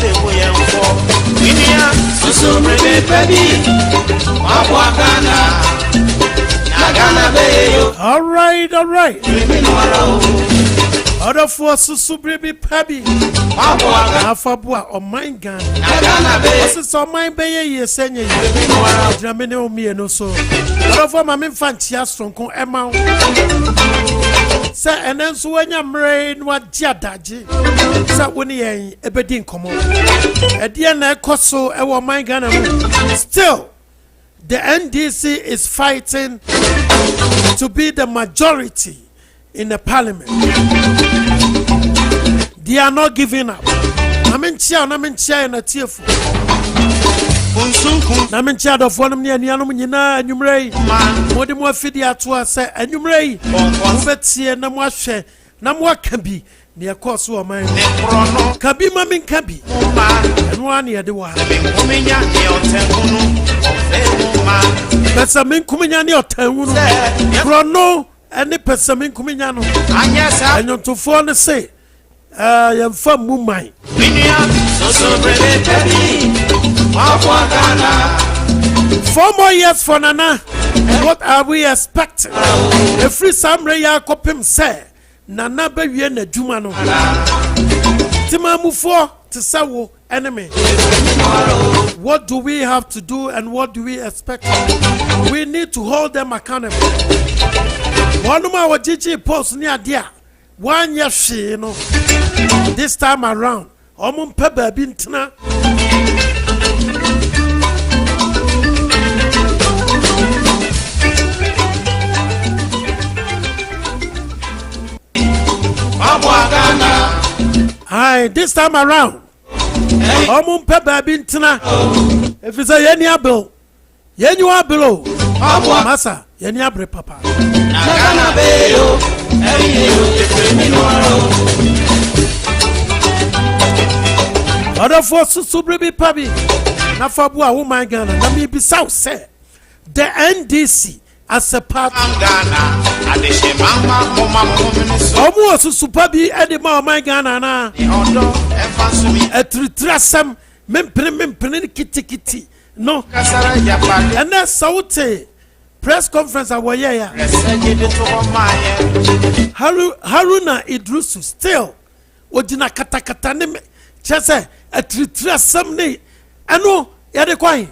be boyen for. Minia, so me baby. Wabwagana. Nagana be yo. All right. Ofosu subribi pabi. Afabua o my gun. This on my bay ye senye. Dramene o mi no so. Ofo ma me fantia sonko ema. Say enen so wanya mre no agya daje. Say woni yen ebedi nkomo. Ede na ekoso e wo my gun am. Still the NDC is fighting to be the majority in the parliament. They are not giving up. Namenchia na tiefu. Namenchia do fo nam ne anuanom nyina anwumrei. Mode mo afidi ato ase anwumrei. Mo betie na mo ahwe na mo aka bi ne ekoso o man. Kabi ma min kabi. Eno an ye de wa. Omenya ne otankunu. Pesa min kumenya ne otanwunu. Krono ene pesa min kumenya no. Anyasa. Enyontofo ne say yamfa mumai. So baby. 4 more years for Nana. What are we expecting? Every Samre Yakopim say Nana be na juma no. Timamu for to sawo enemy. What do we have to do and what do we expect? We need to hold them accountable. One of our GG post near dia. 1 year she, this time around. Omum pebe bintna. Hi, this time around. Omum pebe bintna. If it's a yenya bill, yenya bill. Masa, yenya bre papa. Nagana beyo. Ofosu subribi pabi. Na fabua woman Ghana. Na me be south say the NDC as a part Ghana. Adeshe mama Omu supabi edema woman Ghana na. Ondo efansumi. Etritrasam mempene kiti. No. Kasara yapade. And that saute press conference awoye ya. Haruna Idrusu still ojina katakata ne chese etritrasam ne eno yade kwai.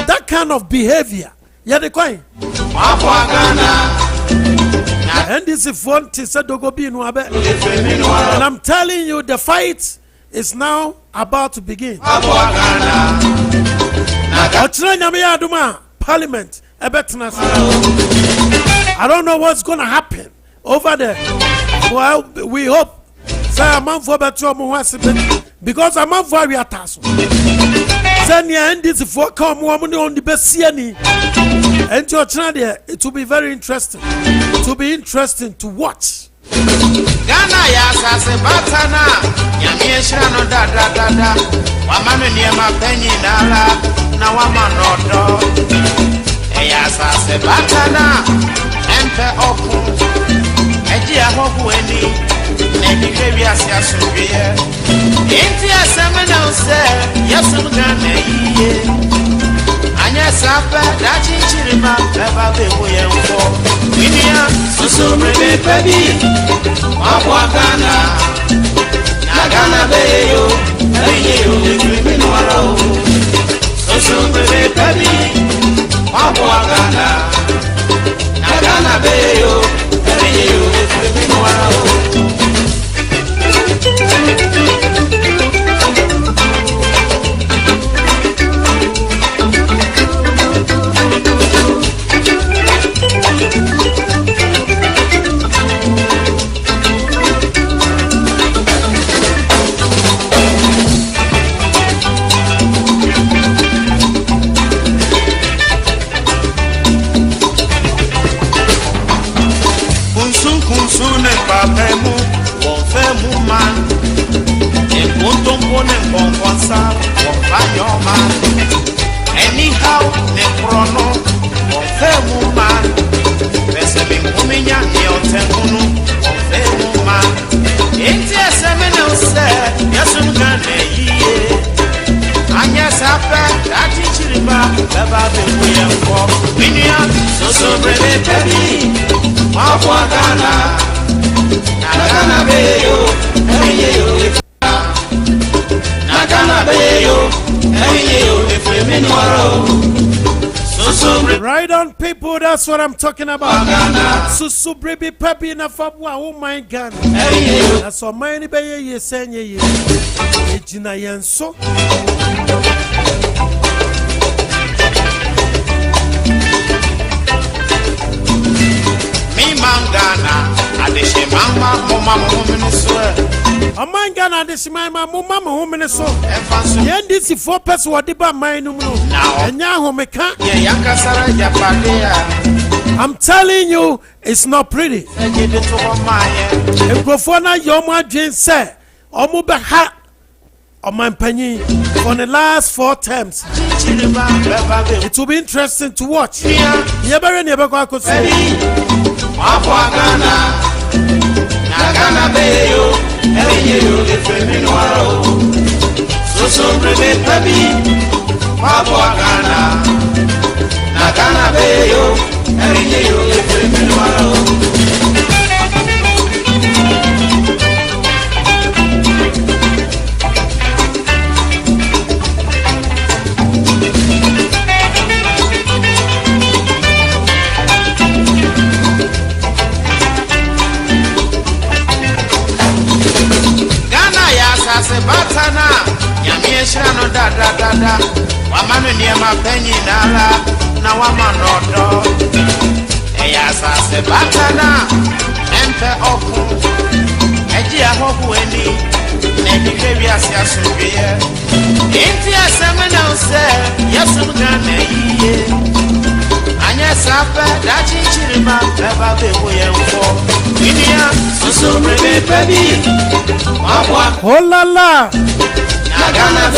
That kind of behavior yade kwai. And this is fun to say dogobi no abe. And I'm telling you the fight is now about to begin. Parliament. I don't know what's going to happen over there. Well, we hope. Because I'm not very attached. Send your end this for come woman on the best CNE. And your channel, it will be very interesting. It will be interesting to watch. Ghana ya sase batana nyamie shira no da wamanu niema penyi dala na wamanodo ya sase batana empe opu eji ahobu eni na dikrebi asiasubie inti asemena use yesu Ghana yiye anya sape da chinchirima beba bebu yenfo minia susu mebe pebi Wabwagana, Nagana beyo, eyo, ekriminwaro. Sosumbe baby, Wabwagana, Nagana beyo, eyo, ekriminwaro. Kunsune papemu, wonfemu man. Ekuntumpo ne konkonsa, wonfanyo man. Anyhow ne krono, wonfemu man. Pese minkuminya ne otenkunu, wonfemu man. Inti esemene use, yasun Ghana yi. chiriba baba be kuyemfo minia soso brebe pebi afwa Ghana na Ghana be yo eminye yo na Ghana be yo eminye yo efeminwaro. Right on, people, that's what I'm talking about. Susu Bribi Papi na Fabwa, oh my God. That's all many baye ye saying ye. Ejina Yanso. Me mangana, adeshe mama, mama, mama, a man Ghana, this is my mama, woman, so. Yen this is 4 person what deba mine no. And now me can't. I'm telling you, it's not pretty. If Grofona Yoma Jane said, Omuba hat on my penny for the last 4 terms. It will be interesting to watch. Never go say. Nagana beyo, eminyo efeminwaro. Soso brebe pebi, Papua Ghana. Nagana beyo, eminyo efeminwaro. Batana, Yamiesha no da. Wamanu niema penyi nala, na wamanodo. Eyasa se batana, empe oku. Eji ahoku eni, nebikebi asya subiye. Inti asemena use, yasum gane iye. Anya sape, dachi chirima, beba bebo yemfo. Inia, susu brebe pebi. Oh la la!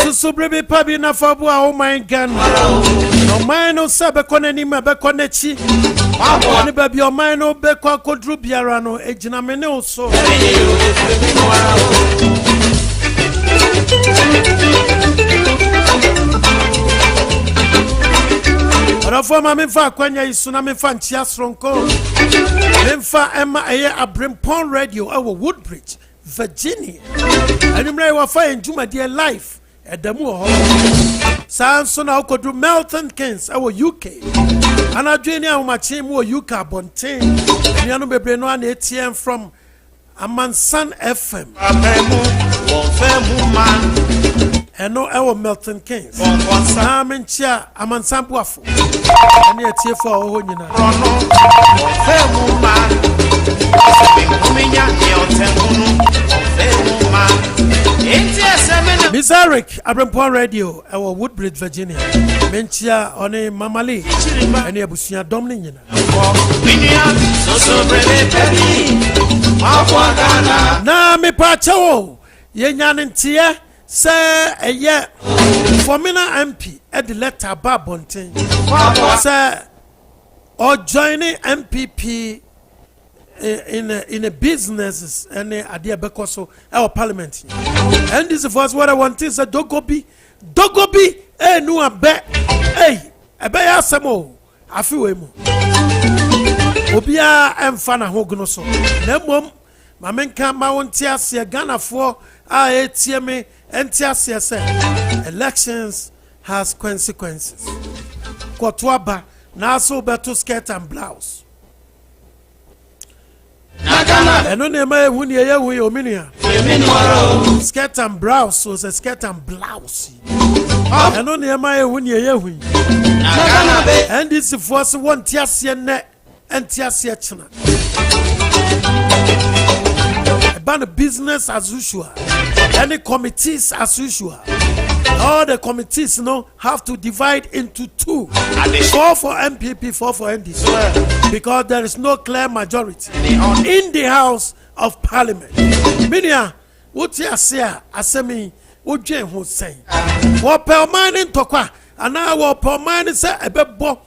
Susu brebe pabi na Fabwa, oh my God! No mind no sabe koneni ma be konechi. Ani baby o mind no be kwa kodru biara no ejina mene oso. Orafoma memfa kwanya isuna memfa ntia sronko. Memfa Emma eye Abrimpon Radio awo Woodbridge, Virginia. Anumre wa fa enjuma dear life edamu ho. Sanso na okodu Milton Keynes awo UK. Anadwini ahumachi mu UK abonten. Nianu bebre no ana ATM from Amansan FM. Eno ewo Milton Keynes. Menchia Amansan Buafo. Ani etie for ho nyina. Miss Eric, Abrimpon Radio, our Woodbridge, Virginia. Menchia one Mamali. Ani abusia domni nyina. Na me pacho ye nyanentie se eye formina MP at the letter Babontin. Say or joining MPP in a business and idea because our parliament. And this is what I want is a dogobi no abe ebe ya samo afiwe mu obia emfa na hoguno so na mom mamenka ma wonti ase Ghana for a etieme enti ase se elections has consequences kwotwaba na so beto skirt and blouse eno ne ma ehu ne ye hu ominia skirt and blouse was a skirt and blouse eno ne ma ehu ne ye hu and this force won tiase ne entiase china about business as usual any committees as usual. All the committees have to divide into 2. 4 for MPP, 4 for NDC. Because there is no clear majority in the House of Parliament. Minia, what you say, Asemi, what you who say? What per mining tokwa, and now what per mining say a bebo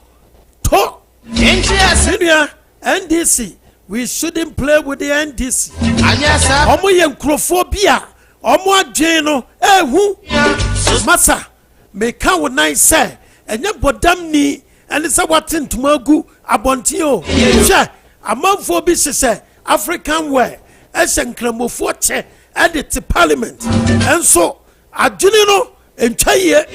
to. Minia, NDC, we shouldn't play with the NDC. Omo yenkrophobia. Omo adweno ehu masa me ka wo nan say enye bodam ni ene se watin tumagu abontin o hwe amanfo bi sese African wear esenkramofo che edit parliament enso adwene no entwaye.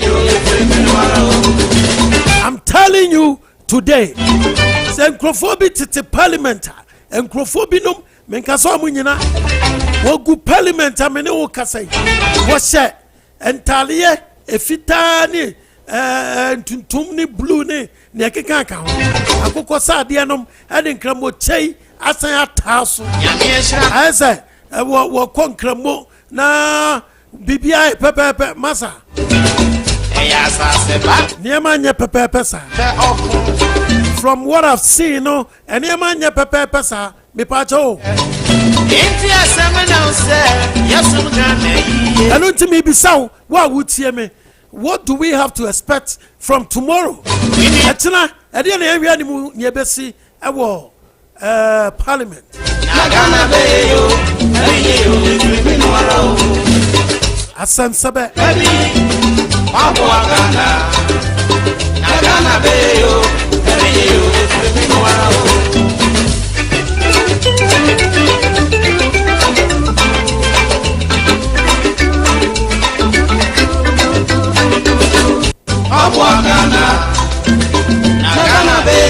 I'm telling you today, senkrofobi tete parliament enkrofobi num menkaso amunyina wogu parliament amene wo kasai wo hye entaliye efita ni ntuntum ni blue ni ne ekeka ka ho akokɔ sade nom ede nkramo chei asan ataso ase wo konkramo na bibia pepepe masa niema nye pepepe sa from what I've seen no niema nye pepepe sa me pacho I don't think maybe so. What would you me? What do we have to expect from tomorrow? Etina, I didn't hear any more near Bessie. I will Parliament. Asan Sabe.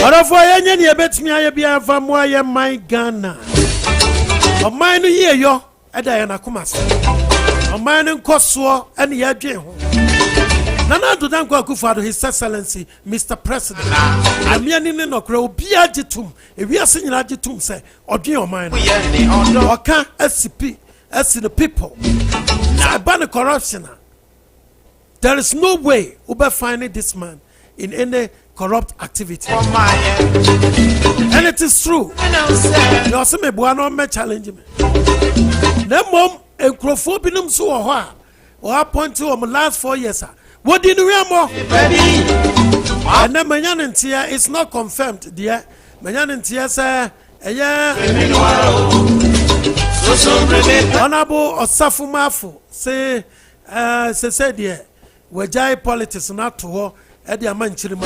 Orofo yenye ni ebetimi aye bia fa mo aye my Ghana. O man no ye yo eda ye na komase. O man nkoso ene ye adwen ho. Nana do dan kwa Akufo-Addo, His Excellency Mr. President. Amia ni no kra obi agitum. Ewiase nyina agitum se odwen o man no. Oka SCP as the people. Na ban corruption. There is no way Uber finding this man in any corrupt activity. And it is true. You also me buano me challenge me. The mom and Crofobinum so or point to last 4 years. What did you remember? And then Manyan Tia is not confirmed, dear. Manyan Tia say, Honorable Osafu Mafu say, say, dear. Wejai politics not to her at the Amanchirima.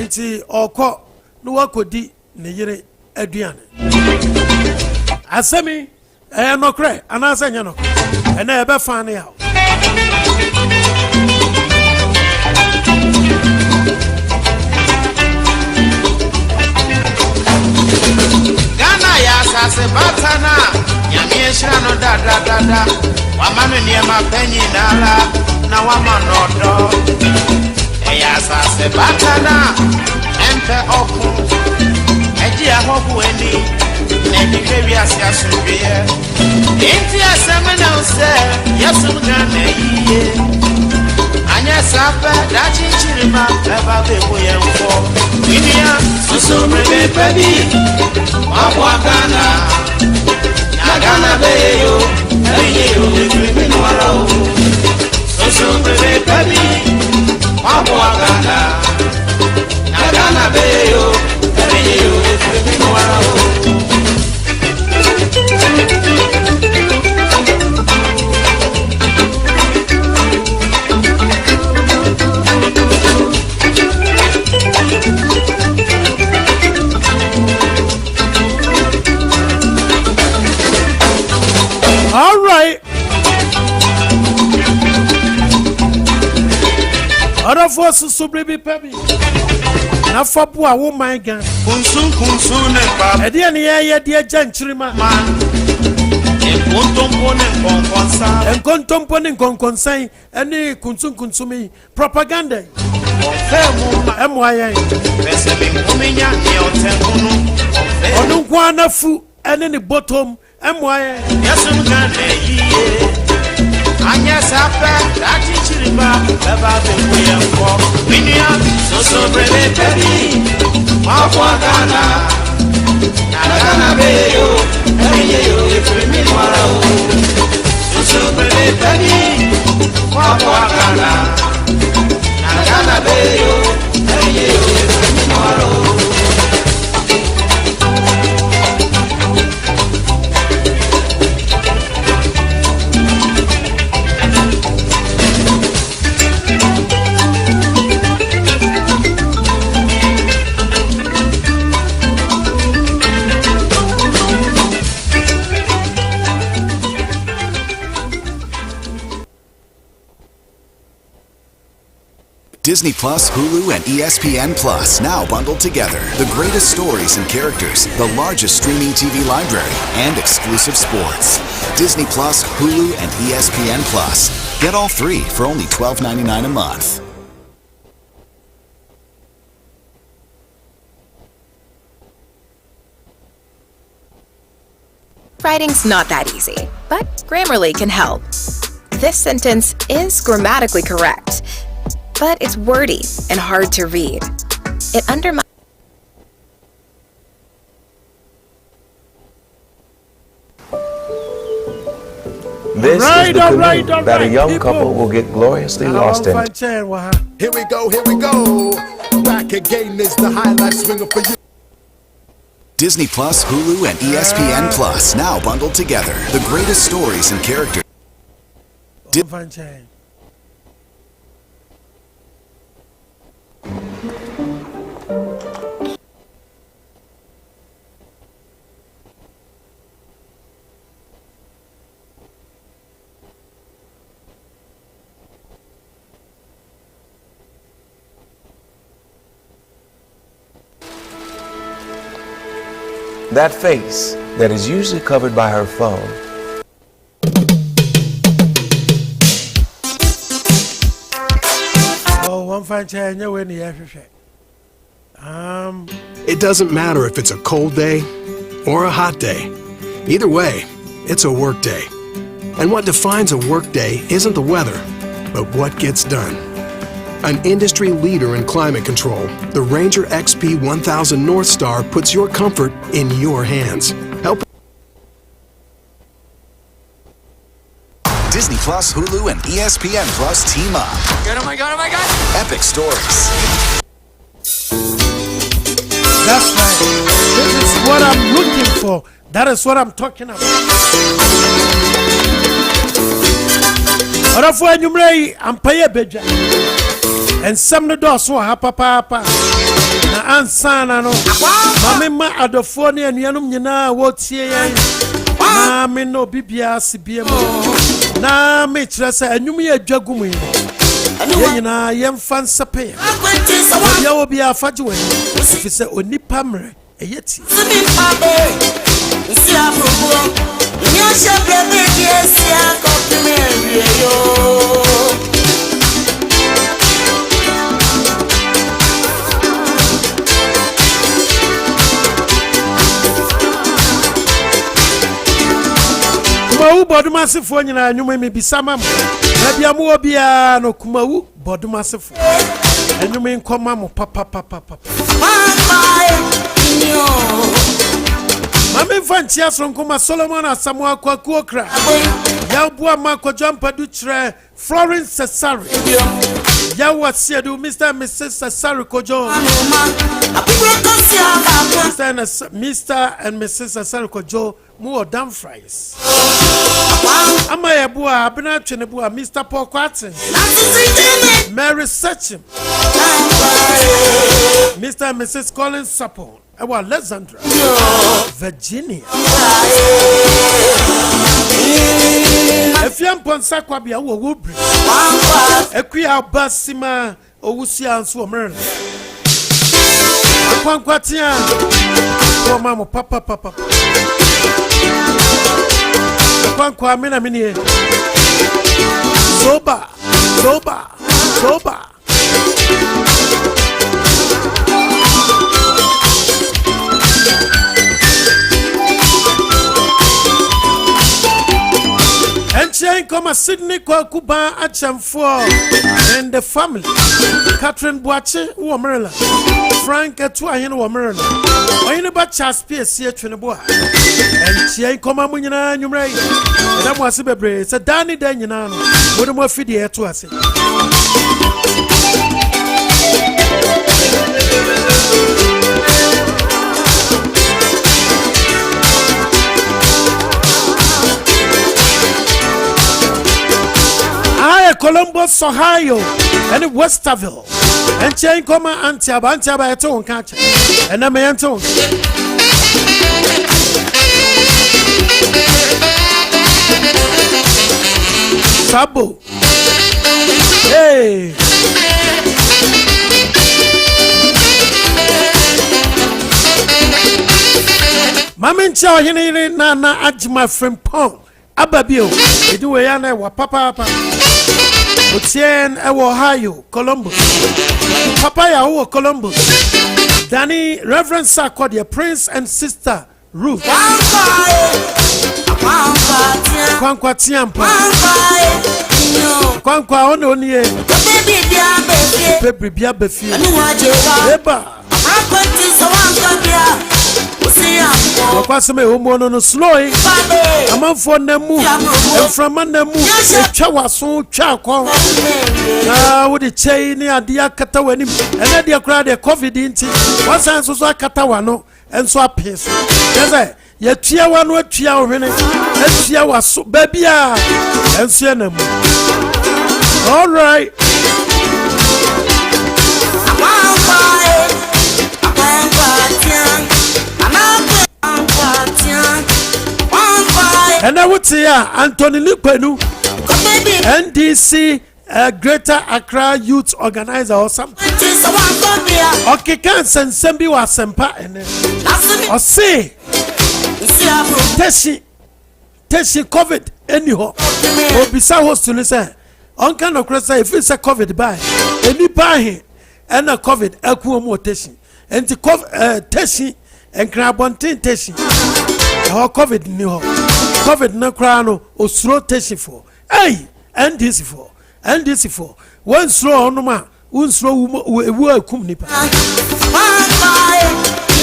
Enti oko no wakodi ne yire aduane. Asemi no kre anase nya no. Ene ebe fa ne ya. Ghana ya sase batana nyame ehira no da wamanu niema penyi nala na wamanodo eya sase batana empe oku eji ahobu eni na dikwe ase asubie inti aseme na use yesu Ghana yiye anya safa da chinchirima eba bebo yenfo winia susu brebe pebi mabwa Ghana na Ghana beyo eyo ekwe nwara o susu brebe pebi mabwa Ghana na Ghana beyo eyo ekwe nwara o all right. Ofosu subribi pebi. Na fabu a wo my Ghana. Kunsun ne pa. E dia ne ye dia janchirima. Enkontompo ne konkonsan ene kunsumi propaganda. Emo ayen. Pese bi muminya ne otengunu. Onu kwa na fu ene ne bottom emo ayen. Yesu Ghana yiye. Anya sape dati chiriba baba be kuyempo winia soso brebe pebi mafwa Ghana na Ghana beyo eyeyo efremi nwara o soso brebe pebi mafwa Ghana na Ghana beyo eyeyo efremi nwara o Disney Plus, Hulu, and ESPN Plus now bundled together. The greatest stories and characters, the largest streaming TV library, and exclusive sports. Disney Plus, Hulu, and ESPN Plus. Get all three for only $12.99 a month. Writing's not that easy, but Grammarly can help. This sentence is grammatically correct, but it's wordy and hard to read. It undermines. This is the canoe that a young couple will get gloriously lost in. Here we go, here we go. Back again is the highlight swinger for you. Disney Plus, Hulu, and ESPN Plus now bundled together. The greatest stories and characters. That face that is usually covered by her phone. It doesn't matter if it's a cold day or a hot day. Either way, it's a work day. And what defines a work day isn't the weather, but what gets done. An industry leader in climate control, the Ranger XP 1000 North Star puts your comfort in your hands. Help. Disney Plus, Hulu, and ESPN Plus team up. Oh my god, oh my god! Epic stories. That's right. This is what I'm looking for. That is what I'm talking about. Orafo anyumrei ampaye beja. And some the doors so papa na ansana no mamema adofoni anuanum nyina wotie yan na me no bibia sibie mo na me kire se anyum ye adwagum yi ye nyina yemfa nsepe ya obi afaje wani fi se onipa mre eyeti nsi aprobo ni o se bebe di esia kopime yo. Kumawu bodumasifo nyina anyuma me bisama na bia mo obia no kumawu bodumasifo anyuma nkoma mo papa mame fanchi asronkoma Solomon Asamu Akwaku okra ya bua makojo mpadu kire Florence Cesare ya wasiedu Mr. and Mrs. Cesare Kojo Mr. and Mrs. Cesare Kojo mu odam fries ama ya bua abena twene bua Mr. Paul Quatin Mary Sachin Mr. and Mrs. Colin Sapon ewa Alexandra Virginia efiam ponsa kwa bia wo wobri ekuya basima owusia anso omerle akwankwatia ko mamo papa akwankwa amena minie soba Enchen koma Sydney kwa kuba achamfo and the family Catherine Boache wo Maryland Frank Etua hene wo Maryland oyine ba Charles Pierce etwene bo a enchen koma munyina nwumrai da mo ase bebre se dani da nyina no wo mo afidi eto ase Columbus, Ohio, and Westerville. And chain comma Antiaba eto catch. And I'm Anton. Sabo. Hey. Mama Chow Henry Nana Ajima Frimpong Ababio. It do a wa papa. Utien Ohio, Columbus. Papaya Owo Columbus. Danny Reverend Sarkodia, Prince and Sister Ruth. Kwankwa Tiampa. Kwankwa ono nie. Baby bia befi. Eba. Wakwaseme homo no slow. Amanfo namu. Enframa namu. Etwa waso twa kwa. Na wo de chei ni ade akata wani. Ene de akura de covid nti. Wasan so akata wano. Enso apeso. Yeze ye tua wano atua ohwene. Atua waso babia. Enso namu. All right. And I would say, Anthony Lupenu, NDC, Greater Accra Youth Organizer or something. Okay, can send Sembi was Sempa and or say, Teshi COVID anyhow. Or beside host to listen. On kind of cross, if it's a COVID by any buy and a COVID, a more Teshi. And the Teshi and Crabontin Teshi. Or COVID new. COVID na krano o slow test for hey NDC for one slow onuma un slow ewu akum nipa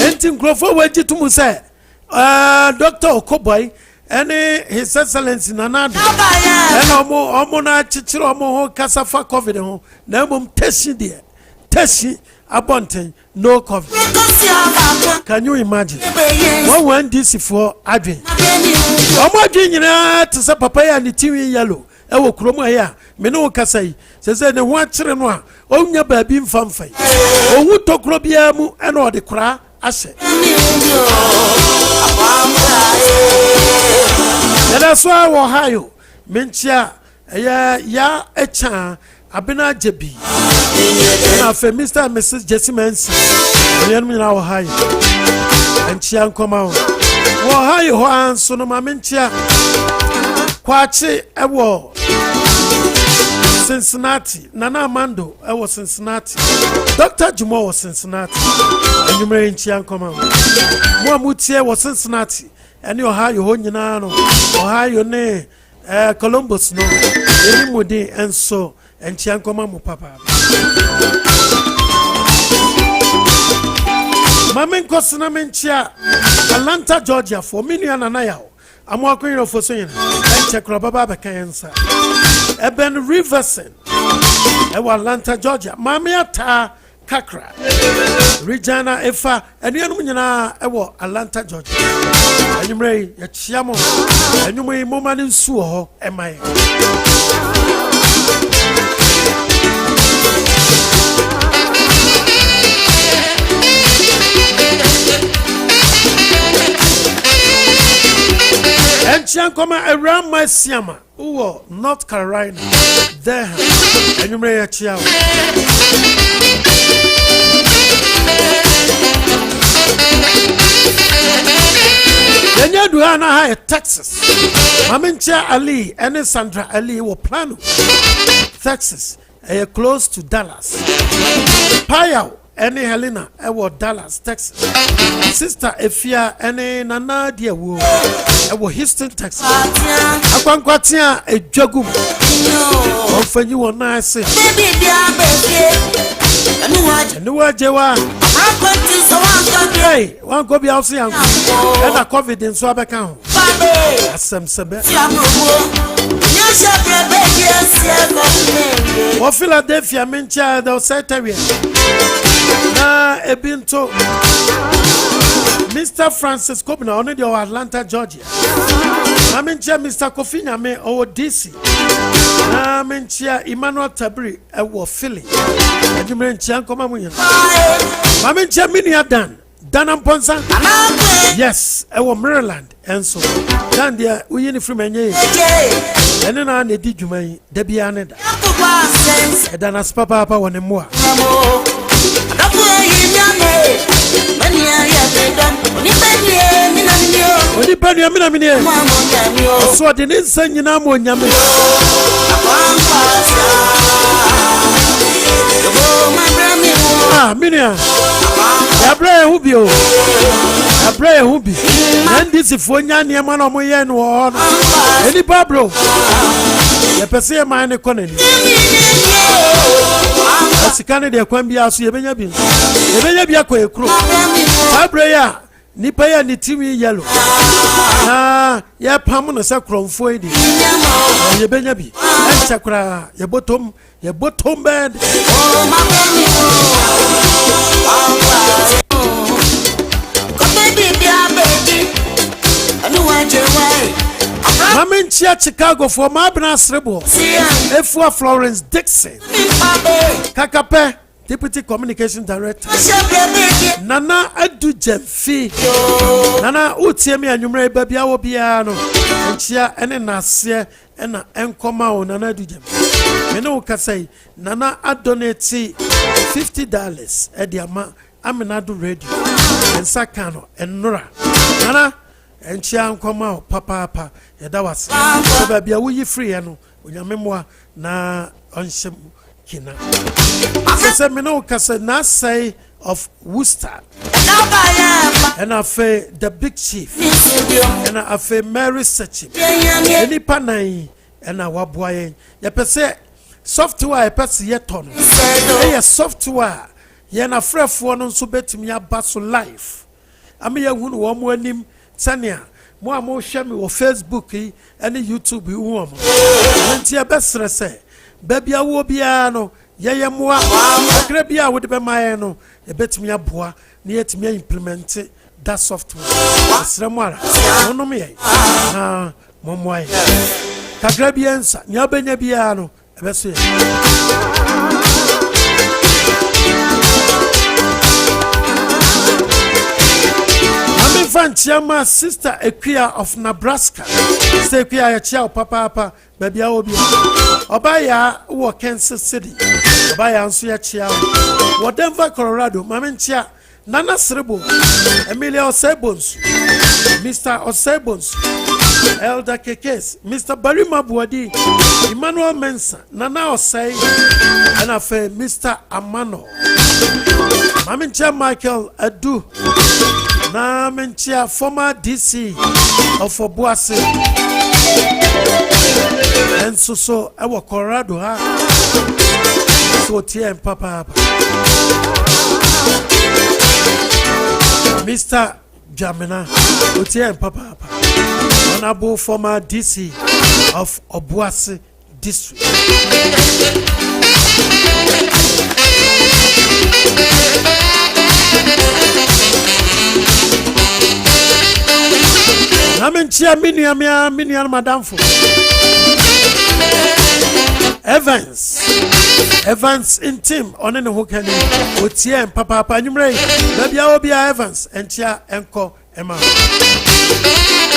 entin grofo waji tumu say Dr. Okoboy and his excellency Amenado and omo na chichiro omo ho kasafa COVID ho na mum test abonten no COVID. Can you imagine? One DC for Adrian. Omo nyina to say papaya and TV yellow. E wo kromo ya me no kasai. Se ne ho akire no a onya baabi mfamfai. Ohu tokro bia mu e na ode kra ahye. Yada so Ohio menchia ya echa abena jebi na fe Mr. and Mrs. Jesse Mensa yenu na Ohio enchia nkoma Ohio ho anso no mamenchia kwachi ewo Cincinnati Nana Amando ewo Cincinnati Dr. Jumo was Cincinnati enyumre enchia nkoma mo amutie wo Cincinnati eni Ohio ho nyina no Ohio ne Columbus no eni mudi enso enchia nkoma mu papa Mamen kosina menchia Atlanta Georgia for million anaya amwakwin Ofosu yin enche kro baba bekansa Eben Riverson ewa Atlanta Georgia mame ata kakra Regina Efa enianum nyina ewo Atlanta Georgia enyumre ya chiamo enyumre momani nsuo ho emaye Enchian koma around my siama uwo North Carolina there enyumre ya chiao Yenya duana ha Texas Mamencha Ali and Sandra Ali wo plano Texas close to Dallas Payao Any Helena ewo Dallas Texas Sister Efia any Nana dia wo ewo Houston Texas Akwankwatia ejwagum ofanyi wona ase anu wajewa hey wan go bi house yan na COVID nso abeka ho asem sebe for Philadelphia mencha the secretary na ebinto Mr. Francis Kobina on the Atlanta Georgia na mencha Mr. Kofi Nyame o DC na mencha Emmanuel Tabri e wo Philly ejumre nchia nkoma munya na mencha Minia Dan Amponsa yes e wo Maryland enso dan dia uyini from enye ene na na di dwuman da bia ne da e da na papa wonemo a Oni panu ya mina mine. So de ne nsa nyina mo nyame. Ah, minia. Ya bra hubi o. Ya bra hubi. Ndi sifo nya ne ma no mo ye no ho no. Eni babro. Ya pese ma ne konani. Asikane de kwan bia so ye benya bi. Ye benya bia kwa ekro. Abra ya nipa ya ni timi yellow. Ah, ya pam no se kromfo edi. Ye benya bi. Enchakra ye bottom bed. Mamin chia Chicago for Mabna Srebo. Efua Florence Dixon. Kakape, Deputy Communication Director. Nana Adu Jemfi. Nana Utiemi and Numre Babia Obiano. And chia and Nasia and Enkoma on Nana Adu Jem. Meno Kasei, Nana Adonate $50 at the Amenado Radio and Sakano and Nora. Nana and Chiam come out, Papa, that was baby. Are we free? And when your memoir na on some kina. I said, Meno Cassa, now say of Worcester, and I say the big chief, and I say Mary Searching, any panai, and our boy, ya per se software, pass yet on. Yes, software, yana fresh one so bet me a basso life. I mean, I wouldn't want more name. Sanya, mo share me on Facebook and YouTube you want. And your best say, baby, I will be ano. Yaya mo, Grabia would be my ano. A bet me a boa near to me implement that software. Sramara, no me. Ah, Momway. Cagrabians, Nyabenya Biano, a best. Chama sister Equia of Nebraska. Say Equia Chow Papa, baby Obi. Obaya or Kansas City. Obaya and Sia Chow. Or Denver, Colorado, Mamincha, Nana Srebo, Emilio Osebons, Mr. Osebons, Elder Kekes, Mr. Barima Buadi, Emmanuel Mensa, Nana Osei, and I say Mr. Amano. Mamincha Michael Adu. Na mentia former DC of Obuasi and so our Colorado ha so tia and Papa Mr. Jamina Otia and Papa honorable former DC of Obuasi district. Amenchia minian madam for Evans in team on any who can Otia and Papa Numre Babia Obia Evans and Chia Enko Emma.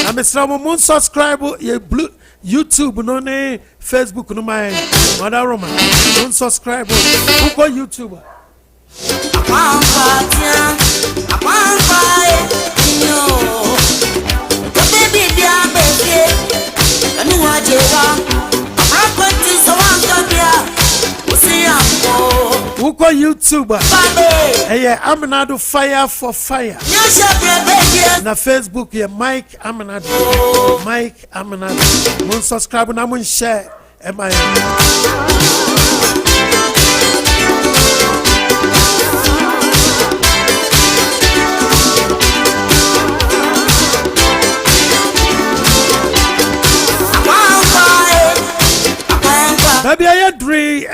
I'm a Moon subscribe ye blue YouTube no ne Facebook no my Mother Roma. Don't subscribe who call YouTuber. Who call YouTuber? Hey, Amenado Fire for Fire. Na Facebook, yeah, Mike Amenado. Mike Amenado. Mun subscribe na mun share. Baby, I agree.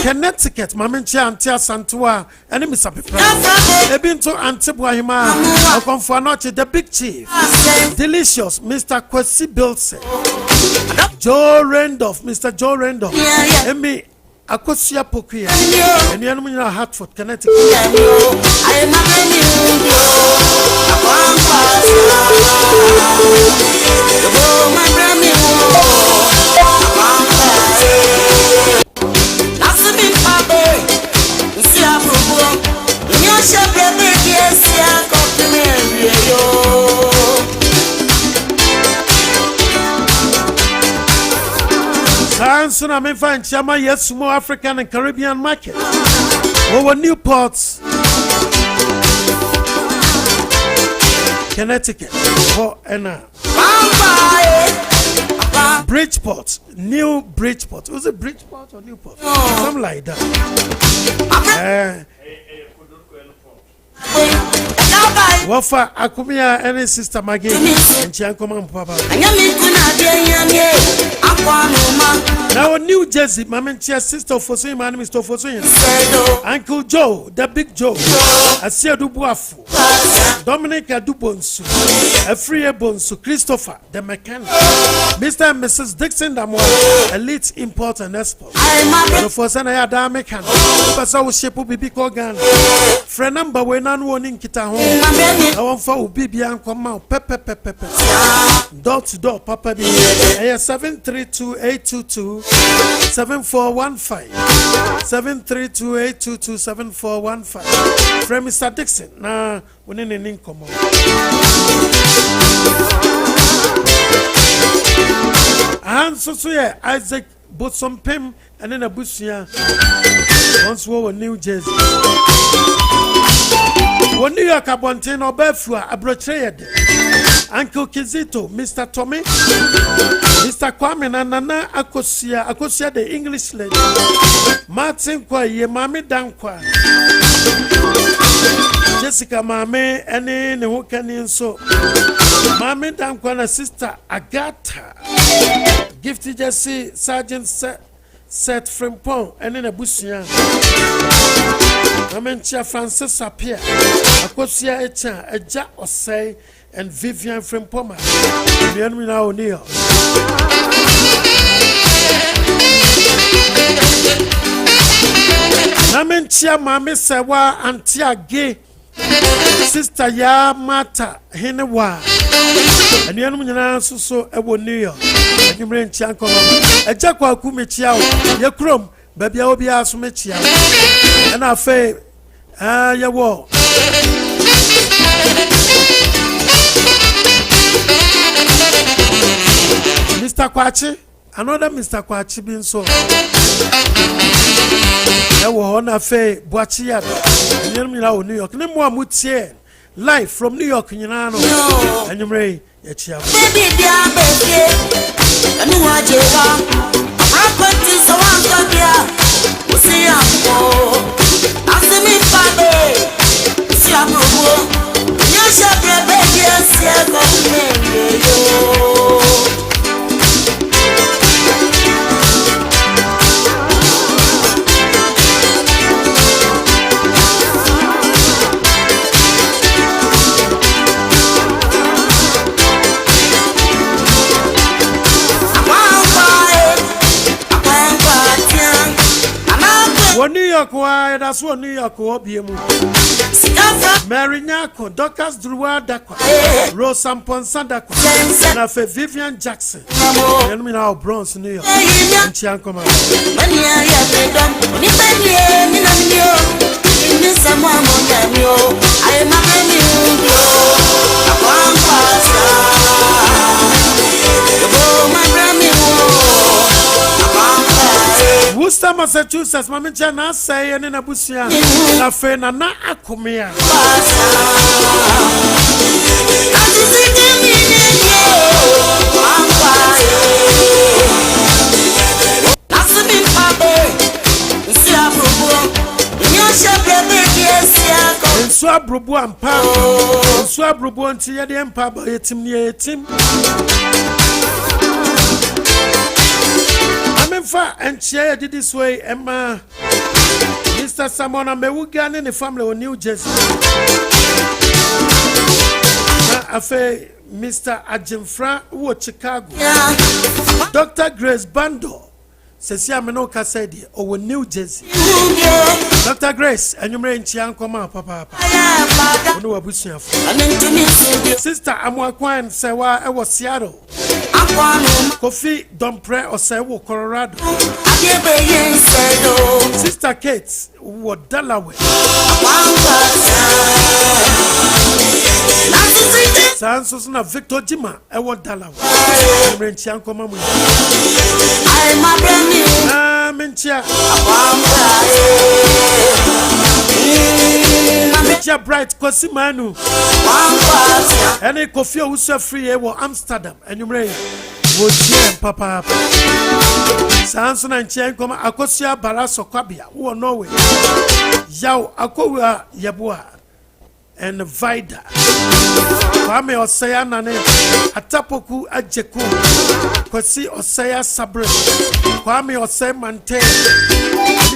Connecticut, Mamincha and Tia Santua, and Miss Apipra. They've been to Antibuahima, I come for noche, the big chief. Delicious, Mr. Kwesi Bilson. Joe Randolph, Mr. Joe Randolph. And me, Akosia Pokia, and the enemy in Hartford, Connecticut. soon I may find Chama, yes, more African and Caribbean market. Over Newport, Connecticut, for Anna. Bridgeport, New Bridgeport. Was it Bridgeport or Newport? Something like that. Wafa Akumia and sister Maggie and Chiankoma Papa. Now New Jersey, Mamma Chia sister Ofosu, my name is Ofosu. Uncle Joe, the big Joe, Asia Dubuafu, Dominica Dubonsu, a free Bonsu, Christopher, the mechanic, Mr. and Mrs. Dixon Damwa, elite import and export. For Sana Damakan, Paso Ship will be big organ. Friend number when none warning kita home. I want for Bibian come out, pepper. Door to door, Papa B. 732-822-7415. 732-822-7415. From Mr. Dixon, now we need an income. And so yeah, Isaac bought some pim and then a bush here. Once we were New Jersey. When New York Abontin or Befua, Abrotrade, Uncle Kizito, Mr. Tommy, Mr. Kwame, and Nana Akosia, the English lady, Martin Kwa, ye Mammy Dankwa, Jessica Mame, and in the Hookanian so, Mammy Dankwa, sister Agatha, Gifty Jesse, Sergeant Set from Pong, and in a bushia. Amencia Francis appear. Akosia Echa, Eja Osei, and Vivian from Poma. The enemy now near. Amencia Mammy Sawa, Antia Gay, Sister Ya Mata, Hinewa, and the enemy now so a one near. And you bring Chanko, a Jackwa Kumichao, your chrome, baby, I'll be asked Michia. And I say, ya war. Mr. Kwachi, another Mr. Kwachi being so. Ya war on a fay, Boachia, New York, no more Mutier, live from New York, you know, and you may, Yachia. And you are Java. I'm going to Sawanka. See ya, me, Father. See ya, you shall be a baby, see ya, New York, why that's what New York will be. Mary Nyako, Doctors Drua Dakwa, Rose Amponsa Dakwa, and I feel Vivian Jackson. And me now Bronx, New York. And Chiankoma. Worcester, Massachusetts, Mamma Jana say and in Abusia, La Fena na Akumia. Swabrubu and Pam, Swabrubu and Tia the Empire, Etim. And share did this way, Emma. Mr. Samona Mewugan in the family of New Jersey. Mr. Ajimfra, who Chicago. Dr. Grace Bando says, Yamanoka said, or New Jersey. Dr. Grace, and you may Chiankoma, Papa. Sister Amwakwan, Sewa, I was Seattle. Kofi Dompre or Sewo, Colorado. Sister Kate wo Delaware. Sansos na Victor Jima wo Delaware. Mentia nkoma mu. I my brand Mentia. Mentia Bright Kosimanu. Any Kofi Ofosu free e wo Amsterdam enyumre. Wo tie papa. Sanso na nche nkoma akosia baraso kwabia wo Norway. Yaw akowa yeboa and Vida. Kwame Osaya nane atapoku ajeku kwasi Osaya sabre Kwame Osaya mante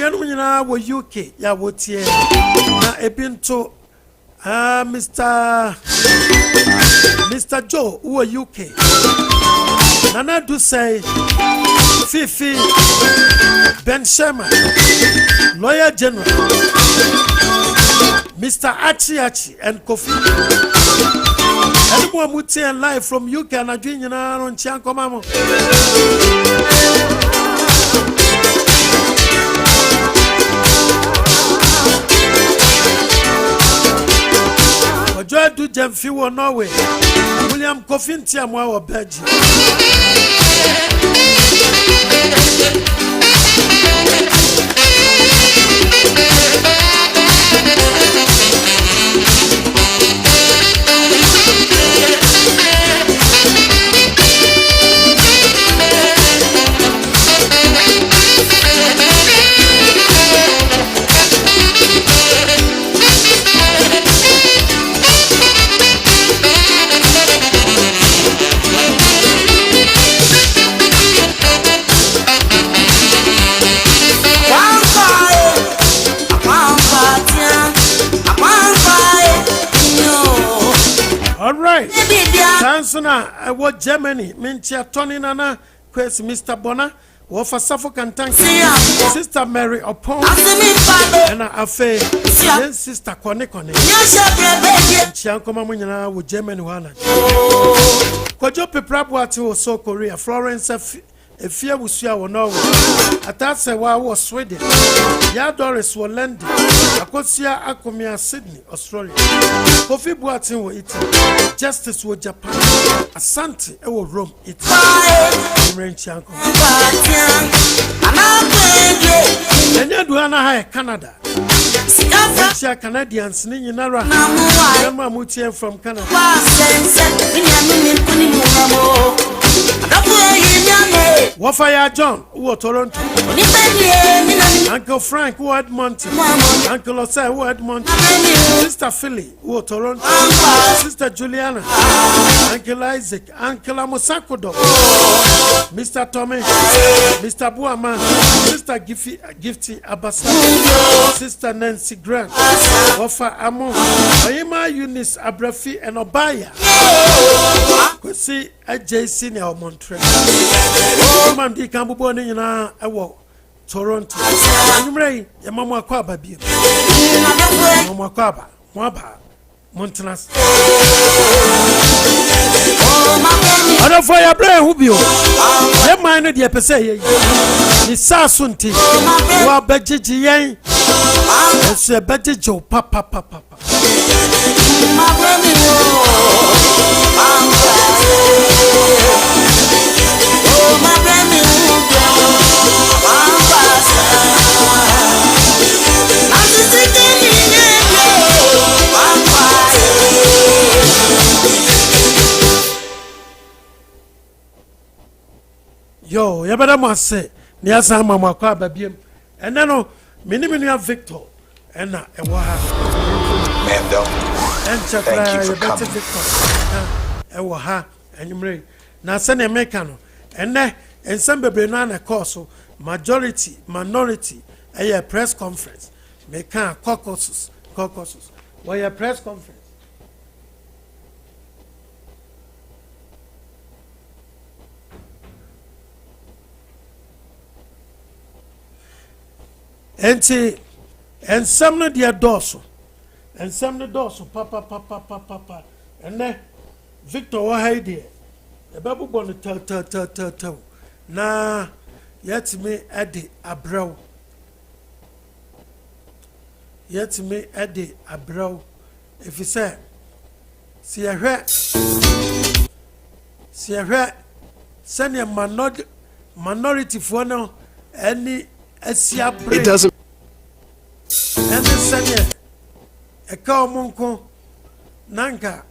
yenu nyina wo UK ya wotie na ebinto Mr. Joe wo UK Nana do say Fifi Ben Sherman Lawyer General Mr. Achi and Kofi. Anyone would say live from UK and a junior on Chianco Mamo. Joy do jam few Norway. William Coffin Tiamwa or Belgium. Tansona what Germany Minchia Tony Nana Quest Mr. Bona Wofa Suffolk Tank Sister Mary upon and Afe then Sister Konekone Chiankoma Munana with Germany Wana Kojo Peprabwati was so Korea Florence a fear was ya or Norway. Atase was Sweden. Ya Doris were London. Akosia Akomia Sydney, Australia. Kofi Buatin were Italy. Justice were Japan. Asante ewo Rome, Italy. Rain Chanko. And you do Anna Canada. Russia Canadians Nini Nara. Grandma Mutian from Canada. Wafaya John, who are Toronto. Uncle Frank, who are Edmonton. Uncle Osai, who are Edmonton. Sister Philly, who are Toronto. Sister Juliana. Uncle Isaac. Uncle Amosakodo. Mr. Tommy. Mr. Buaman. Sister Gifty Abasa. Sister Nancy Grant. Wafa Amo. Oyema Eunice Abrafi and Obaya. Kwesi AJC ne Montreal. Man di kan bubo ne nyina ewo Toronto. Anyumrei ya mama akwa aba bi. Mama akwa aba. Mo aba. Montanas. Ada for ya bre hu bi o. Ye man no de pese ye. Ni sasunti. Wa bejiji yen. Ese bejiji o papa. Yo, you better must say, near some mama crab a beam. And then, Minimum Victor, and a waha. Mando, thank you for coming. Victor, a waha, and you may now send a mechano, and then, and some banana course, majority, minority, a press conference. Make caucuses. Why a press conference? And some of their dorsal, and some of the dorsal, papa, and then Victor Wahide, the babu bonnet tell. Now, yet me at the abrow. yet me Eddie a bro. If you say, see a send a minority for no any Asia break. It doesn't. And the send a cow monko Nanka.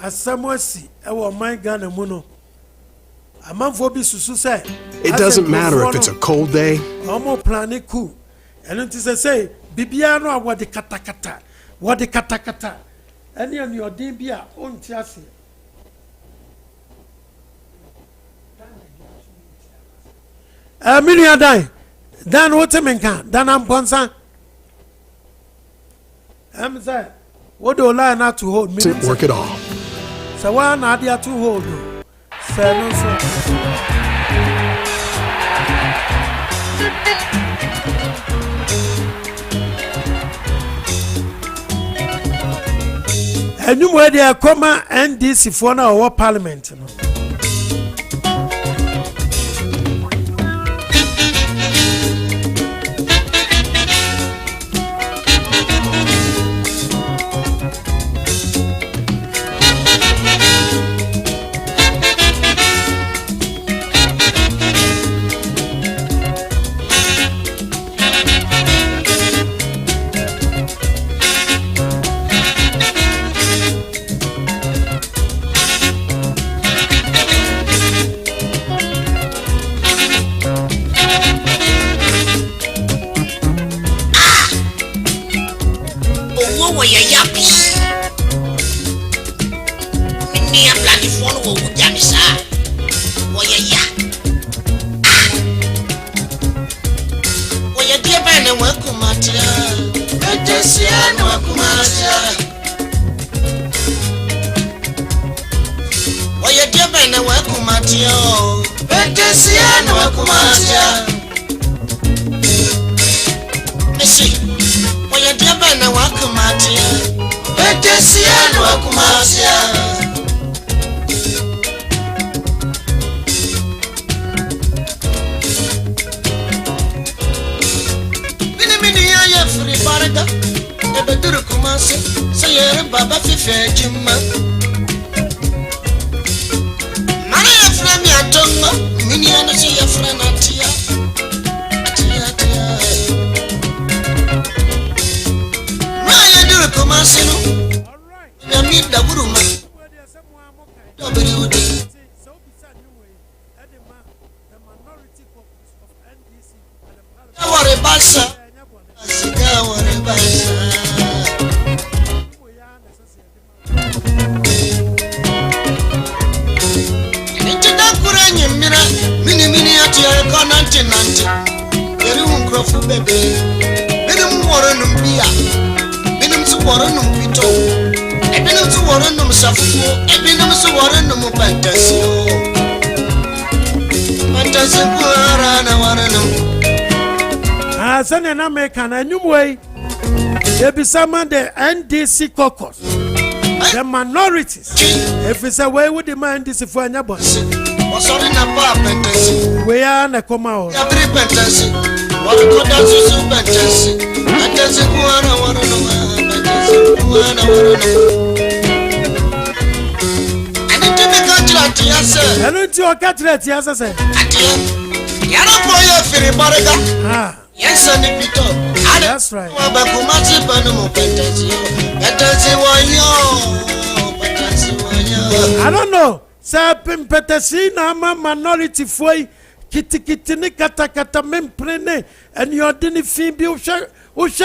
As someone see, our my gun and mono. A man for be say. It doesn't matter if it's a cold day. Omo plan cool. And it is a say, Bibiano, what the katakata, what the katakata. Any of your debia on Tiasi. A million die. Dan what a man can, Dan am Ponsa. I'm say, what do I not to hold me? Work it all. So one idea to hold. Say no, sir. And you were there, comma and this if one our parliament. Send an American a new way. There be some of the NDC caucus, the minorities. If it's a way with the man, this is for another. We are na come out. Yes, that's right. I don't know. Sapim Petasina, minority foi, kitty kata kata memprene, and your dinny Phoebe Ushan. What's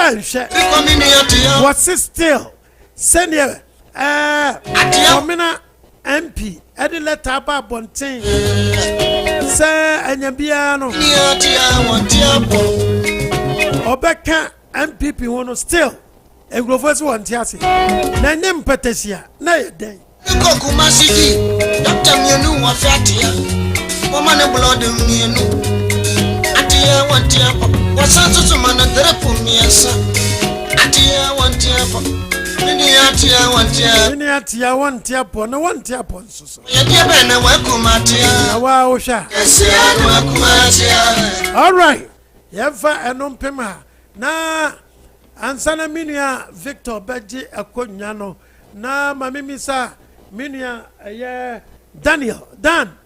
it still? Senior, Domina MP, Eddie Letaba Bontain, Sir and Yabiano, Obeka MPP one still, a Grovers one Tiasi, Nanem Petesia, nay day. Kokumasidi, Dr. Mianu Wafatia, Woman blood Mianu, Atia Wantiapa, was also man at the Pumiasa, Atia Wantiapa, Miniatia Wantia, Miniatia Wantiapo, no one tiapon. Yabana Wakumatia, Awasha. Wakumatia. All right. Yɛmfa ɛno mpema na ansana minua Victor Beji akonya no na mamimisa minua Daniel Dan.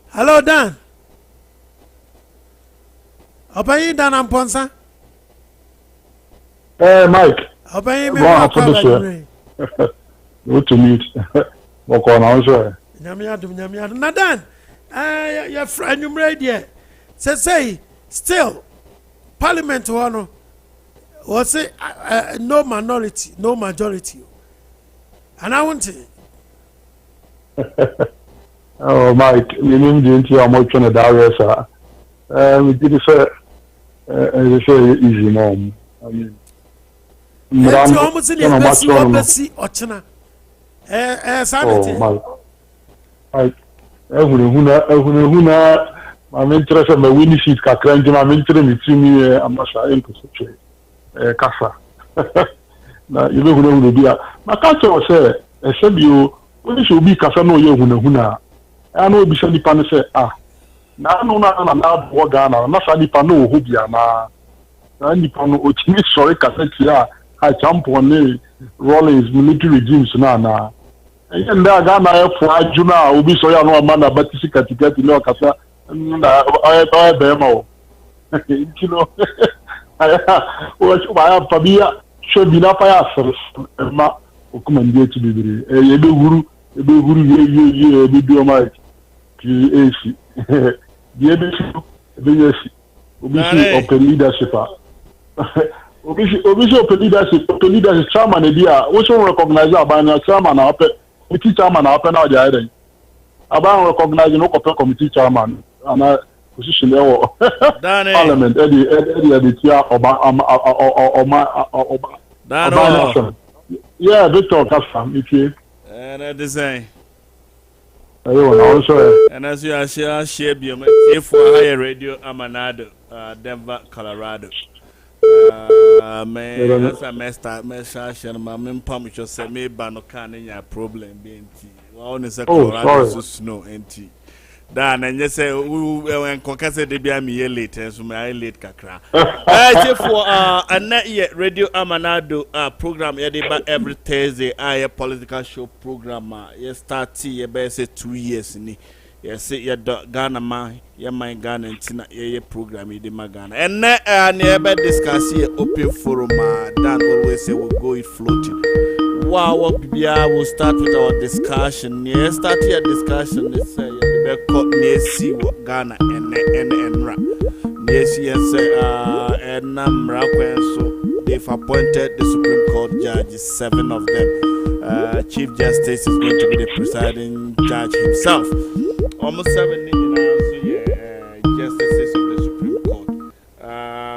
Hello Dan. Obayi Dan Amponsa. Mike. Obayi me What to meet? What on answer? Nyamiadum. Na Dan. Your friend you ready? Say still Parliament one was it no minority, no majority. And I want it. Oh, Mike, we need to enter a motion of Darius. We did say easy, mom. I mean, almost in the best or China. Mike, everyone, I'm interested in my winning sheet. I'm interested in me. I'm not sure infrastructure. Casa. Now, you know who will be. My culture was say, said you, when you should be Casa no you huna. I know be sending pan say, now no what Ghana, not sending pano who be na. Any pano, which sorry, Casa, I jump on the Rollins military regimes na. And there Ghana for Juna, will be so ya no man about to see get no Casa. I know, you know, I have Fabia should be not fire, ma, come and get to be a guru, you do my AC. The ABC, open leadership. Open leadership, chairman, idea, also recognize our banner chairman, committee chairman, open out the island. About recognizing no committee chairman. And I position there Parliament Eddie yeah, Victor Kasa, and I design. And as you are share for higher radio Amenado, Denver, Colorado. Man, that's a message and my main pump just said me banokan in your problem being tea. Well, it's a Colorado snow and tea. Dan and you say when Kokase de be me late and so my late kakra. For and not yet radio Amenado program every Thursday political show program start say 2 years ni. Yes say your Ghana man your mind Ghana and program in Ghana. And never discuss here open forum Dan always say we'll go it floating. Wow, we'll start with our discussion. Yeah, start your discussion. Let's say near see what Ghana and rap. Near see and say and Namra so they've appointed the Supreme Court judges, 7 of them. Chief Justice is going to be the presiding judge himself. Almost 7 justices of the Supreme Court.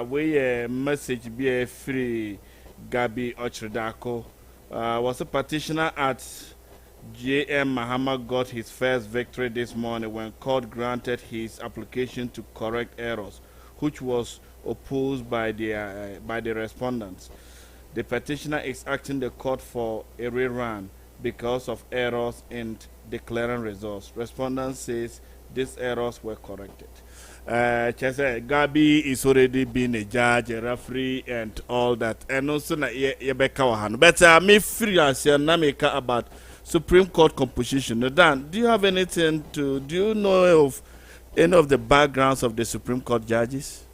We message be a free Gabi Ochredako. Was a petitioner at J.M. Mahama got his first victory this morning when court granted his application to correct errors, which was opposed by the respondents. The petitioner is asking the court for a rerun because of errors in declaring results. Respondent says these errors were corrected. Gabi is already been a judge, a referee, and all that. And also, but me free as Namika about Supreme Court composition. Dan, do you know of any of the backgrounds of the Supreme Court judges?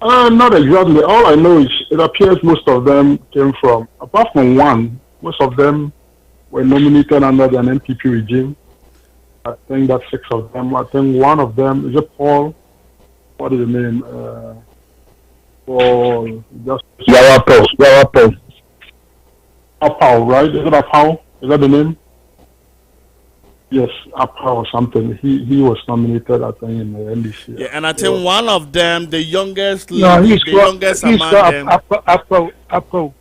Not exactly. All I know is it appears most of them came from, apart from one, most of them were nominated under an MPP regime. I think that's 6 of them. I think one of them is a Paul. What is the name? Paul. Paul. Apau, right? Is it Apau? Is that the name? Yes, Apau or something. He was nominated, I think, in the NDC. Yeah, and I think one of them, the youngest among them. Apau.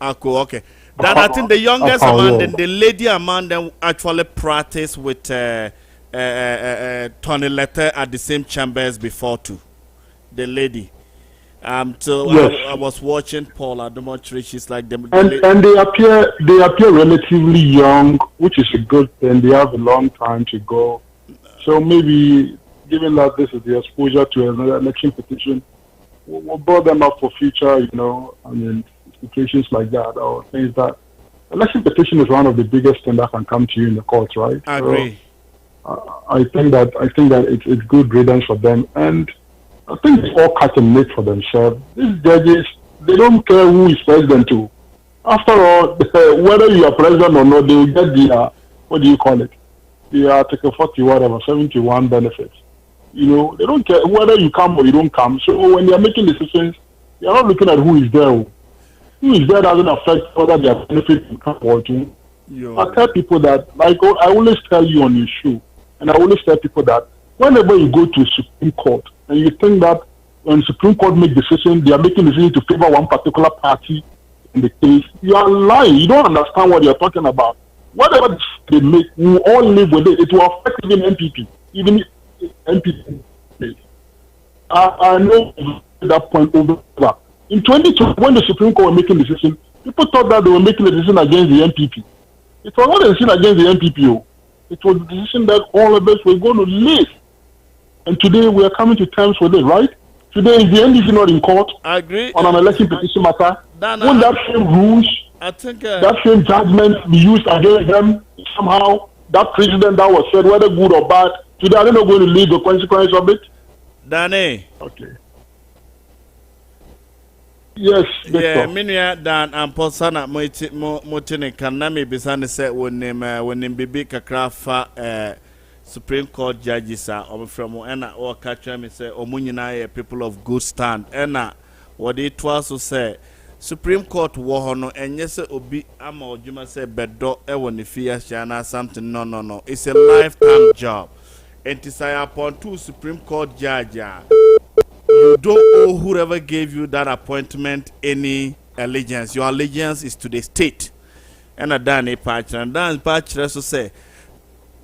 Ako, okay. Then I think the youngest among them, the lady among them actually practiced with Tony Letter at the same chambers before too. The lady. So yes. I was watching Paul Adomotre. She's like them. And they appear relatively young, which is a good thing. They have a long time to go. So maybe given that this is the exposure to another election petition, we'll brought them up for future, situations like that, or things that election petition is one of the biggest things that can come to you in the courts, right? I agree. So, I think that it's good riddance for them, and I think it's all cut and made for themselves. These judges, they don't care who is president to. After all, whether you are president or not, they will get the what do you call it? The Article 40, whatever, 71 benefits. They don't care whether you come or you don't come. So when they are making decisions, they are not looking at who is there. Who is there doesn't affect whether they are benefiting come or to. I tell people that, like I always tell you on your show, and I always tell people that whenever you go to Supreme Court and you think that when Supreme Court make decisions, they are making decisions to favor one particular party in the case, you are lying. You don't understand what you are talking about. Whatever they make, we all live with it. It will affect even MPP. Even MPP. I know that point over. In 2020, when the Supreme Court was making decision, people thought that they were making a decision against the MPP. It was not a decision against the MPP. It was a decision that all of us were going to live. And today we are coming to terms with it, right? Today is the NDC not in court. I agree. On an election petition matter. Dana, Won't that same rules, I think that same judgment be used against them somehow? That precedent that was said, whether good or bad, today are they not going to leave the consequence of it? Danny. Okay. Yes, yeah, Minya Dan and Posana Motini Kanami Bisani said when him Bibi Kakrafa Supreme Court judges are from Enna or catcher me say Omunina people of good stand. Enna what it was to say Supreme Court Wahono and yes obi ama Juma say bedo ewon fear shana something no. It's a lifetime job. And to say upon two Supreme Court judges. You don't owe whoever gave you that appointment any allegiance. Your allegiance is to the state. And a Danny Patch and Dan Patch also say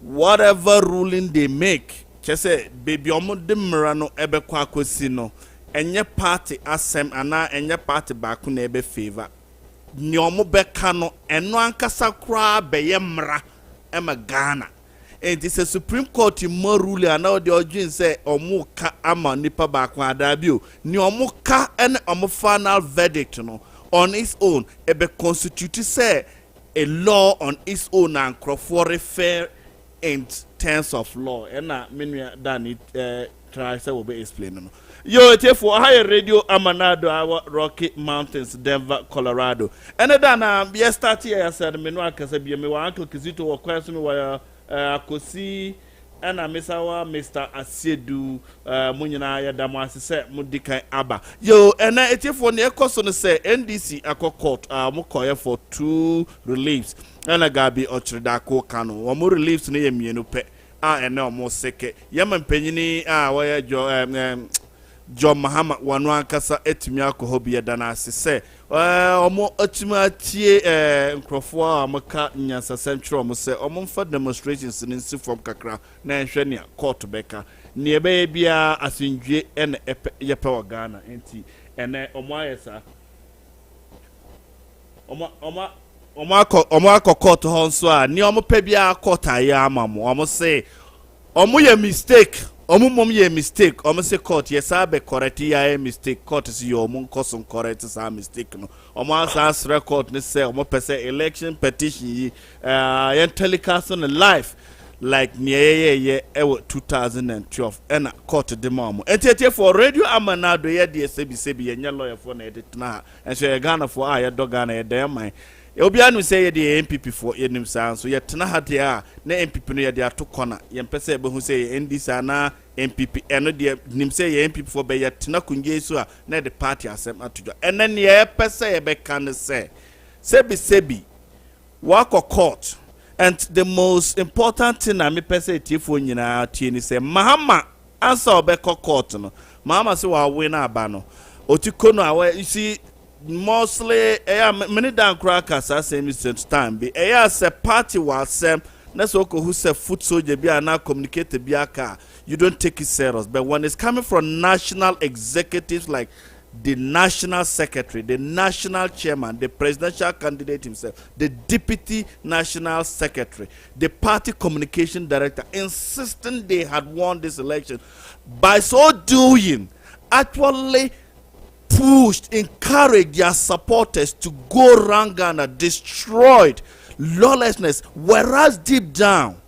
whatever ruling they make, just say baby omo de mrano ebe kwa kwesino enye party asem ana enye party back na ebe favor. Ni omo beka no eno ankasa kra beye mra ema Ghana. And it's a Supreme Court more ruling and now the audience say omuka ama nipa bakwa adabio ni omuka and final verdict on its own ebe constitute say a law on its own and for fair in terms of law and na menu than it try say will be explained. Yo, it's for higher radio Amenado, our Rocky Mountains, Denver, Colorado. And then yesterday I said me no akasa bi me wa uncle Kizito wa kwase me wa akosi ana mesawa Mr. Asiedu munyina ya damase se mudikan aba yo ena etifo ne ekoso no se NDC akokot mukoye for 2 reliefs ana gabi ochredako kanu wo mo reliefs ne yemienu pe ena omo seke yema mpanyini waya John Mahama wanu ankasa etimi akoho bi dana se omo atima tie nkrofo amaka nyansa central omo se omo mfa demonstrations in from kakra na ehwe ne court beka ne ebe bia asindwe ene yepe wa Ghana enti ene omo ayesa omo akọ court ho nso a ne omo pe bia court aya amamo omo se omo ye mistake mom ye mistake say court yes abe correct ya mistake court is your mum cause correct is a mistake no as record ne say person election petition yi yan telecast on live like near 2012 and court de mom and for radio Amenado ye de sebi ye lawyer for na edit na and so Ghana for ya dogana ye dem man Obianu say the MPP for yenim san so yetena hade a na MPP no ye de ato corner ye mpese be hu say NDC na MPP eno de nim say ye MPP for be yetena kunje so a na the party asem atojo enen ye pese ye be kan say sebi work or court and the most important thing na me pese tifo nyina tie ni say Mahama answer obeko court no Mahama say wa win aba no otiko no awe you see mostly many dan crackers as same time be as a party was sem na so ko who say foot soldier be na communicate be aka you don't take it serious but when it's coming from national executives like the national secretary, the national chairman, the presidential candidate himself, the deputy national secretary, the party communication director, insisting they had won this election. By so doing, actually pushed, encouraged their supporters to go around Ghana, destroyed lawlessness, whereas deep down,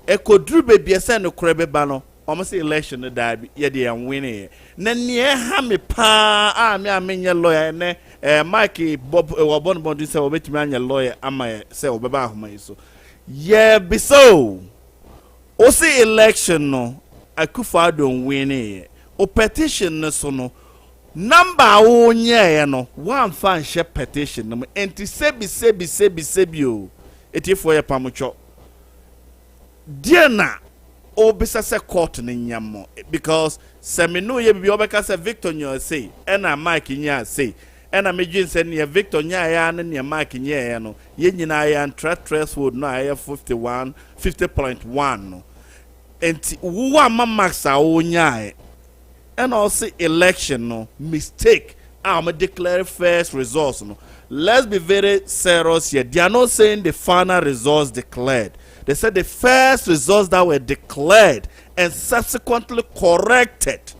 Ekodru baby ese no krebe ba no, almost election no da bi ye dey winning. Na ne ha me pa me amenye lawyer ne Mike Bob wabon bon say obetimi anya lawyer ama say obeba ahoma yi so. Yeah be so. O see election no Akufo don winning. O petition no so no number onye no one fan share petition no enti sebi o etifo ye pamucho diena obisa se court ne nyamo because semino ye bi obeka se Victor nyo say ena Mike nya say ena medwin se ne Victor nya ya ne Mike nya ya no ye nyina ya threshold no ya 50.1 no enti wo ama max a onya and also election no mistake. I'm declare first results no. Let's be very serious here. They are not saying the final results declared. They said the first results that were declared and subsequently corrected.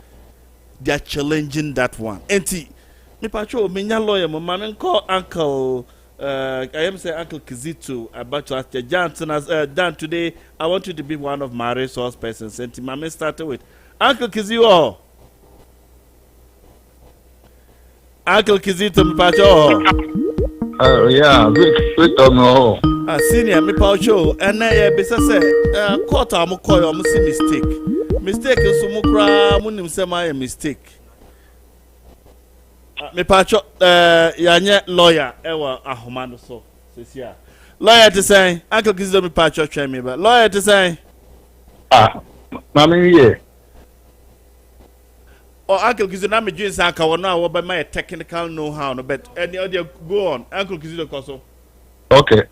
They are challenging that one. Enti, me pacho minya lawyer mo mamen call uncle I am saying Uncle Kizito about to ask Jan today I want you to be one of my resource persons. Enti mame started with Uncle Kizito. Uncle Kizito Mipacho. Yeah, good no. Senior Mipacho, and I be say, quarter Mukoy, mistake. Mistake is Mukra, Munim semi mistake. Mipacho, Yanya lawyer, Ewa Ahomano so, says here. Lawyer to say, Uncle Kizito Mipacho, train me, but lawyer to say, Mammy, yeah. Oh, Uncle Kizuna me doing some kawana by my technical know-how, no, but any other go on, Uncle Kizuna Koso. Okay.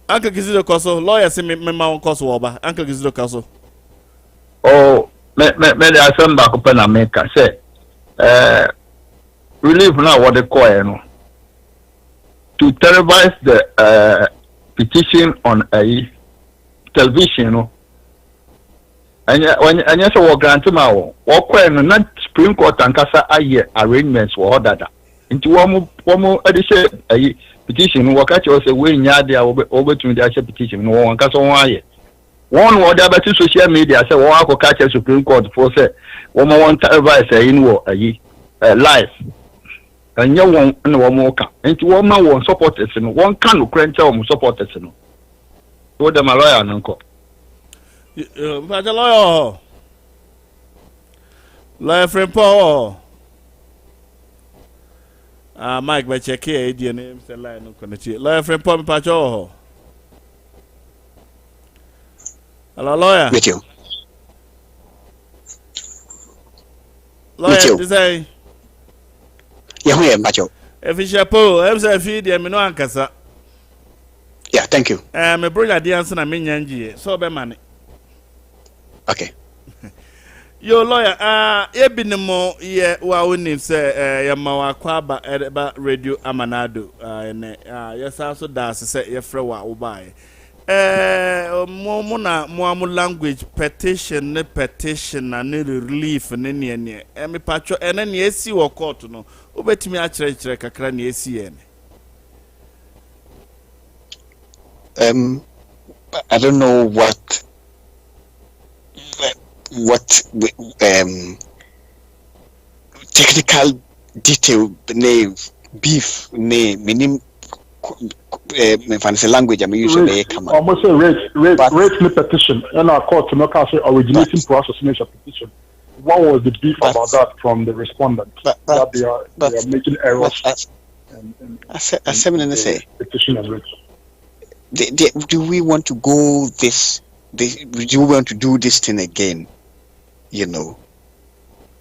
Uncle Kizuna Koso, lawyer say me my Koso over, Uncle Kizuna Koso. Oh, me I send back up in America, say, relieve now what they call, you know, to televise the petition on a television, you know. And yes, we grant him our when not Supreme Court and Casa aye arrangements for that. Into one more addition a petition, work at you say, we there over to the petition, no one can one word about social media say, well, I catch a Supreme Court for say, one more one advice in war a life. And you won't no more can. Into one more supporters and one can crunch on supporters. What am I lawyer, uncle? Lawyer friend Paul. Mike, by check here, your name, say line no connect. Lawyer friend Paul Pacho. Hello, lawyer. With you. Lawyer, to say. Yeah, we are Pacho. If you shall pull, I'm saying, feed them no ankasa. Yeah, thank you. My brother, the answer, I mean, Yanji, so be money. Okay. Yo lawyer, ebinimo ye wa woni say ye mawa kwaba eba radio Amenado yes also da say ye frɛ wa wo bae mo na mo language petition na ne relief ne ne me patcho ene ne esi wo court no obetimi a kyerɛ kakra ne esi ye ne I don't know what technical detail name beef name meaning fancy language I'm usually come almost a rate petition and our court to not say originating process petition. What was the beef about that from the respondent? That they are making errors petition as written. Do we want to go this do we want to do this thing again? You know,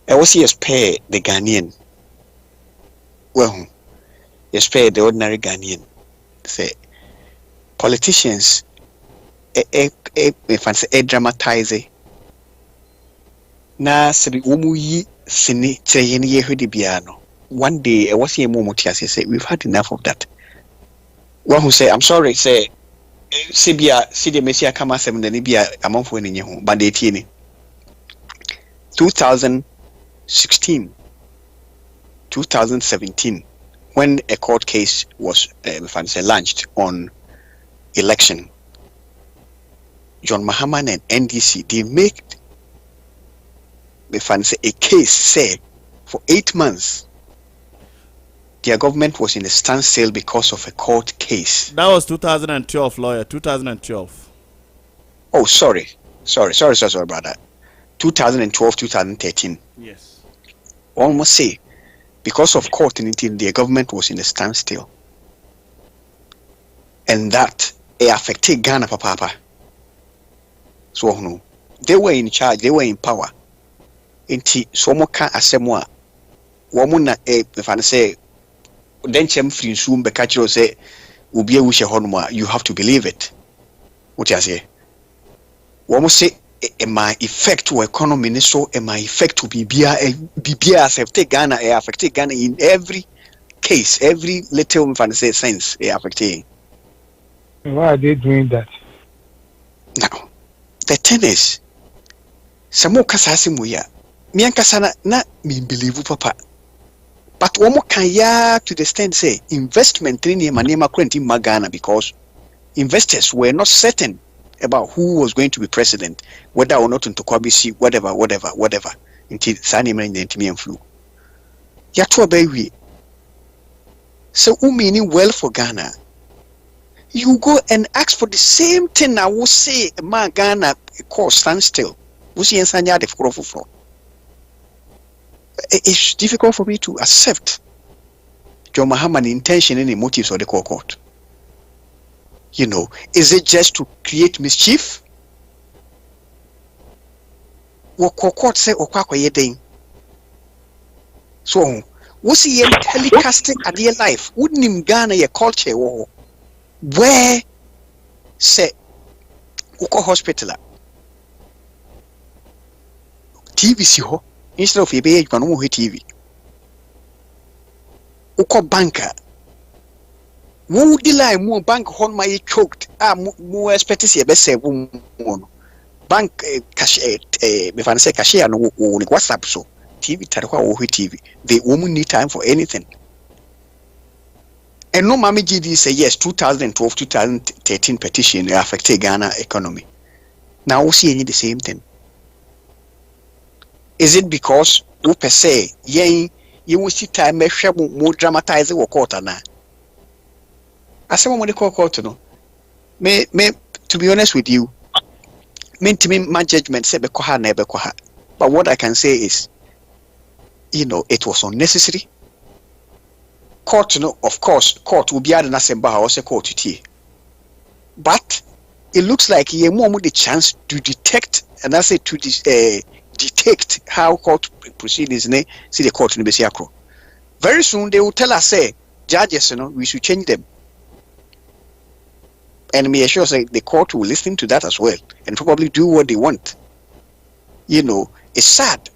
I was here spare the Ghanaian. Well, you spare the ordinary Ghanaian. Say, politicians, if I say dramatize na sebi omu yi sini treyeni ye hwede bia no. One day I was here momotias say we've had enough of that. One who say I'm sorry say Sibia Sidi Messia Kama 7 the Libya among for any home, but 2016, 2017, when a court case was launched on election, John Mahama and NDC, they make a case say for 8 months their government was in a standstill because of a court case. That was 2012, lawyer. 2012. Oh, sorry, brother. 2012, 2013. Yes. Almost say because of court until the government was in a standstill, and that it affected Ghana, papa. So no, they were in charge. They were in power. Inti somoka asemwa. Wamuna if I say. Then chem free soon bekachiro say ubi wishe honma, you have to believe it. What you say? Womo say my effect to economy so my effect to BBA affect Ghana affect Ghana in every case, every little fancy sense affecting. Why are they doing that? Now the thing is Samo Kasasimuya. Miankasana na me believe papa. But one more can ya to the extent say investment in Manema current in Magana because investors were not certain about who was going to be president, whether or not into Kwabisi, whatever. Until Sani man the Intimian flu. Yatua baby. So meaning well for Ghana. You go and ask for the same thing I will say ma Ghana cause standstill. Wusi ensanya de furo. It's difficult for me to accept John Mahama's intention and motives of the court. You know, is it just to create mischief? What court say or quack yeding? So, what's he telecasting at their life? Wouldn't him Ghana a culture or where say Uko hospital TV si ho? Instead of you can move TV. Uko banker. Who delay more bank on my choked? More expectancy best say bank cash if I say cashier no WhatsApp so TV TV. They won't need time for anything. And no Mami GD say yes, 2012, 2013 petition affected Ghana economy. Now we see the same thing. Is it because you per se you will see time more dramatizing or quarter now? I say what they call quarter no. May to be honest with you, my judgment say bekoha na bekoha. But what I can say is, you know, it was unnecessary. Court, you know, of course, court will be at an assembly house a court to but it looks like he more the chance to detect and I say to detect how court proceedings see the court in the very soon they will tell us say judges, you know, we should change them. And me assure say the court will listen to that as well and probably do what they want. You know, it's sad.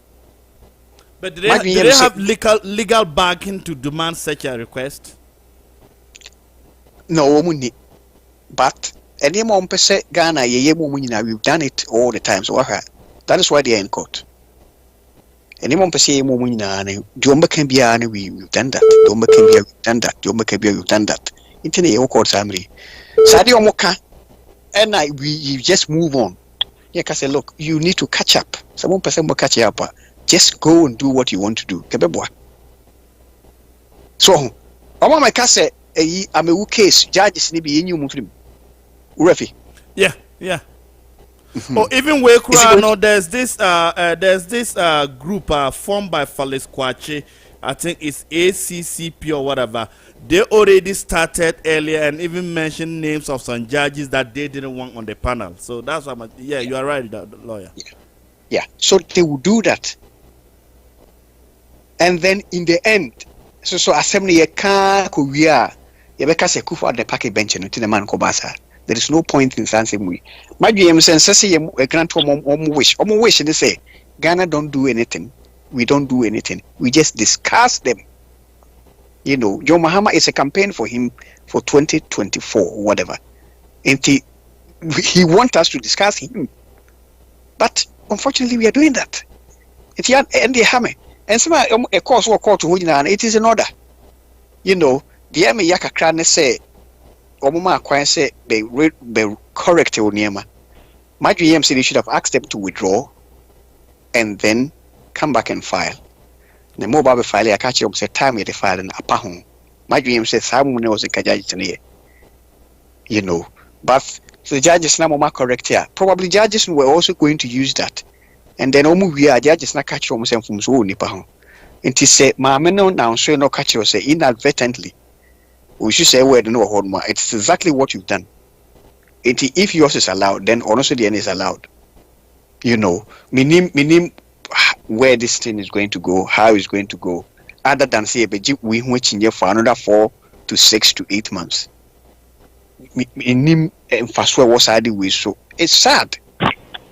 But do they have legal backing to demand such a request? No, but any more Ghana, we've done it all the time. So that is why they are in court. Any more Jomba can be we've done that. Jomba can be done that. Jomba can be done that. Internet court summary. Sadio Moka and we just move on. Yeah, I say, look, you need to catch up. Someone person will catch up. Just go and do what you want to do. So, I my say, I'm a case. Judges need be in you, Muslim. Urefi. Yeah. Oh, even where there's this group formed by Fales Kwache. I think it's ACCP or whatever. They already started earlier and even mentioned names of some judges that they didn't want on the panel. So that's what you are right, the lawyer. Yeah. So they will do that. And then in the end, so assembly can't Korea, Yabeka se kufa the packet bench and the man Kobasa. There is no point in Sansing. My GM says, say a grant wish. Wish, they say, Ghana don't do anything. We don't do anything. We just discuss them. You know, John Mahama is a campaign for him for 2024 or whatever. And he wants us to discuss him. But unfortunately, we are doing that. And they hammer. And some a course or call to it is an order. You know, the Ame Yaka Kran say, Omuma Kwan say, they correct Onyema. My GM said they should have asked them to withdraw and then come back and file. The mobile file, I catch up, say, time with the file and upper home. My GM says, someone knows a Kajaji, you know. But so the judges now more correct here. Probably judges were also going to use that. And then we are judges not catch them from so nipa. And he said, Mamma now so no catch you say inadvertently. We should say word no hold more. It's exactly what you've done. And if yours is allowed, then also the end is allowed. You know, minim where this thing is going to go, how it's going to go, other than say we which in for another 4 to 6 to 8 months. So it's sad.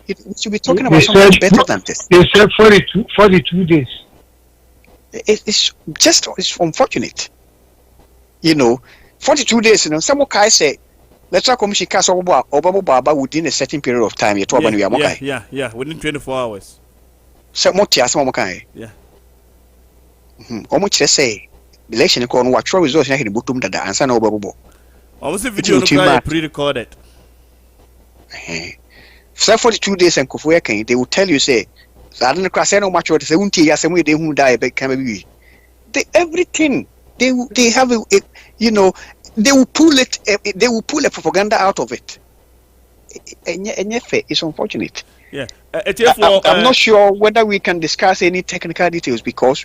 We should be talking about something better than this. They said 42 days. It's unfortunate. You know, 42 days, you know, some guy say, let's talk commission cast over within a certain period of time. Yeah, within 24 hours. Some more tears, some guy. Yeah. Almost say, the election call what results in the bottom that the answer no bubble. Almost a video pre-recorded. So 42 days and Kofuya they will tell you, say, I don't know, no much what they won't tell you, some way they won't die, but can be. Everything, they have a, you know, they will pull a propaganda out of it. And it's unfortunate. Yeah. I'm not sure whether we can discuss any technical details because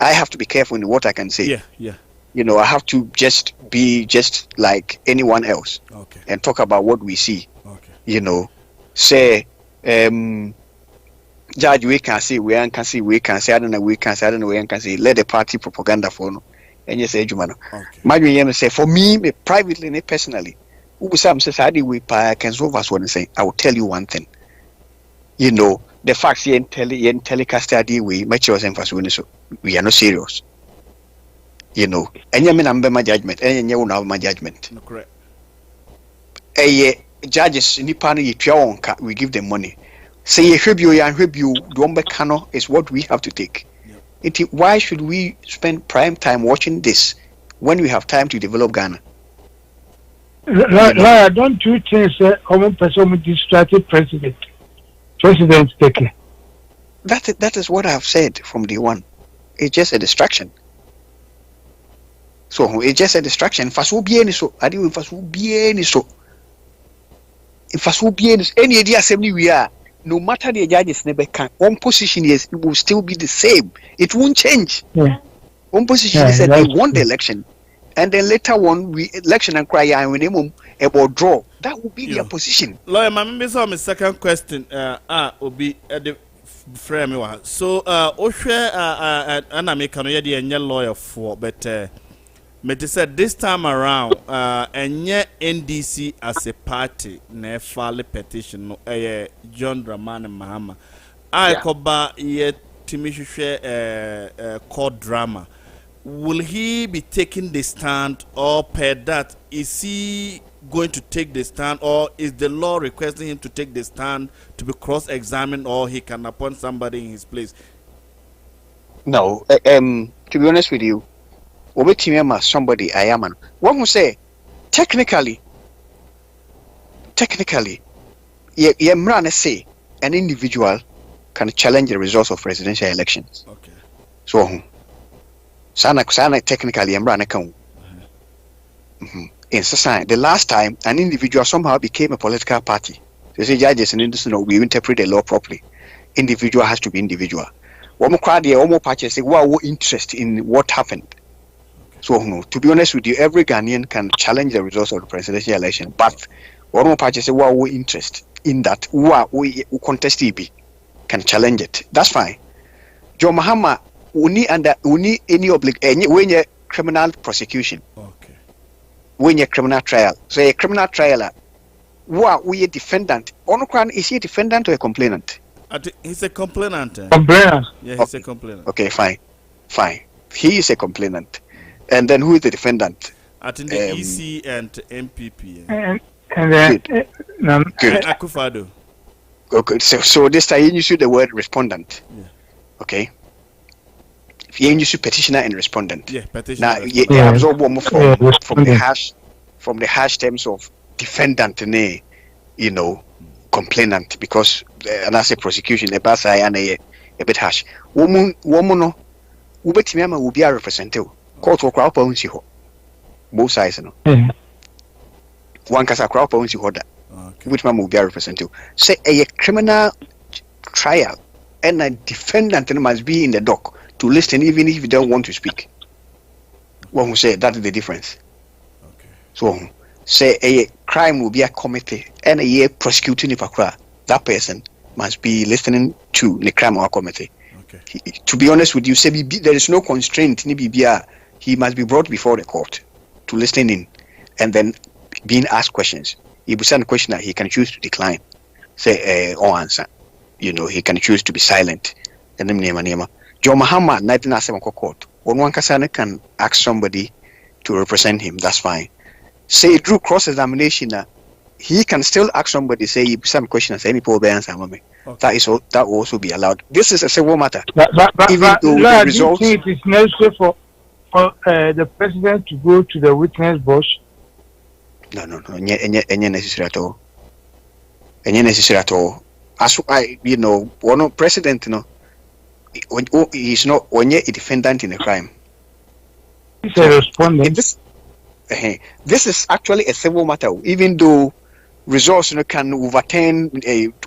I have to be careful in what I can say. Yeah. You know, I have to just be just like anyone else. Okay. And talk about what we see. Okay. You know, say, judge, we can see, we can see, I don't know, we can see, let the party propaganda for no. And you say, Jumano. My dream say, for me, privately and personally, some society we can solve us one say, I will tell you one thing. You know, the facts you telecast we make yours emphasis so we are not serious. You know, and you mean my judgment, and you know my judgment. No, correct. Judges we give them money. Say a review Kano is what we have to take. Yep. Why should we spend prime time watching this when we have time to develop Ghana? Don't you think common person distracted president taking? That is what I have said from day one. It's just a distraction. So it's just a distraction. Any idea assembly we are, no matter the judges never can. One position is it will still be the same. It won't change. Yeah. One position is that they won the election, and then later on we election and cry and we name about draw. That will be their position. Lawyer, my second question. Will be at the frame. So, Oshe and American lawyer for, but. But they said this time around, and yet NDC as a party, ne file petition, John Dramani Mahama. I koba ye timishe court drama. Will he be taking the stand, or per that is he going to take the stand, or is the law requesting him to take the stand to be cross-examined, or he can appoint somebody in his place? No, to be honest with you. Somebody I am. One will say, technically, say an individual can challenge the results of presidential elections. Okay. So, sana technically, in society, the last time an individual somehow became a political party, they say judges and we interpret the law properly. Individual has to be individual. One more crowd, one more party say, "Wow, interest in what happened." So, to be honest with you, every Ghanaian can challenge the results of the presidential election. But one more party say, "Wow, we interest in that. We contest EB can challenge it. That's fine." John Mahama, we need any obligation when you criminal prosecution. Okay. When you criminal trial, so a criminal trial, we a defendant. On is he a defendant or a complainant? He's a complainant. Complainant. Yeah, he's a complainant. Okay, fine. He is a complainant. And then who is the defendant? I think the EC and MPP. And then Good. Akufado. Okay, so this time you use the word respondent. Yeah. Okay. You use petitioner and respondent. Yeah, petitioner. Now, they absorb one from the hash terms of defendant, complainant, because and as a prosecution, a basa and a bit hash. Woman, no, Ubetimiama will be a representative. Court for crowd owns you. Both sides, no. One casa crowd owns you order. Which man will be a representative. Say a criminal trial and a defendant must be in the dock to listen even if you don't want to speak. One who say that is the difference. Okay. So say a crime will be a committee and a prosecuting if that person must be listening to the crime or committee. Okay. To be honest with you, say there is no constraint in BBR. He must be brought before the court to listen in and then being asked questions. If you send a question, he can choose to decline, say or answer. He can choose to be silent. And then John Mahama, 1997 court. When one can ask somebody to represent him, that's fine. Say through cross-examination, he can still ask somebody, say some questions, any poor answer. Okay. That will also be allowed. This is a civil matter. But even though the results, it is necessary for the president to go to the witness box. No, any necessary at all. Any necessary at all. As one president, he's not when you're a defendant in a crime. He's a respondent. This is actually a civil matter, even though results can overturn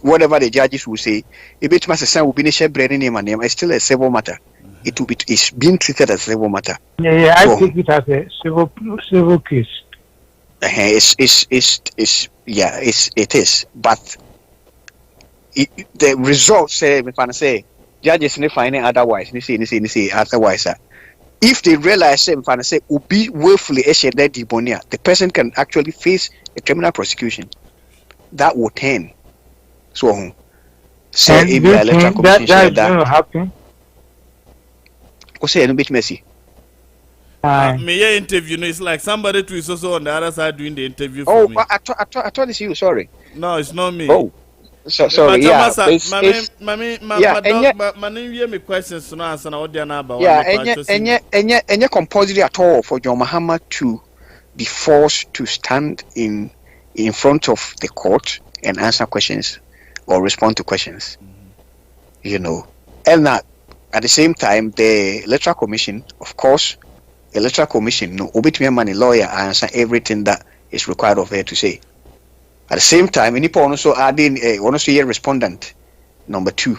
whatever the judges will say. If it must say will be name, it's still a civil matter. It's being treated as a civil matter. Yeah, I take it as a civil case. It is, but the results say judges ne find otherwise. Otherwise, if they realize say be willfully the person can actually face a criminal prosecution. That would turn. So, say if the electoral commission that going to happen. What's a bit messy? Me interview. It's like somebody who is also on the other side doing the interview. For me. I thought it's you. Sorry. No, it's not me. Oh, sorry. Yeah, me questions to answer. Any compulsory at all for John Mahama to be forced to stand in front of the court and answer questions or respond to questions. And that at the same time, the electoral commission, of course, electoral commission, obey money lawyer answer everything that is required of her to say. At the same time, any also adding a respondent number 2.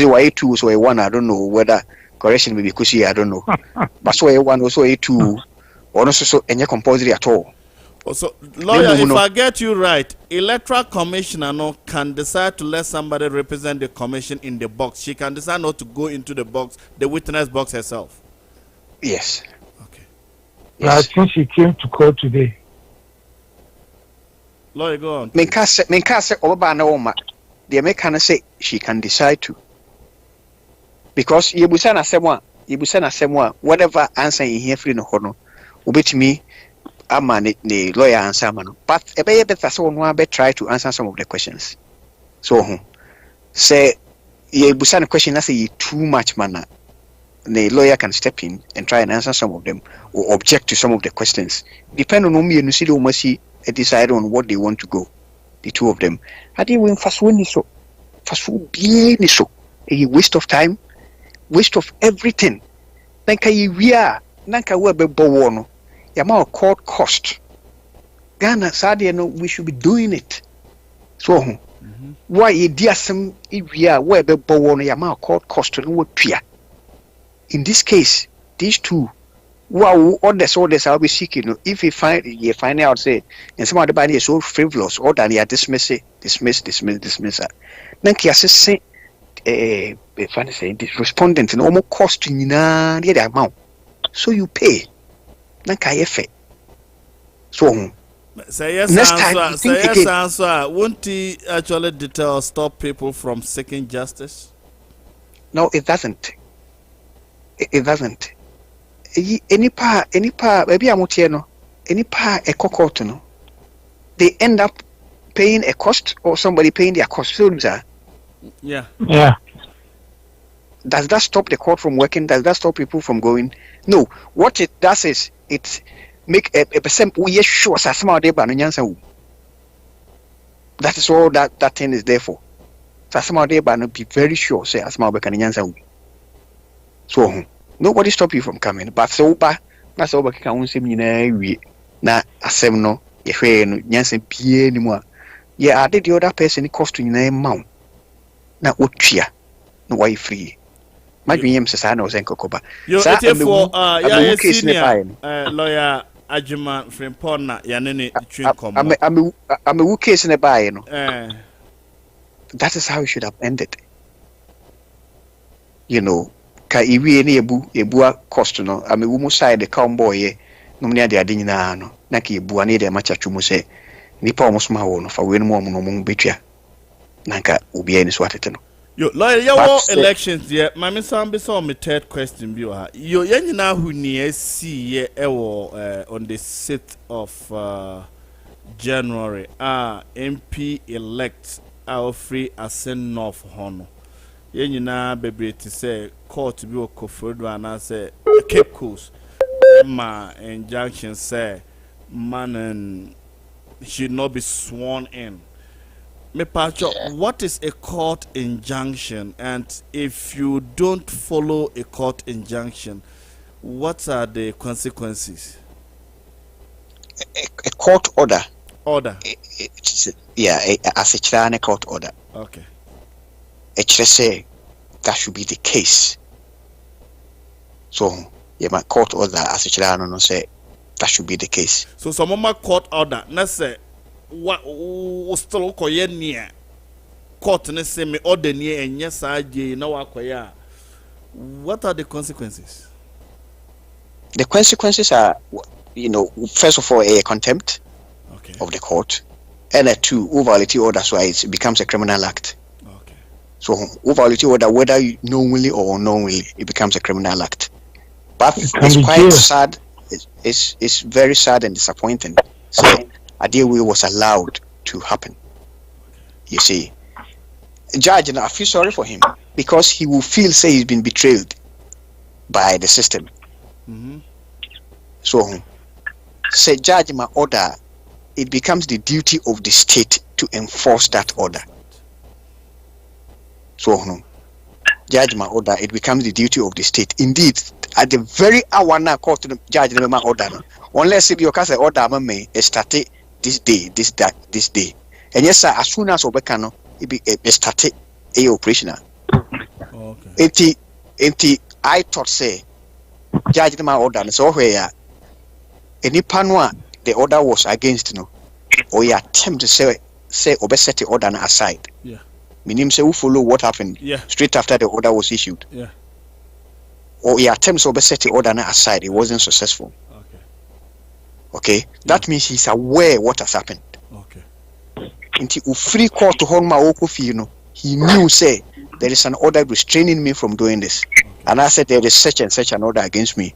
Why 2 so a 1? I don't know whether correction may be cushy. I don't know, but so a 1 also a 2, or also so any compulsory at all. So, lawyer, if I get you right, electoral commissioner can decide to let somebody represent the commission in the box. She can decide not to go into the box, the witness box herself. Yes. Okay. Yes. I think she came to court today. Lawyer, go on. They can say she can decide to. Because Yebusana Semwa, whatever answer you hear free no hono, ubit me. The lawyer answer, but a better someone try to answer some of the questions. So, say, you busan question, I say too much manner. The lawyer can step in and try and answer some of them or object to some of the questions. Depend on whom you see the mercy decide on what they want to go. The two of them. I think when fast one is so, a waste of time, waste of everything. We are Nanka amount of court cost. Ghana Sadia we should be doing it. So why dear some if we are where the amount of court cost in this case, these two orders I'll be seeking. If you find out say and some of the body is so frivolous or that you dismiss. Then say this respondent and almost costing the amount. So you pay. So Say yes, Next time, answer. Say yes, answer. Won't he actually deter or stop people from seeking justice? No, it doesn't. It doesn't. Any part, maybe I'm no. Any part a cocoa no. They end up paying a cost or somebody paying their cost. Yeah. Yeah. Does that stop the court from working? Does that stop people from going? No. What it does is it make a percent we sure that is all that thing is there for. Be very sure say as so nobody stop you from coming. But so that's all can say we na asem no ye hwe no nyansa pie ni mu a ye ade the other person cost you na mount na otua na why free madwem se sa na ozenkokoba sa for ya senior lawyer Ajima Frimpona ya nene twin kom I'm a case in a buy no that is how it should have ended, you know. Ka iwi ene ebu cost no ame wo mu side the cowboy no me ade ade nyina no na ka ebu ane de machachu mu se nipa omo soma wo no fa we no mo betua na ka obi ani so atete no yo lawyer your elections there mama sam be so me third question bi ha yo yanyina hu ni asi ye ewo on the 6th of January MP elect our free ascend north hono yenyina bebrete say court bi okofodo ana say Cape Coast ma injunction say man should not be sworn in. Me pacho, what is a court injunction, and if you don't follow a court injunction, what are the consequences? A court order. Yeah, as a China court order. Okay. It should say that should be the case. So, yeah, my court order as a China no say that should be the case. So, some of my court order, let's say, what still koye near court ne say me order near and yes I na wakoya. What are the consequences? The consequences are, you know, first of all, a contempt of the court, and a two, overvalidity order, so it becomes a criminal act. Okay. So overvalidity order, whether you knowingly or unknowingly, it becomes a criminal act. But it's quite sad. It's very sad and disappointing. So a deal was allowed to happen. You see, judge, and I feel sorry for him because he will feel say he's been betrayed by the system. Mm-hmm. So, say judge my order, it becomes the duty of the state to enforce that order. So, judge my order, it becomes the duty of the state. Indeed, at the very hour now, court to the judge my order. Unless if your case order may start this day, this day. And yes, sir, as soon as Obekano, it be started a operational. Okay. I thought say judge my order so where any panwa the order was against no or you attempt to say set the order aside. Yeah. Meaning say who follow what happened straight after the order was issued. Yeah. Or you attempt to set the order aside, it wasn't successful. Okay. That means he's aware what has happened. Okay. Until free court to hold my Okofi, you know, he knew say there is an order restraining me from doing this. Okay. And I said there is such and such an order against me.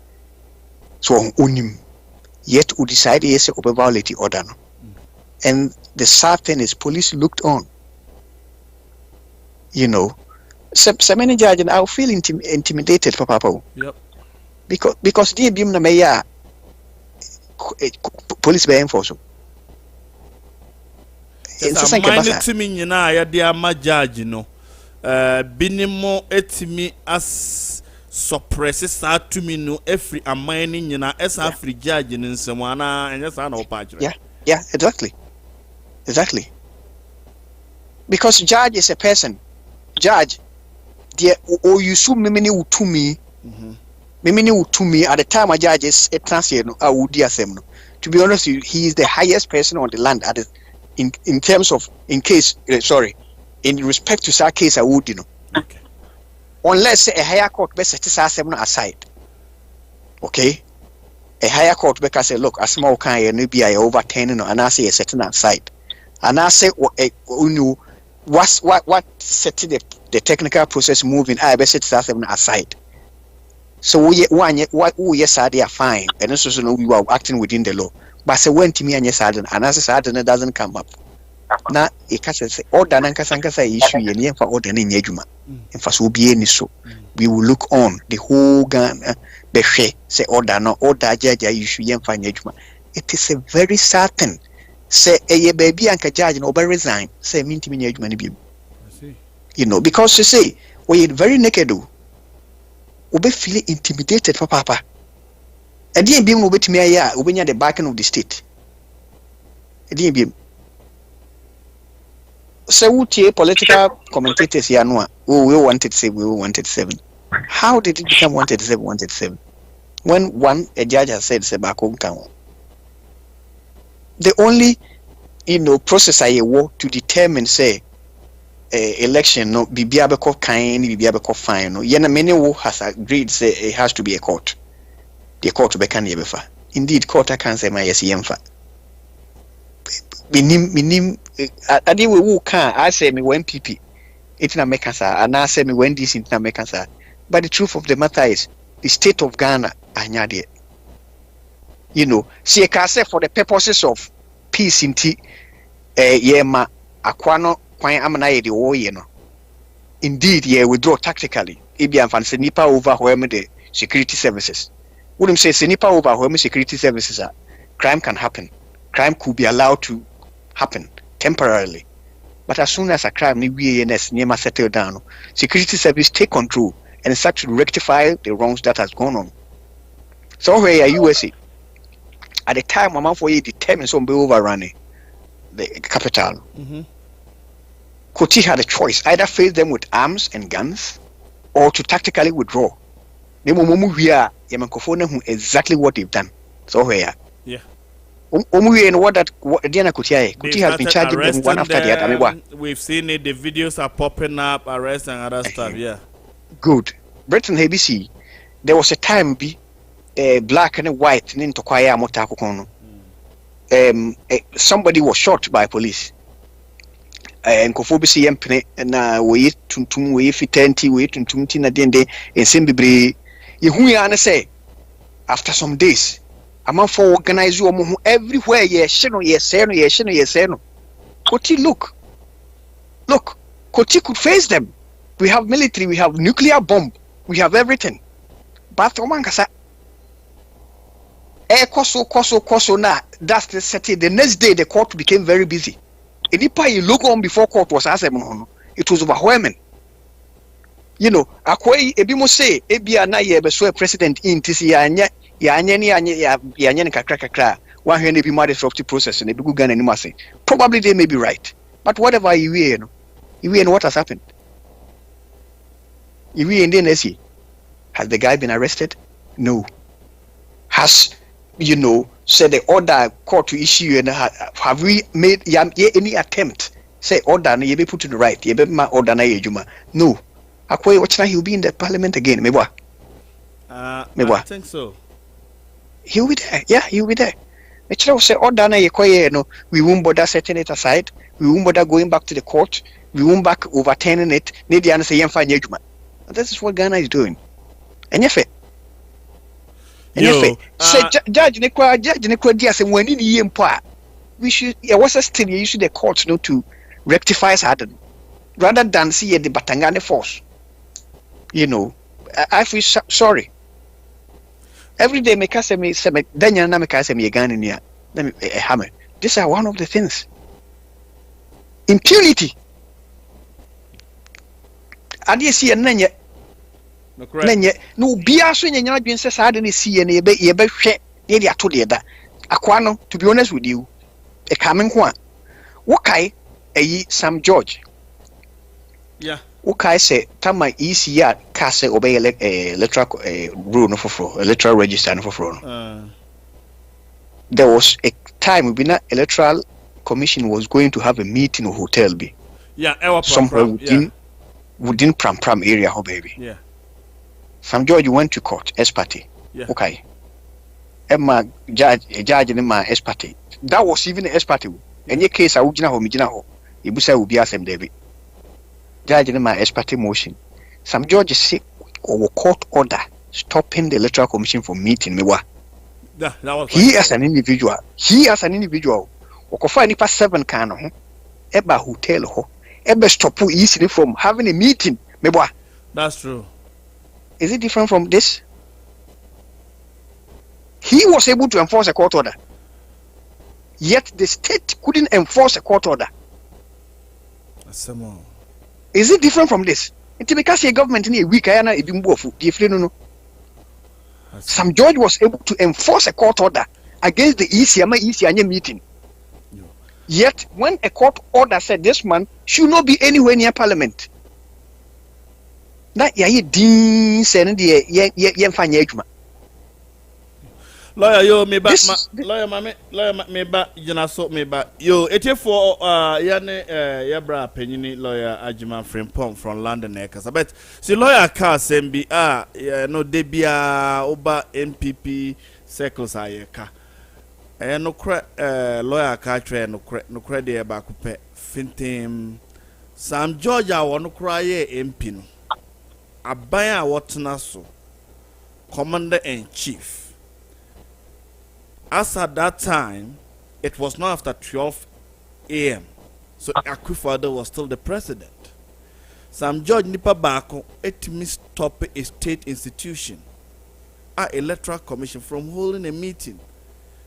So on him. Yet we decided yes to violate the order. No? And the sad thing is police looked on. You know. So many judges I feel intimidated for Papa. Yep. Because they beam na meya police be enforce. Yes, I'm to me na ya dia ma judge no. Binimo etimi as suppress sa to me no every amani nyina esa free judge in nsema and yes na opage. Yeah, exactly. Because judge is a person. Judge the or you sue me to me. To me at the time a judge is a transfer no I would no. To be honest, he is the highest person on the land at in terms of in respect to that case I would Okay. Unless a higher court best set aside. Okay. a higher court because say look, a small kind of be overturning and I say a setting aside. And I say what setting the technical process moving, I set that aside. So we yes are fine, and also know we are acting within the law. But say when to me and yes and as it doesn't come up. Now it can say order and Kasankasa issue yen for order in Yejuma. And for so be any so we will look on the whole gun say order no order judge issue yen for Yejuma. It is a very certain say a baby and judge no resign, say mean to me Yejuma. You know, because you say we very naked do. Obe feel intimidated for papa. And the beam will be to me when the backing of the state. The beam. So political commentators here no. We wanted 7. How did it become 187? When a judge has said Sebako Town. The only process I work to determine say election no bibiabeko kind bibiabeko fine no yena many who has agreed say it has to be a court. The court be can yebefa. Indeed court can say my yes yemfa. Minim ade we who can I say me when PP it na make answer and I say me when this it na make answer. But the truth of the matter is the state of Ghana anya there. See I can say for the purposes of peace in yema akwano kwan amana de wo ye no indeed ye withdraw tactically ebian fan nipa overwhelm the security services wouldn't say nipa overwhelm security services crime can happen, crime could be allowed to happen temporarily, but as soon as a crime ni WNS near settle down, security service take control and start to rectify the wrongs that has gone on. So where are USA at the time mama for you determined some be overrunning the capital. Koti had a choice, either face them with arms and guns or to tactically withdraw. We are exactly what they've done. So where? Yeah. Koti has been charging them one after the other. We've seen it, the videos are popping up, arrests and other stuff, yeah. Good. Britain ABC, there was a time black and white into Kwaya Motakono. Somebody was shot by police. And Kofobisi Yempene and we tuntum we fitenti we tuntum na dende and Simbibre. You say after some days, a man for organize you everywhere, yes, no. Koti look, Koti could face them. We have military, we have nuclear bomb, we have everything. But Omankasa Koso na that's the setting. The next day the court became very busy. Enipa you look on before court was asked it was overwhelming. Akwai ebimo say ebia na ye be so president in tisi anya kakra one hand be more disruptive process and ebigu Ghana anymore say probably they may be right, but whatever you know what has happened in the has the guy been arrested? No. Has said the order court to issue and have we made any attempt say order na be put to the right ye be ma order na ejuma? No. Akwai watch now he'll be in the parliament again mebwa I think so. He'll be there. Yeah, he'll be there. Actually say order na ye koye no we won't bother setting it aside, we won't bother going back to the court, we won't back overturning it need the answer yemfa ejuma. This is what Ghana is doing. And yefe say judge ne dia say when ni yempo we should was a still you should the court to rectify sudden rather than see the Batangane force. I feel sorry. Every day make us me Daniel na make us me Ghana near hammer. These are one of the things. Impunity. Adi see nanye no bia so nyanya adwen se saa de ne see ne ye be hwe ne de ato de da akwa no to be honest with you e kamen ko a wokai eyi Sam George yeah wokai se tama ECR ka se obey electoral rule no for electoral register no for there was a time electoral commission was going to have a meeting in a hotel be somewhere within Pram area, baby. Yeah. Sam George went to court, party. Yeah. Okay. Emma judge in my expertise. That was even an expertise. In your case, I would know Mijinaho. Ibusa will be asem David. Judge in my expertise motion. Some judges say or court order stopping the electoral commission from meeting me. He as an individual. Okofa nipa 7 kan ho. Eba hotel ho. Eba stop easily from having a meeting. Meboa. That's true. Is it different from this? He was able to enforce a court order. Yet the state couldn't enforce a court order. Is it different from this? Because the government in a week, some judge was able to enforce a court order against the ECMA meeting. Yet when a court order said this man should not be anywhere near parliament, that lawyer yo me ba lawyer me ba jina so me ba yo etefo yane yabra penyini lawyer Ajima Frimpong from London ekasa but si lawyer ka sembi no de bia oba MPP circles ayeka no kra lawyer ka try no kra de ba ko pe fintem Sam Georgia won kra ye MP no aban a wotena so commander in chief. As at that time, it was not after 12 a.m. So Akufo-Addo was still the president. Sam George Nipa Bako etimi stop a state institution, electoral commission from holding a meeting.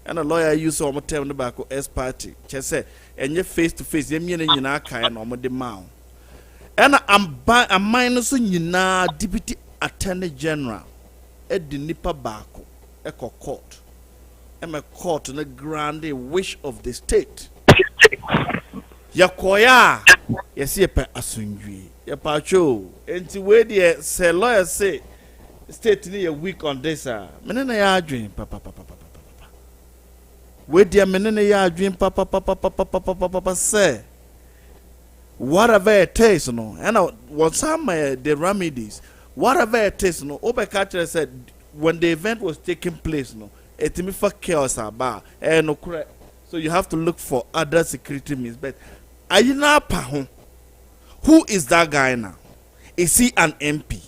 And a lawyer used to tell the Bako S party. She said, and you face to face, you mean you na kaya no mo demand. And I'm minus na deputy attorney general at the Nipa Bako Eco Court. I'm a court on the grand wish of the state. Yakoya, yes, ye pa asunjui. Ya pacho, enti we de say lawyer say state ni a week on this menena ya adwen papa. We de menena ya adwen papa say whatever it is no. And what some the remedies, whatever it is no. Obekatcher said when the event was taking place no. Etimi for chaos about no correct. So you have to look for other security means. But Ayina Pahon, who is that guy now? Is he an MP?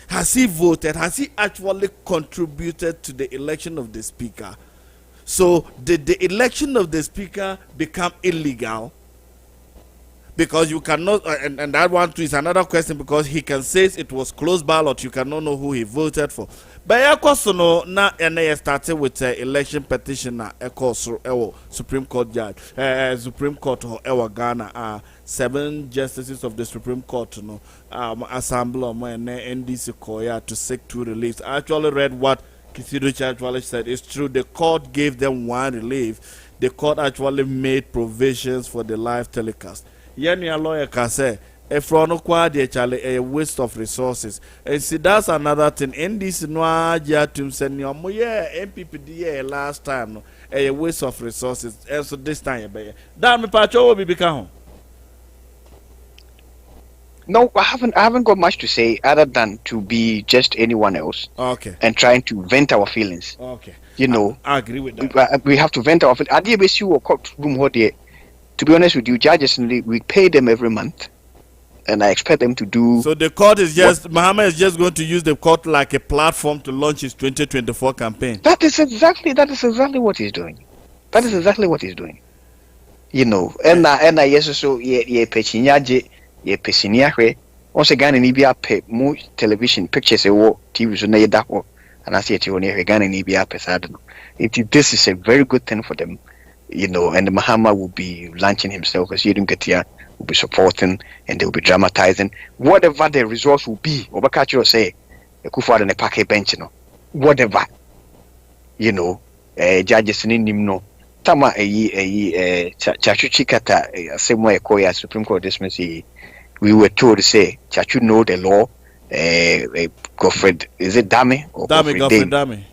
Has he voted? Has he actually contributed to the election of the speaker? So did the election of the speaker become illegal? Because you cannot, and that one too is another question, because he can say it was closed ballot, you cannot know who he voted for. But ya no na NA started with election petition na Supreme Court judge, Supreme Court Ghana 7 justices of the Supreme Court assembly NDC Koya to seek 2 reliefs. I actually read what Kisido actually said. It's true, the court gave them 1 relief. The court actually made provisions for the live telecast. Yenya lawyer can say if no quality actually a waste of resources. And see that's another thing. In this noa jatum send your MPPDA last time no a waste of resources. And so this time you that me pacho will be become. No, I haven't got much to say other than to be just anyone else. Okay. And trying to vent our feelings. Okay. You know. I agree with that. We have to vent our feelings. To be honest with you, judges, we pay them every month, and I expect them to do. So the court is just Mohammed is just going to use the court like a platform to launch his 2024 campaign. That is exactly what he's doing. That is exactly what he's doing. You know, and yes, so ye pechinyaje ye pesiniahwe. Once again, in Ibia pay more television pictures TV so na yedako, and I see it on here again in Ibia pesado. This is a very good thing for them. You know, and Mahama will be launching himself as you get here, will be supporting, and they will be dramatizing. Whatever the results will be, Obakacho say, Akufo-Addo and a packet bench, whatever, you know, judges in him, no. Tama Chachu Chikata, same way Koya Supreme Court dismiss, we were told to say, Chachu know the law, Godfred, is it Dame? Or Godfred Dame.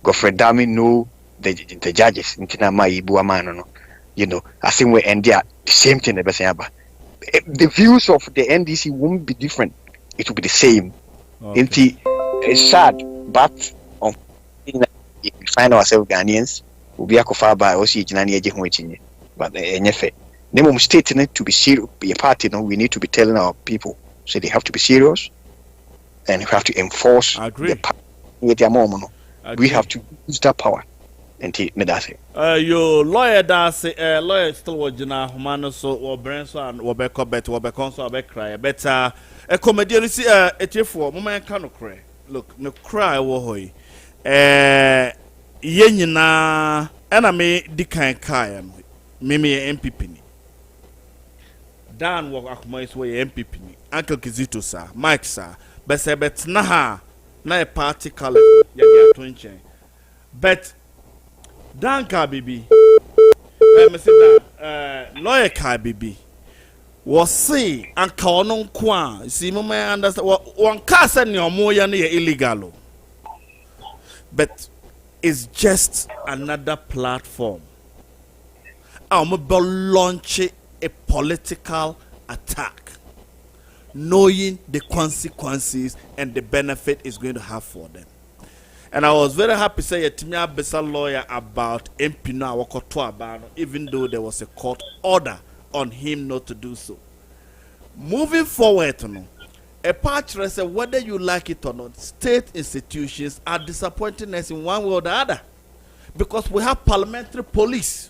Godfred Dame know the judges you know, I think we end there the same thing. The views of the NDC won't be different, it will be the same. Okay. It's sad, but find ourselves Ghanaians, we'll be a far by also Jinani, but NFA. Name state to be serious, be a party. No, we need to be telling our people, so they have to be serious, and we have to enforce the power with their mom. We have to use that power. And your lawyer does lawyer still watching our humano so or Branson and Wabeko bet Wabeconso Abekra better a comedian see a for moment cannot cry. Look, no cry wohoy. Yenina enemy Dikan Kayan Mimi MPP. Dan walk Akmois way MPP. Uncle Kizito sir, Mike sir, Besebet Naha, na a party color, Yagia but Dan Kabibi, lawyer Kabibi was say and Kanon Kwan. See, Mama understand one cousin your moya illegal, but it's just another platform. I'm about launching a political attack, knowing the consequences and the benefit it's going to have for them. And I was very happy to say a Timia Besa lawyer about Empina Wakoto Abano, even though there was a court order on him not to do so. Moving forward, a part said whether you like it or not, state institutions are disappointing us in one way or the other. Because we have parliamentary police.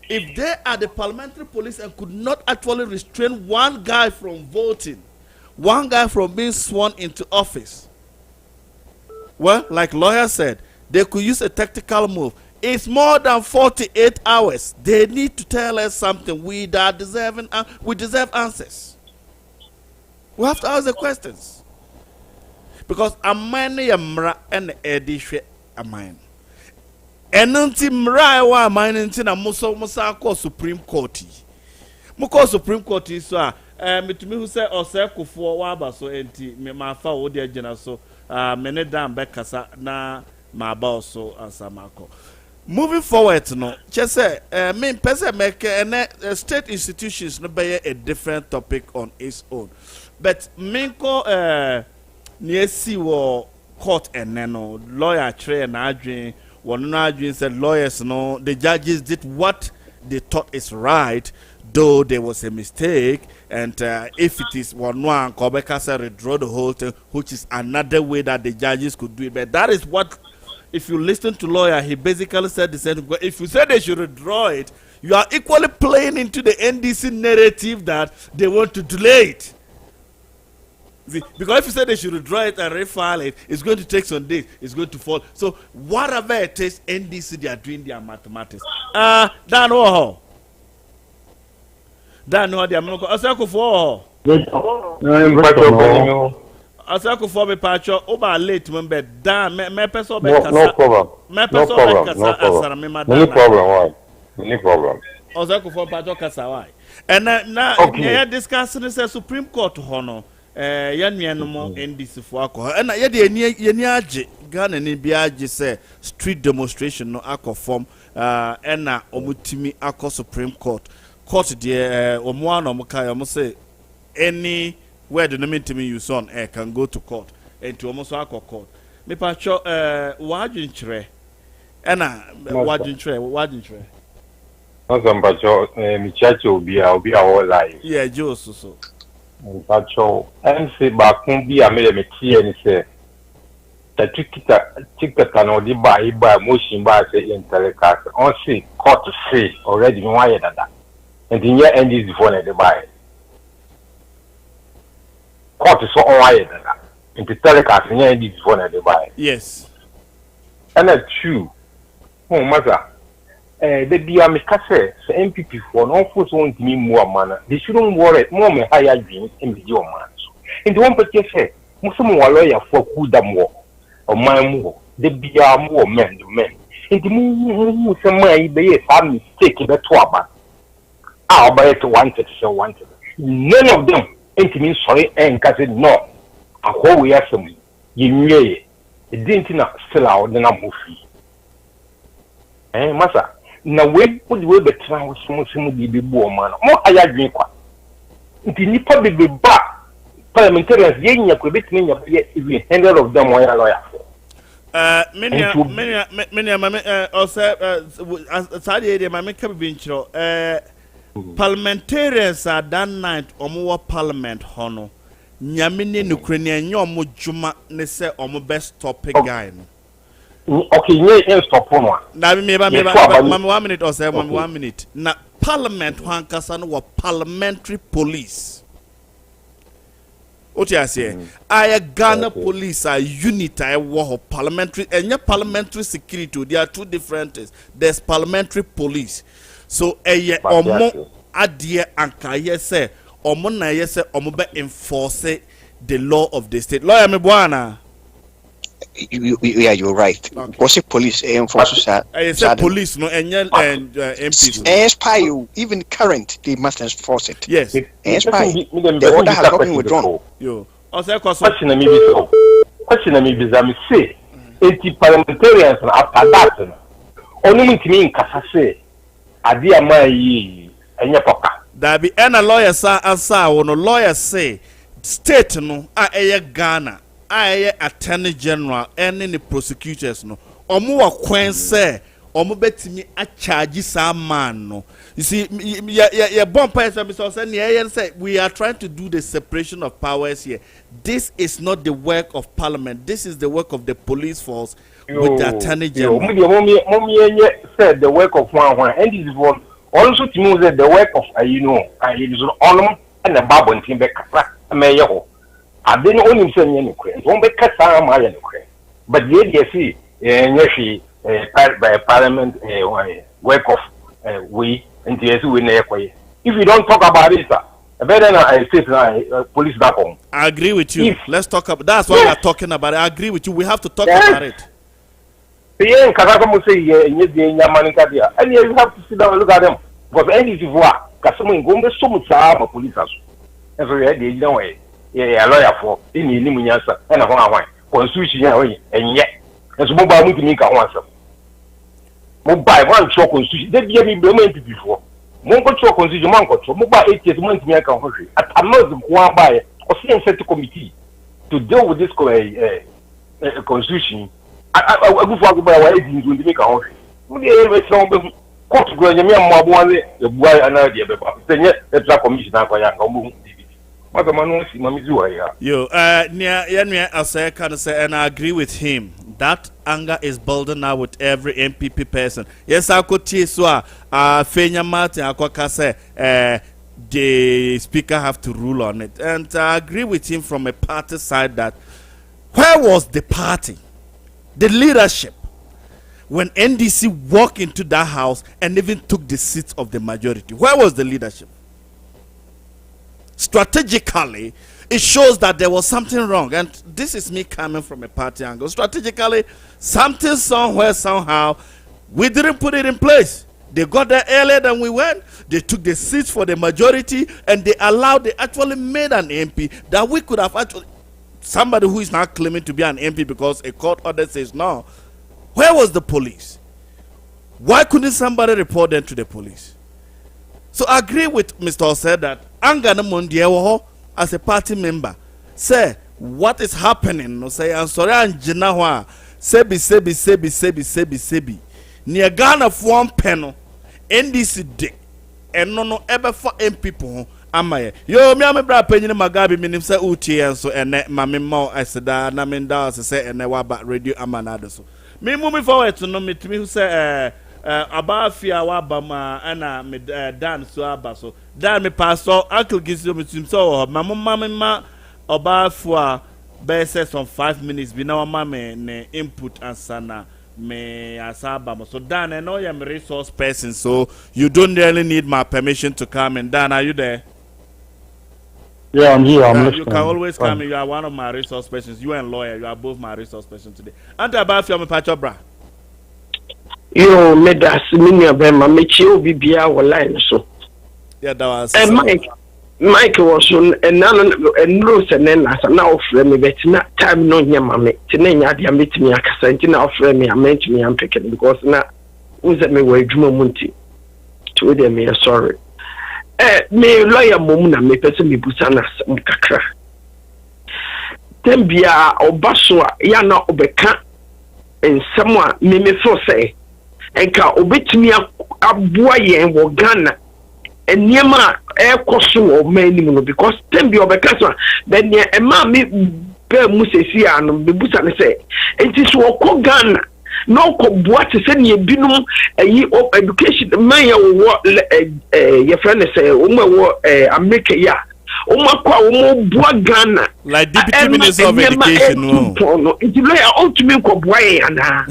If they are the parliamentary police and could not actually restrain one guy from voting, one guy from being sworn into office, well, like lawyer said, they could use a tactical move. It's more than 48 hours. They need to tell us something. We deserve answers. We have to ask the questions. Because amani yamra and edishwe amine. Enunti mra wa amine nti na musa ko Supreme Court. Muko Supreme Court so mitumi hu say osekofo wa aba so enti me mafa wo de agina so mene dan bekasa na ma ba also ansamako. Moving forward no che say me pese make state institutions no be a different topic on its own, but minko niesi wo court no lawyer tre na adwen one na adwen said lawyers no the judges did what they thought is right, though there was a mistake, and if it is one Kobeka said redraw the whole thing, which is another way that the judges could do it. But that is what, if you listen to lawyer, he basically said the same. If you say they should redraw it, you are equally playing into the NDC narrative that they want to delay it. See, because if you say they should redraw it and refile it, it's going to take some days. It's going to fall. So whatever it is, NDC they are doing their mathematics. Dan Oho. Dan no dia mnoko asako fo asako fo be pacho o ba late member dan me person be kasa no problem me person be kasa asara me madam no problem why no problem asako fo pacho kasa why and na yeah discussing say Supreme Court ho no ya nuanom NDC fo akọ and ya de yeni age Ghana ni bi age say street demonstration no akọ and na omutimi akọ Supreme Court the Omoano Mukaya say any where the name to me you son can go to court and to almost court. Me pacho wajin tre. Ena wajin tre. No some pacho mi chacho will be our life. Yeah, Joe so. Pacho MC ba kumbi amele metie ni say the ticket can be by motion by say in telecast. On see court say already why that. And the year end is before the buy. Court is so wide that. And the telecast and end is before the buy. Yes. And that's true. Oh, mother. The dear Mikase, the MPP for no force won't mean more manner. They shouldn't worry more me higher dreams in the young man. In the one particular say, Muslim lawyer for who them war or my more. The be more men, the men. In the moon, some way be a mistake in the twabba. I'll buy it wanted. None of them ain't mean sorry and cousin no. A whole we have some. You knew it didn't still out the number fee. Massa, now when would we be trying with some be born man? More I drink one. It is probably be back. Parliamentarians, young, you could be me if we handle of them while lawyer. Parliamentarians at that night omo parliament hono nyamine nukrenia nyomo juma ne se omo best topic guy no. Okay, you stop one. Na me 1 minute or say 1 minute. Na parliament hankasa no parliamentary police. What you say? I Ghana police are unit I war parliamentary and parliamentary security. There are two different things. There's parliamentary police. So omo adie anka yese omo na yese omo be enforce the law of the state. Lawyer me bwana. Yeah, you're right. Okay. Was it police enforce that? I said police no and MPs. Even current they must enforce it. Yes. The order has not been withdrawn. Yo. Question me be say 80 parliamentarians after that. Only me in Kasase. Adia mai enya poka. There be a lawyer sa answer when a lawyer say state no a Ghana. I attorney general and the prosecutors no omo wa kwen say omo betimi a charge some man no. You see ya bomb person say we are trying to do the separation of powers here. This is not the work of parliament. This is the work of the police force with the attorney general. Mommy said the work of one and this is one also to move the work of on and the babu and team back mayor. I didn't only say any queen. Won't be cut down my queen. But yet, you see, she by parliament work of we and the SU in the if you don't talk about it, better I say police back home. I agree with you. Let's talk about that's what we're talking about. I agree with you. We have to talk about it. The Kazakamo say, and you have to sit down and look at them. Because any Zivoire, Kasamu Gombe, so much of police. And so you know, a lawyer for in Limunyasa and a one constitution and yet as mobile to make a answer. Mobile one show constitution, they gave me blooming before. Mongo show constitution, Mongo, mobile 8 years months make a country. I must go by or see and set a committee to deal with this constitution. I go for by to make a country. Court going to me the boy and idea, but then yet the commission. Yo, near I can say, and I agree with him. That anger is building now with every MPP person. Yes, I could tease Fenya Martin, I say, the speaker have to rule on it. And I agree with him from a party side that where was the party, the leadership, when NDC walked into that house and even took the seats of the majority? Where was the leadership? Strategically, it shows that there was something wrong, and this is me coming from a party angle. Strategically, something somewhere somehow we didn't put it in place. They got there earlier than we went. They took the seats for the majority, and they actually made an MP that we could have actually somebody who is now claiming to be an MP because a court order says no. Where was the police? Why couldn't somebody report them to the police? So I agree with Mr. Osei that Angana Mondiawo as a party member say what is happening. No say I'm sorry and Jinahwa sebi near Ghana form panel NDC day and no ever for MP amaye yo me am bra panyin magabi minim say utie enso ene mame ma aseda na me nda say ene wa ba radio Amenado so me move forward to no metimi who say abafia wa bama ana me dan so abaso dan me pastor uncle gizu me tim so mama obafua be say some 5 minutes bi na ma me ne input answer na me asaba so dan I know I'm a resource person, so you don't really need my permission to come. And Dan, are you there? Yeah, I'm here. You can always come. You are one of my resource persons. You and lawyer, you are both my resource person today. And about your bra. Yo, medas minia bema mechi obi bia line so. Yeah, that was. Mike was on and Rose and then as an offer me, but not time no yamame. Tinea, dia meet me a casantina offer me, I meant me, I'm picking because now was at me way Jumunti. To them, me sorry. Me lawyer Mumuna, me person me busana kakra. Tembia or Basua, Yana Obeka, in someone me so say enka obetumi aboa yen wo Ghana eniema ekoso o mani mu because tem bi obeka so then e ma me be mu sesi anu be busa ne say enti so okọ Ghana no ko boa te se ne binum ayi education man ya wo ye friend say o mo wo America ya o ma kwa o mo boa Ghana like deputy minister of education no enti lawyer o tumi ko boa ya na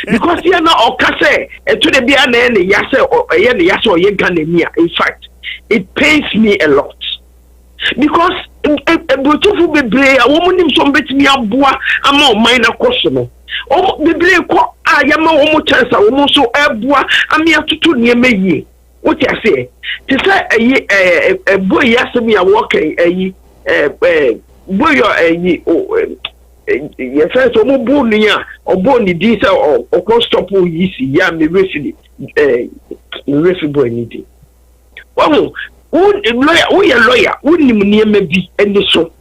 because ya na o ka say to the bia na ne ya say ye ne ya say o ye Ghana ni in fact it pains me a lot because beautiful bebre a woman nim so betimi aboa ama o minor course no o bebre ko ayama o mo chance a wo so aboa ami atutu ne meyi what you say to say boy yasemi a work boy your friends o mo bu ni a o bo ni di say o ko stop o yi si ya me refi boy ni di wo lawyer nim niema bi eni so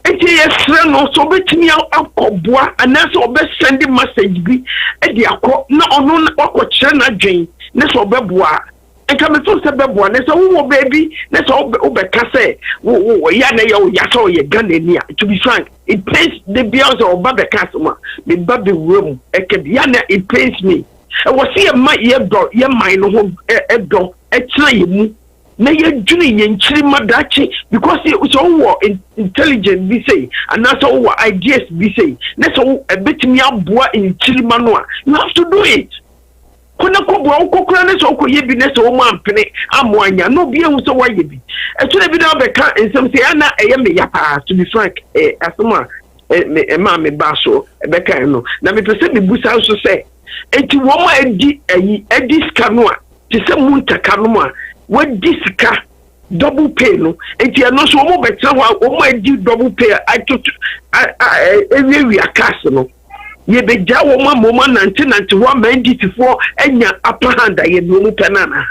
enti yesre no so betimi akọboa anase obe send message bi e di akọ na ono akọ kire na dwen ne so obeboa enka me so se beboa ne so wo baby ne so obeka say wo ya na ya so ye Ghana ni a to be frank it pains the bills of baba customer me baby room e ke ya na it pains me e wo se ye mind no ho e try mu na ye dwuni ye nchiri madachi because so wo intelligent be say and so wo ideas be say na so ebetimi aboa nchiri mano a you have to do it kuna ko bo okokura ne so okoye bi ne so wo ampene amoanya no bi ehu so waye bi e tuna bi na be ka ensem say ana eye me yapa to be frank asoma ma me ba so e be ka no na me pese me busa so say enti wo ma edi skano a ti se muntaka no a what disika double pay no enti no so mo betra ho o mo edi double pay I took we cash no ye be ja wo mo nanti wo ma edi tifo enya upper hand ye no mu penana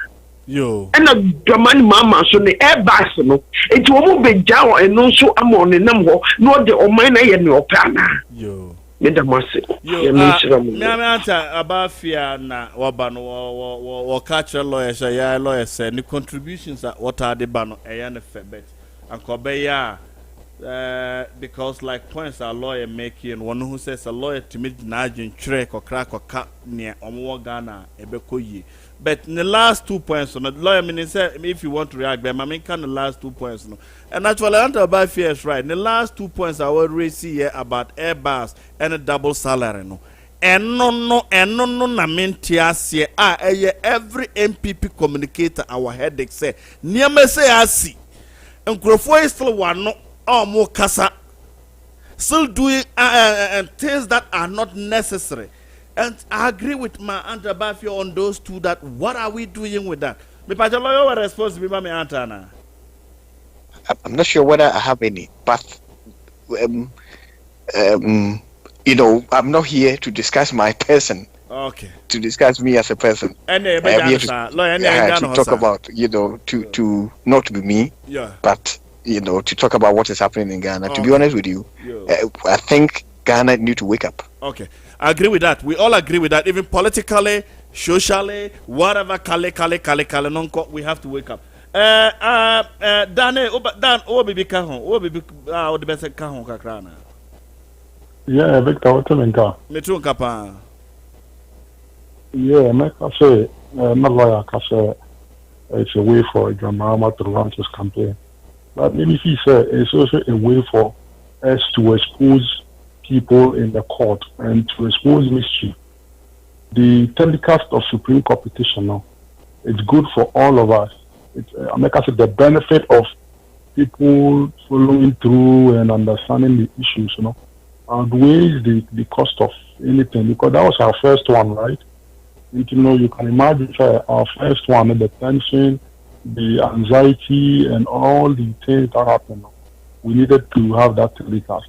yo ena dwaman mama so ne airbus no enti wo mo be ja wo eno so amone nam ho no de o man na ye ne opana yo me answer about fear na wabano wo catch lawyers ya lawyers say the contributions that what are the bano e na febet and ko be ya because like points our lawyer making one who says a lawyer to meet na agent tire ko crack or cut near omo Ghana ebekoyi but in the last 2 points on the lawyer mean say if you want to react but I mean can the last 2 points no and actually I want to about fears right in the last 2 points I already see here about airbus and a double salary no and no na mentiasie every MPP communicator our headache say near me say I see and Crawford is still one no more kasa still doing things that are not necessary. And I agree with my Aunt Abafio on those two that what are we doing with that? I'm not sure whether I have any, but you know, I'm not here to discuss my person. Okay. To discuss me as a person. And I'm here to talk about, you know, to not to be me, but you know, to talk about what is happening in Ghana. To be honest with you, I think Ghana need to wake up. Okay. I agree with that. We all agree with that. Even politically, socially, whatever, we have to wake up. Dan, baby kahon, baby, the best kahon kakrana. Yeah, Victor, what telling ka? Me too, kapa. Yeah, I say, not lawyer, I say, it's a way for John Mahama to launch his campaign. But maybe he said it's also a way for us to expose people in the court and to expose mischief. The telecast of Supreme Court petition now, it's good for all of us. I said the benefit of people following through and understanding the issues, you know, outweighs the cost of anything, because that was our first one, right? And, you know, you can imagine our first one, the tension, the anxiety, and all the things that happened. We needed to have that telecast.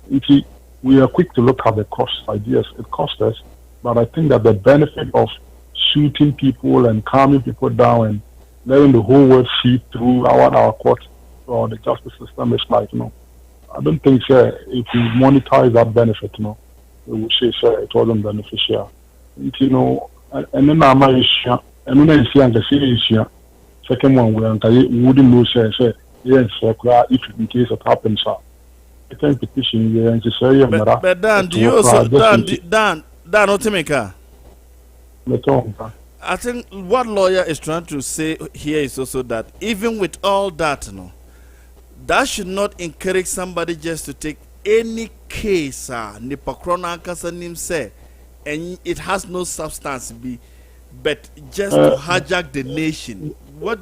We are quick to look at the cost ideas. It cost us, but I think that the benefit of shooting people and calming people down and letting the whole world see through our court or the justice system is like, you know, I don't think if we monetize that benefit, you know, we will say, sir, it wasn't beneficial. And, you know, and then I'm issue, and when I see and the issue, second one, we wouldn't know, say, yes, if in case it happens, sir. I can petition you and say, but Dan, do you also, Dan, Otimeka? I think what lawyer is trying to say here is also that even with all that, that should not encourage somebody just to take any case, and it has no substance, but just to hijack the nation. What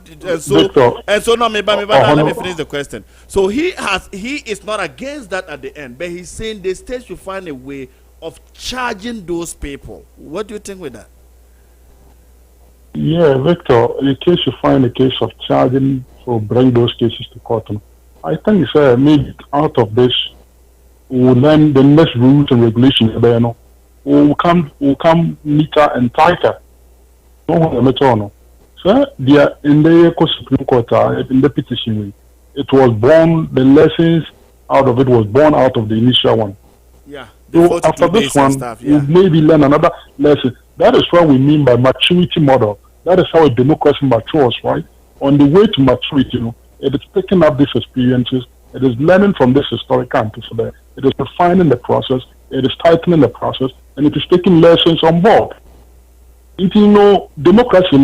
and so now maybe let me finish the question. So he is not against that at the end, but he's saying the state should find a way of charging those people. What do you think with that? Yeah, Victor, the case you find a case of charging for bring those cases to court. I think maybe out of this, then the next rules and regulations will come neater and tighter. So they are in the Supreme Court in the petition. It was born. The lessons out of it was born out of the initial one. Yeah. So after this one, we maybe learn another lesson. That is what we mean by maturity model. That is how a democracy matures, right? On the way to maturity, it is picking up these experiences. It is learning from this historical antecedent. It is refining the process. It is tightening the process, and it is taking lessons on board. Democracy,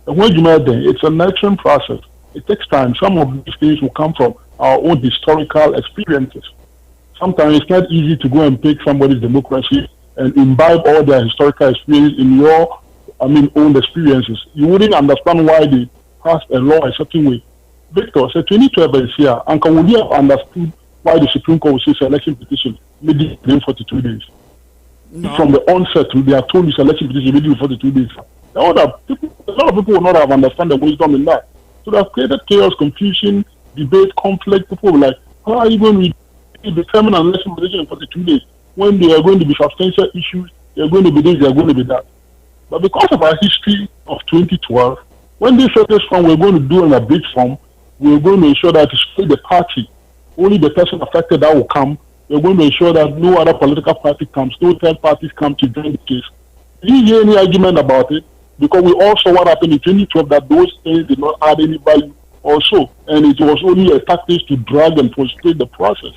when you know them, it's a nurturing process. It takes time. Some of these things will come from our own historical experiences. Sometimes it's not easy to go and pick somebody's democracy and imbibe all their historical experience in your, own experiences. You wouldn't understand why they passed a law a certain way. Victor said 2012 is here, and would you have understood why the Supreme Court would say selection petition maybe within 42 days? No. From the onset, they have told you selection petition maybe 42 days. A lot of people will not have understand the wisdom in that. So they've created chaos, confusion, debate, conflict. People were like, how are you going to determine an election petition in 42 days when there are going to be substantial issues, there are going to be this, there are going to be that? But because of our history of 2012, when they said this form, we're going to do an abridged form, we're going to ensure that it's only the party, only the person affected that will come. We're going to ensure that no other political party comes, no third parties come to join the case. Did you hear any argument about it? Because we all saw what happened in 2012, that those things did not add any value also. And it was only a tactic to drag and frustrate the process.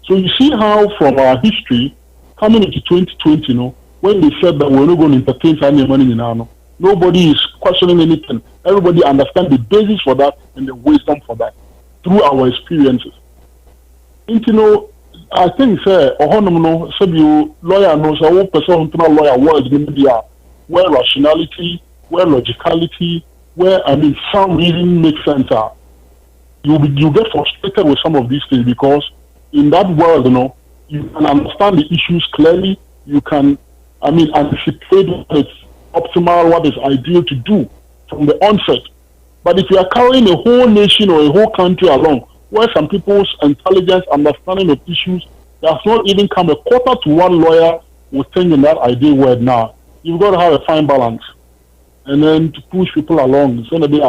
So you see how from our history, coming into 2020, when they said that we're not going to entertain any money in nobody is questioning anything. Everybody understands the basis for that and the wisdom for that through our experiences. And, I think, you lawyer knows a whole person lawyer words going to be where rationality, where logicality, where some reason makes sense. You get frustrated with some of these things because in that world, you can understand the issues clearly. You can, anticipate what is optimal, what is ideal to do from the onset. But if you are carrying a whole nation or a whole country along, where some people's intelligence, understanding of issues does not even come a quarter to one lawyer will think in that ideal word now. You've got to have a fine balance. And then to push people along, it's going to be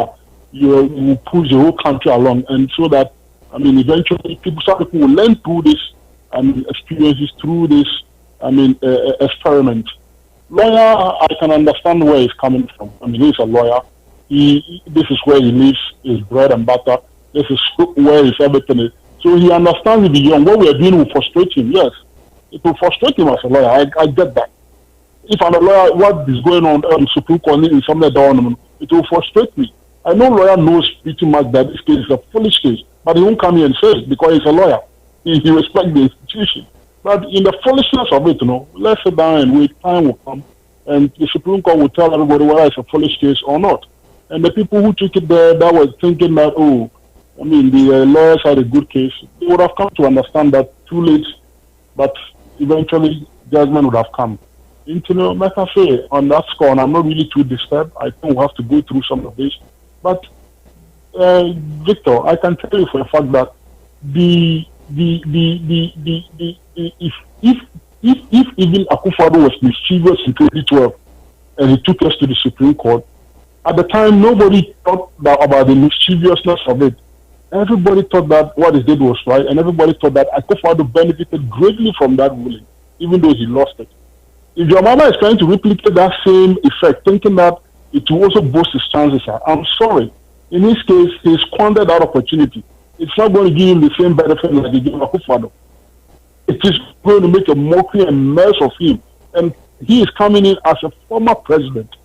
you push the whole country along. And so that, eventually some people will learn through this experiences, through this, experiment. Lawyer, I can understand where he's coming from. He's a lawyer. This is where he lives, his bread and butter. This is where his everything is. So he understands beyond what we are doing will frustrate him. Yes, it will frustrate him as a lawyer. I get that. If I'm a lawyer, what is going on Supreme Court in some down, it will frustrate me. I know lawyer knows pretty much that this case is a foolish case, but he won't come here and say it because he's a lawyer. He respects the institution. But in the foolishness of it, let's sit down and wait. Time will come, and the Supreme Court will tell everybody whether it's a foolish case or not. And the people who took it there that were thinking that, the lawyers had a good case, they would have come to understand that too late, but eventually judgment would have come. Like I say, on that score, and I'm not really too disturbed. I think we'll have to go through some of this. But, Victor, I can tell you for a fact that if even Akufo-Addo was mischievous in 2012 and he took us to the Supreme Court, at the time nobody thought about the mischievousness of it. Everybody thought that what he did was right, and everybody thought that Akufo-Addo benefited greatly from that ruling. even though he lost it. If your mama is trying to replicate that same effect, thinking that it will also boost his chances, I'm sorry. In this case, he squandered that opportunity. It's not going to give him the same benefit like he gave Akufo-Addo. It is going to make a mockery and mess of him. And he is coming in as a former president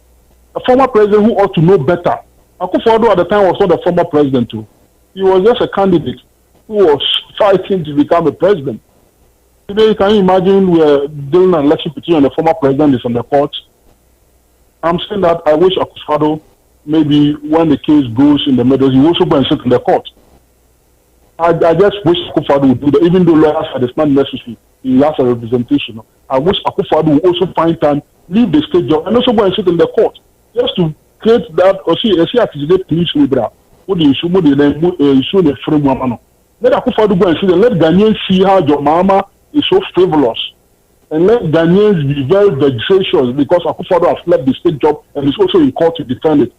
who ought to know better. Akufo-Addo at the time was not a former president too. He was just a candidate who was fighting to become a president. Today, can you imagine we're dealing an election petition and the former president is on the court? I'm saying that I wish Akufo-Addo, maybe when the case goes in the middle, he also go and sit in the court. I just wish Akufo-Addo would do that, even though lawyers said it's not necessary. He has a representation. I wish Akufo-Addo would also find time, leave the state job, and also go and sit in the court. Just to create that, or see at the police libra, what the issue, the frame. Let Akufo-Addo go and sit and let Ghanaians see how your mama is so frivolous. And let Ghanaians be very vexatious because Akufo-Addo has left the state job and is also in court to defend it.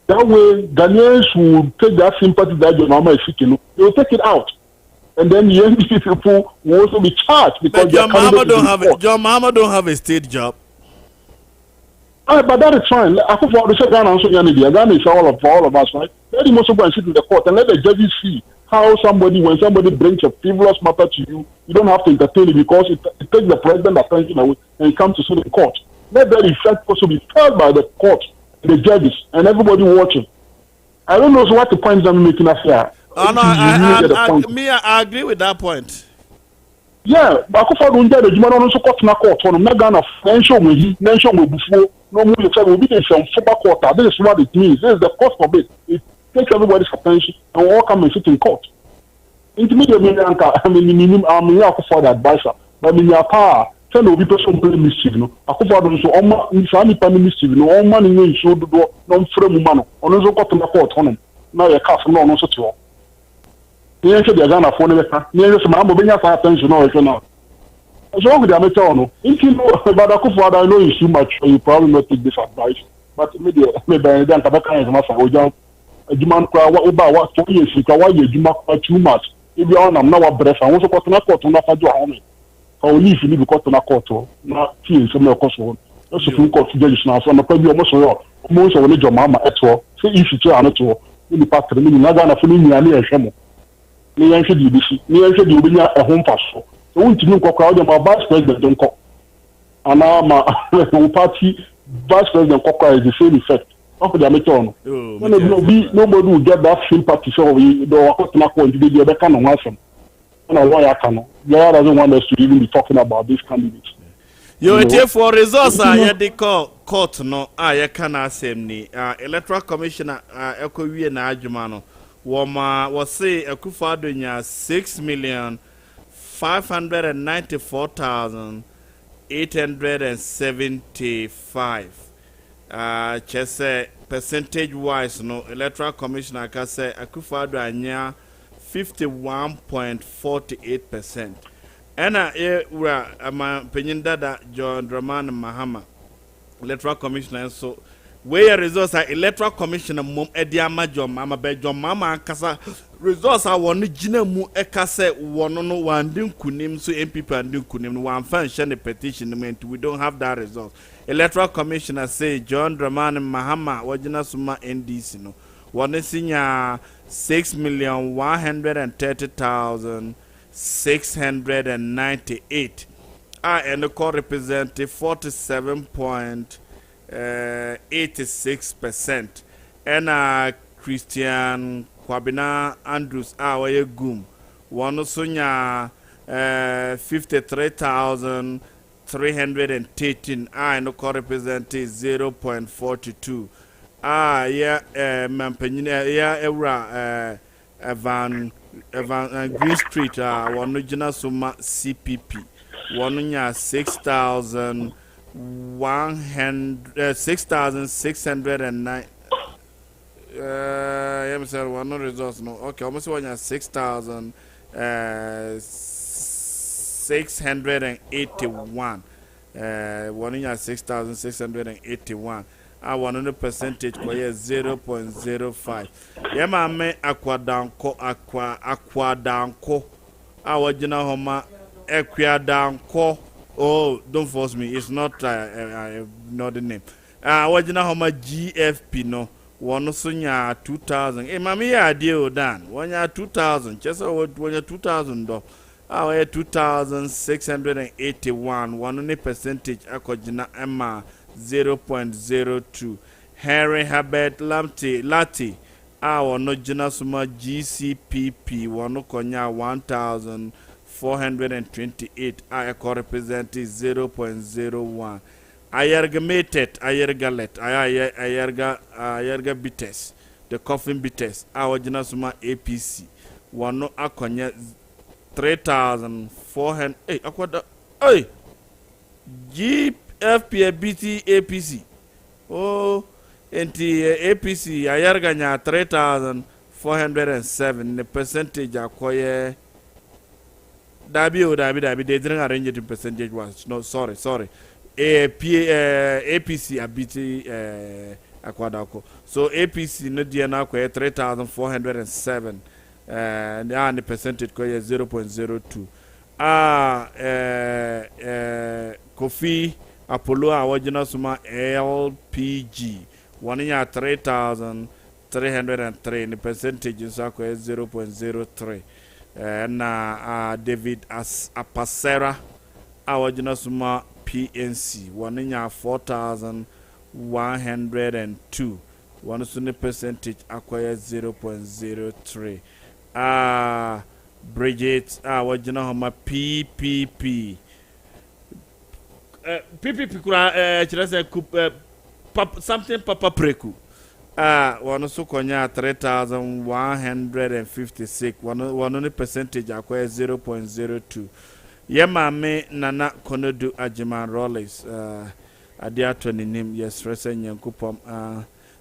That way, Ghanaians will take that sympathy that your mama is seeking, they will take it out. And then the young people will also be charged because but your mama don't have a state job. But that is fine. Akufo-Addo said Ghana also Ghana is all of us, right? Let him also go and sit in the court and let the judges see how when somebody brings a frivolous matter to you, you don't have to entertain it because it takes the president attention away and it comes to the court. Let that effect also be felt by the court, the judges, and everybody watching. I don't know what the point I'm making us here. I agree with that point. Yeah, but Akufo-Addo get the Jumano also court na court on Ghana financial before no move yourself will be some football court. This is what it means. This is the cost of it. It takes everybody's attention and all come and sit in court. Intermediate I'm Akufo-Addo advisor, but in your power, tell the people some play mischief. No, Akufo-Addo so Nisani mischief. No, all money in show the door, no frame man. On also got to the court on him. Now your cast no no such all. The answer the Ghana phone near some Amobina for attention no now. So with the Ameto, if you know about Akufo-Addo, I know you too much, so you probably not take this advice. But maybe then Tabaka is master or young. A demand crowd what 4 years ago, why you demand too much. If you are now a breath, I also got to court on a home. Or leave you leave court on a court, not seeing some of course. Also, from court judges now, so I'm probably almost of your mama at all. So if you try not to, in the past, not gonna follow me a shamo. Near should you be a home pass. So, won't you know crowd about vice president don't call. And now my party vice president Coca is the same effect. How could I make on? Nobody will get that sympathy. So we don't not going to be the other kind of awesome. And a lawyer can. Lawyer doesn't want us to even be talking about these candidates. You wait for results. I they call court no. I can assembly. Electoral commissioner. Eko wie na adwuma Woma was say Akufo-Addo nya 6,594,875. Just say percentage wise no electoral commissioner can say Akufo-Addo anya 51.48%. Ena wura ama penyin dada John Dramani Mahama electoral commissioner so where results are electoral commissioner mom ediama John Mama be John Mama kasa results are one gina mu ekase wono no wandin kunim so MPP andin kunim no wan fan share the petition we don't have that result. Electoral commissioner say John Dramani Mahama wajina suma NDC no one sinya 6,130,698 and the court represented 47.86%. And Christian Kwabena Andrews Awaye Gum one sunya 53,313 and the court represented 0.42. Evan Green Street one original suma CPP one nya 6,609 one results no okay almost one nya 6,681 one nya 6,681 one the percentage for 0.05. Yama me akwadanko akwadanko awajina homa ekwadanko Oh, don't force me. It's not not the name. What you know how much GFP no? One sunya 2,000. Hey, mami ya deal dan. One ya 2,000. Just when you 2,000 do. Our 2,681. 1 percentage. Akojina Emma 0.02. Harry Herbert Lati. Our no jina suma GCPP. One konya 1,428. I represent 0.01. Ayergamated, ayerga bites, the coffin bites, our Janasuma APC, one no akonya 3,400. Hey, akwada, hey, GFP BT APC. Oh, and APC, ayerga nya 3,407. The percentage akoye. Dabi, they didn't arrange it in percentage was. No, sorry. APC abiti akwadako. So APC no dia na kwa 3,407 and the percentage kwa 0.02. Kofi Apollo awajina suma LPG one ya 3,303 the percentage is kwa 0.03. Na David Apasera awajina suma PNC one ya 4,102. One sunny percentage acquire 0.03. Bridget wajina homa PPP. PPP kura chirase something papa preku. One so konya 3,156. One percentage acquire 0.02. Yemame Nana Konodu Ajiman Rollins Adia Tony name yes Resen Yankupom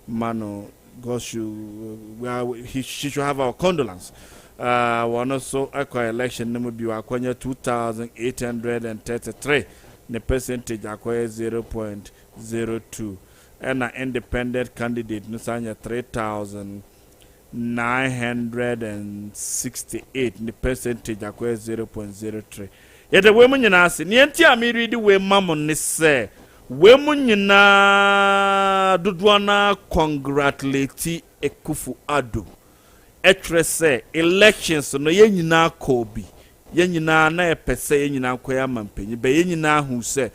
Mano Goshu she should have our condolence. One also acquire election number be acquire 2,833 the percentage acquire 0.02 and an independent candidate Nusanya 3,968 the percentage acquire 0.03. Yet the women in us, Nientia me read the way Mammon is say, women na Dudwana congratulate Ekufu Ado. Etre say, elections no yenina Kobi, yenina na pese yenina kwayama mpenyi, be yenina who say,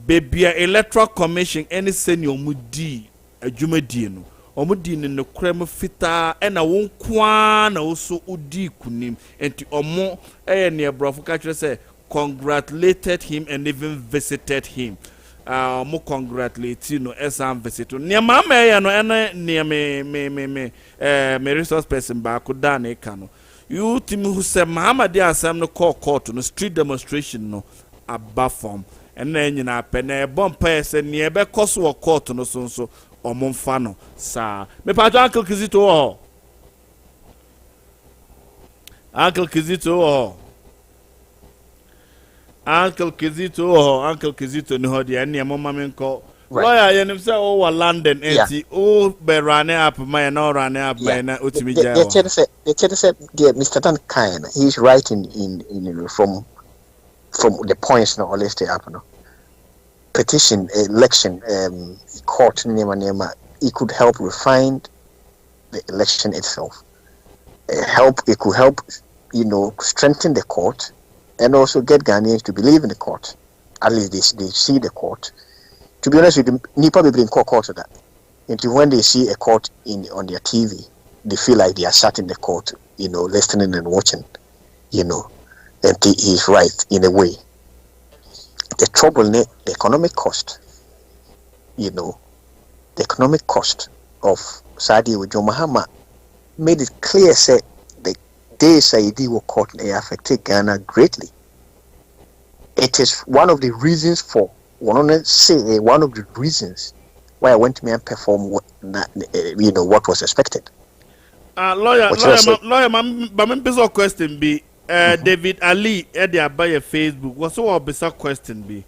baby electoral commission any senior mudi a jumedi no. Omudi no krem fita ena won kwa na oso udi kunim enti omo near brofo catcher say congratulated him and even visited him. Mo congratulate you no esam visit near mama ya no ena near me resource person ba ko da na eka no you timi who say mama dia asam no call court no street demonstration no aba form ena nyina pe na bompa say near be koso court no so Omonfano, sa me pato Uncle Kizito. Uncle Kizito. Uncle Kizito no hodi ani mama men ko. Lawyer yenim say o wa London enti o be run up my no run up by na utimi jawa. The said Mr. Dan Kain, he's right in from the points no always stay up no. Petition election court nema it could help refine the election itself. It could help strengthen the court and also get Ghanaians to believe in the court. At least they see the court. To be honest with you, Nipa people in court of that. Until when they see a court on their TV, they feel like they are sat in the court, listening and watching, and he's right in a way. The trouble, the economic cost, the economic cost of Sadi Ujo Mahama made it clear, say, the day Saidi will court may affect Ghana greatly. It is one of the reasons one of the reasons why I went to me and perform what was expected. Lawyer, my question be. David Ali at the Abaya Facebook was so bizarre question be.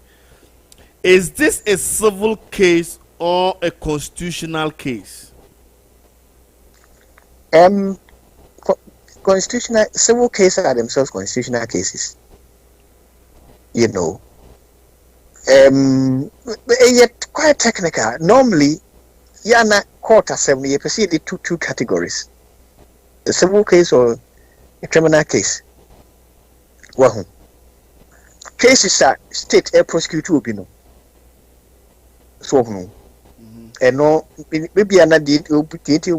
Is this a civil case or a constitutional case? Civil cases are themselves constitutional cases. Yet quite technical. Normally, yana court assembly, you see the two categories: a civil case or a criminal case. Well, cases are state a prosecutor will be no. So no. And no, maybe another did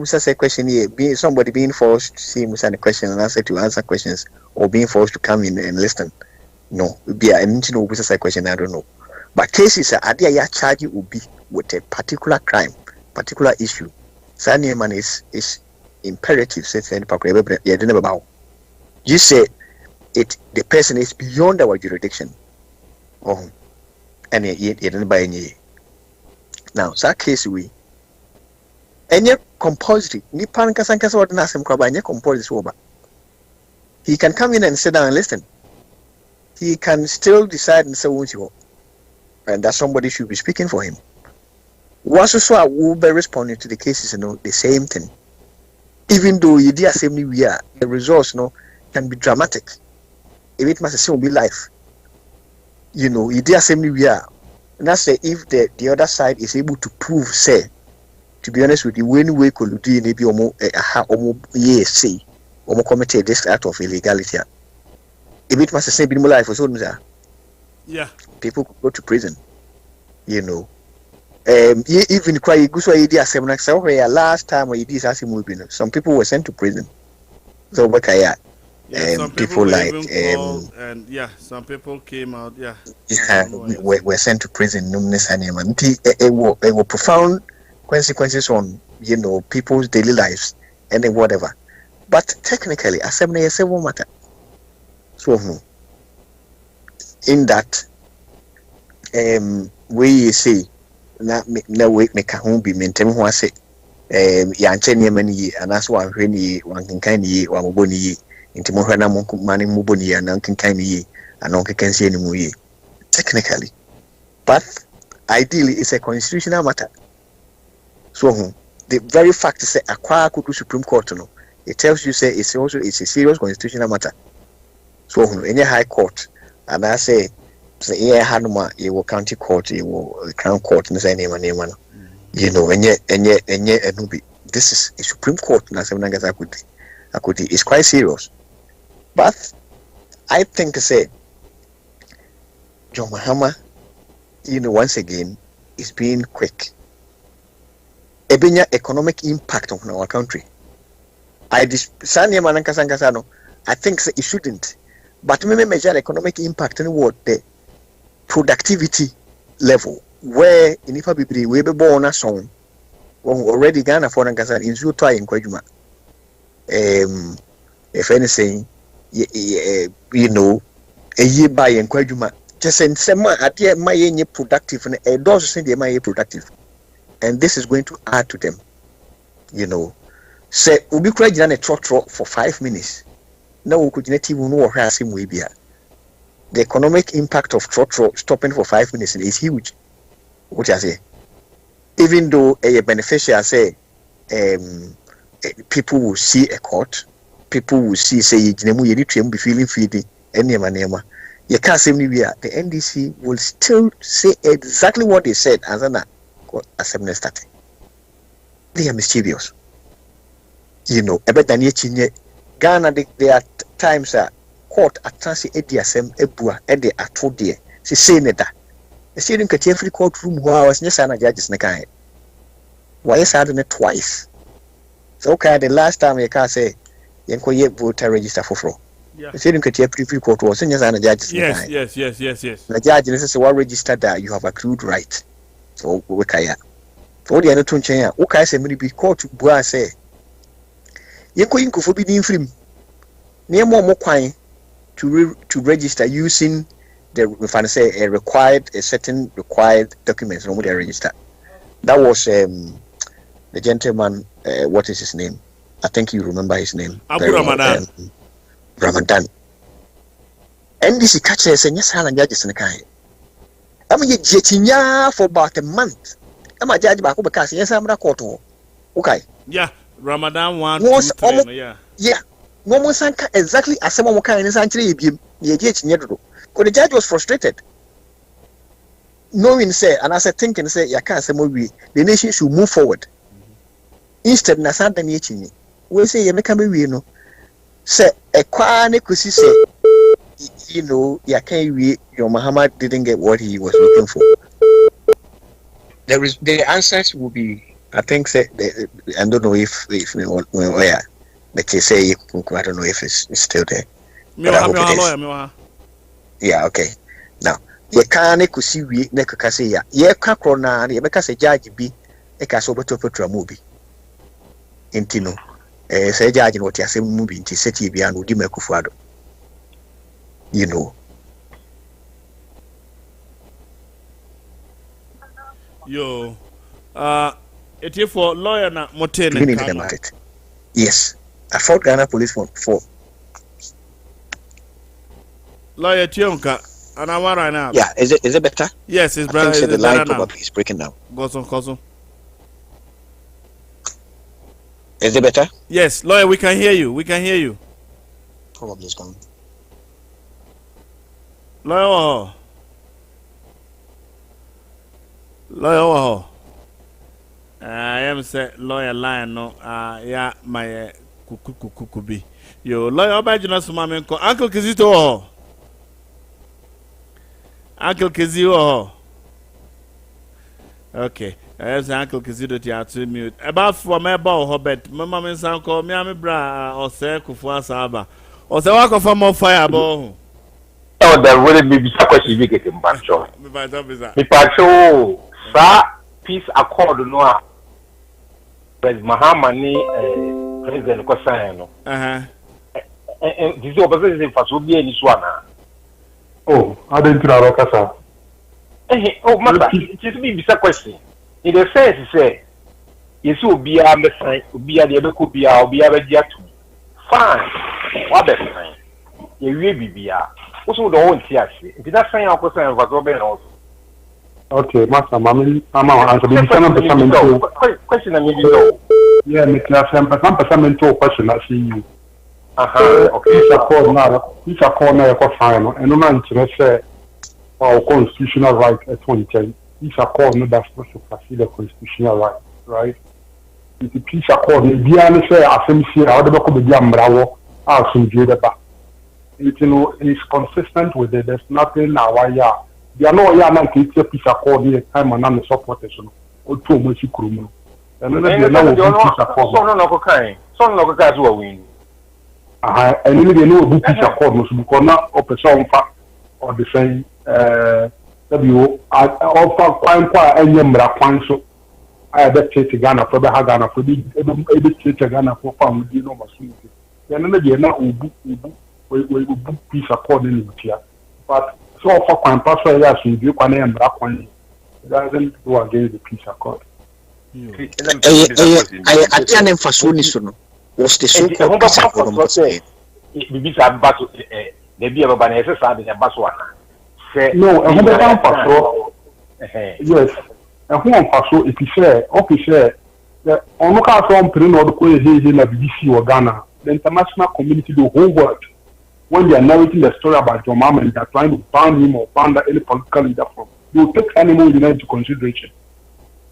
say question here, being somebody being forced to see him a question and answer questions, or being forced to come in and listen. No, be an say question, I don't know. But cases are there charge you will be with a particular crime, particular issue. Sani man is imperative, says you say it the person is beyond our jurisdiction. Oh, and you didn't buy any. Now, that case we any compulsory Nipan Kasankas or Nassim Krabanya compulsory over. He can come in and sit down and listen. He can still decide and say you, and that somebody should be speaking for him. Was also will be responding to the cases, the same thing. Even though you did assembly we are, the results can be dramatic. If it must still be life. You did assembly we are. And that's if the other side is able to prove, say, to be honest with you, when we could do maybe say, committed this act of illegality. If it must say be more life for so yeah, people could go to prison. Even cry good so idea last time when you did some people were sent to prison. So what some people like and some people came out were sent to prison it were profound consequences on people's daily lives and then whatever, but technically assembly is a civil matter. So in that we see na we make a be maintain who say yanche many and that's why one can one into more than money muboni and uncle can see any more technically, but ideally it's a constitutional matter. So the very fact is that acquire could do Supreme Court it tells you say it's a serious constitutional matter. So any high court and I say Hanuma you will county court you will crown court and say name and this is a Supreme Court na it's quite serious. But I think say John Mahama, once again, is being quick. Ebenya economic impact on our country. I think it shouldn't. But maybe measure economic impact in what the productivity level where in if we be born a song already Ghana for Nankasa in Zuta in Kwajuma. If anything, a year by and Kwajuma just in some idea my productive and a does say my productive, and this is going to add to them. Say we be crying a trot for 5 minutes. Now we could not even know how him we be. The economic impact of trot stopping for 5 minutes is huge. What I say, even though a beneficiary say people will see a court. People will see say you be feeling feeding any manema. You can't say anywhere. The NDC will still say exactly what they said as an assembly started. They are mischievous. A better than Ghana there are times court at Tansi Ediasem Ebua Ede Atodie. She saying that. The same cat every courtroom who was Nesana judges Nakai. Why is I twice? So okay, the last time you can say Yanko voter register for fraud. The same cat every court was Nesana judges. Yes. The judge is one registered that you have accrued right. So Wikaya. For the other two chair, okay, say maybe court to Bua say Yanko Inko forbidden film. Near more quine to register using the a certain required documents from the register. That was the gentleman. What is his name? I think you remember his name. Abu Ramadan. Ramadan. NDC catches and yes, and judges in the kind. I'm a for about a month. I'm a judge back because yes, I'm a court. Okay. Yeah, Ramadan 1, 2, 3. Yeah. No one sank exactly as someone can in Sanctuary. The judge was frustrated. knowing say and as I thinking say you can't say more the nation should move forward. Instead na sanda ni echi we say you make we no say a kwane kusi say you know you can't we your Muhammad didn't get what he was looking for. The answers will be I think say I don't know if where the case say I don't know if it's still there. But I hope it is. Yeah, okay. Now you can't kusi we ne kaka say ya ye ka krona na ye beka say judge bi e ka so beto petra movie. Intino say judge no ti asem movie nti seti bia no di makufuado. You know. Yo, it for lawyer na moten. Yes, I fought Ghana police for lawyer Tionka, and I'm right now. Yeah, is it better? Yes, it's better. I think the line probably is breaking down. Gozo. Is it better? Yes, lawyer, we can hear you. Probably is gone. Lawyer. I am say lawyer line no yeah my kuku be. Yo lawyer obajina suma me ko Uncle Kizito. Uncle Kizito. Okay. I have Uncle Kizito to mute. About for my bow hobbit. Mama me san ko me am bra or say kufu asaba. Or say walk for more fireball. Oh, there will be a question we get in Bancho. Me Pacho, sir, peace accord no. President Mahamani, President Kosano. And this opposition for so be any one. Oh, I didn't know Kasa. Oh, Mother, it is me a question. In the sense, say, yes, will be a message, be a little could be a jet. Fine. What the fine? You will be also the own tears. If that's saying, I'll put some of also. Okay, Master, Mammy, I'm answer the question. I mean, yeah, me class and some question. I see you. Okay, it's a corner of final, and no man to say our constitutional right at 2010. It's a corner that's supposed to facilitate the constitutional right? It's a piece of corner. The answer say, I think, how the book of the Bravo, I'll soon do that. It's consistent with it. There's nothing now. They are no young and it's a piece of corner time and non supporters or too much criminal. And then they know piece of corner. Some of guys who are winning. And then they know who piece of corner because not up a song or the same. Offer quite any number of points. I had that take Ghana for the Hagana for the take Ghana for family, you know, then they are not we book peace accordingly here. But so for quite pastor, yes, you can name black one. It doesn't go against the peace accord. I can't emphasize on what's the so-called peace accord. Maybe some battle, maybe a banana, a baswan. No, and who am patrol? Yes, and who am patrol? If you say, okay, say, the Onoka from Pino, the Koya in the BBC or Ghana, the international community, the whole world, when they are narrating the story about your mom and they are trying to ban him or ban any political leader from, they will take animal unit into consideration.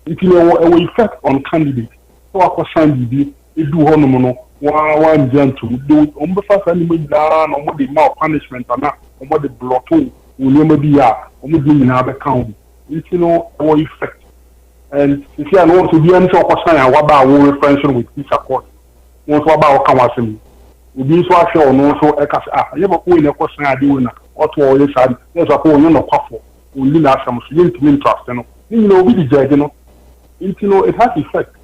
It will effect on candidates. So, I was saying, they do one gentle, do almost animal down, or the more punishment, and not or the blocking. Will never be in other county. It's our effect. And if you are not to be any sort of sign, what about our reference with peace accord? What about Kawasim? With this was show no so I never go in a question I do or to all this side. There's a whole no powerful. We need some trust, we the judge, it has effect.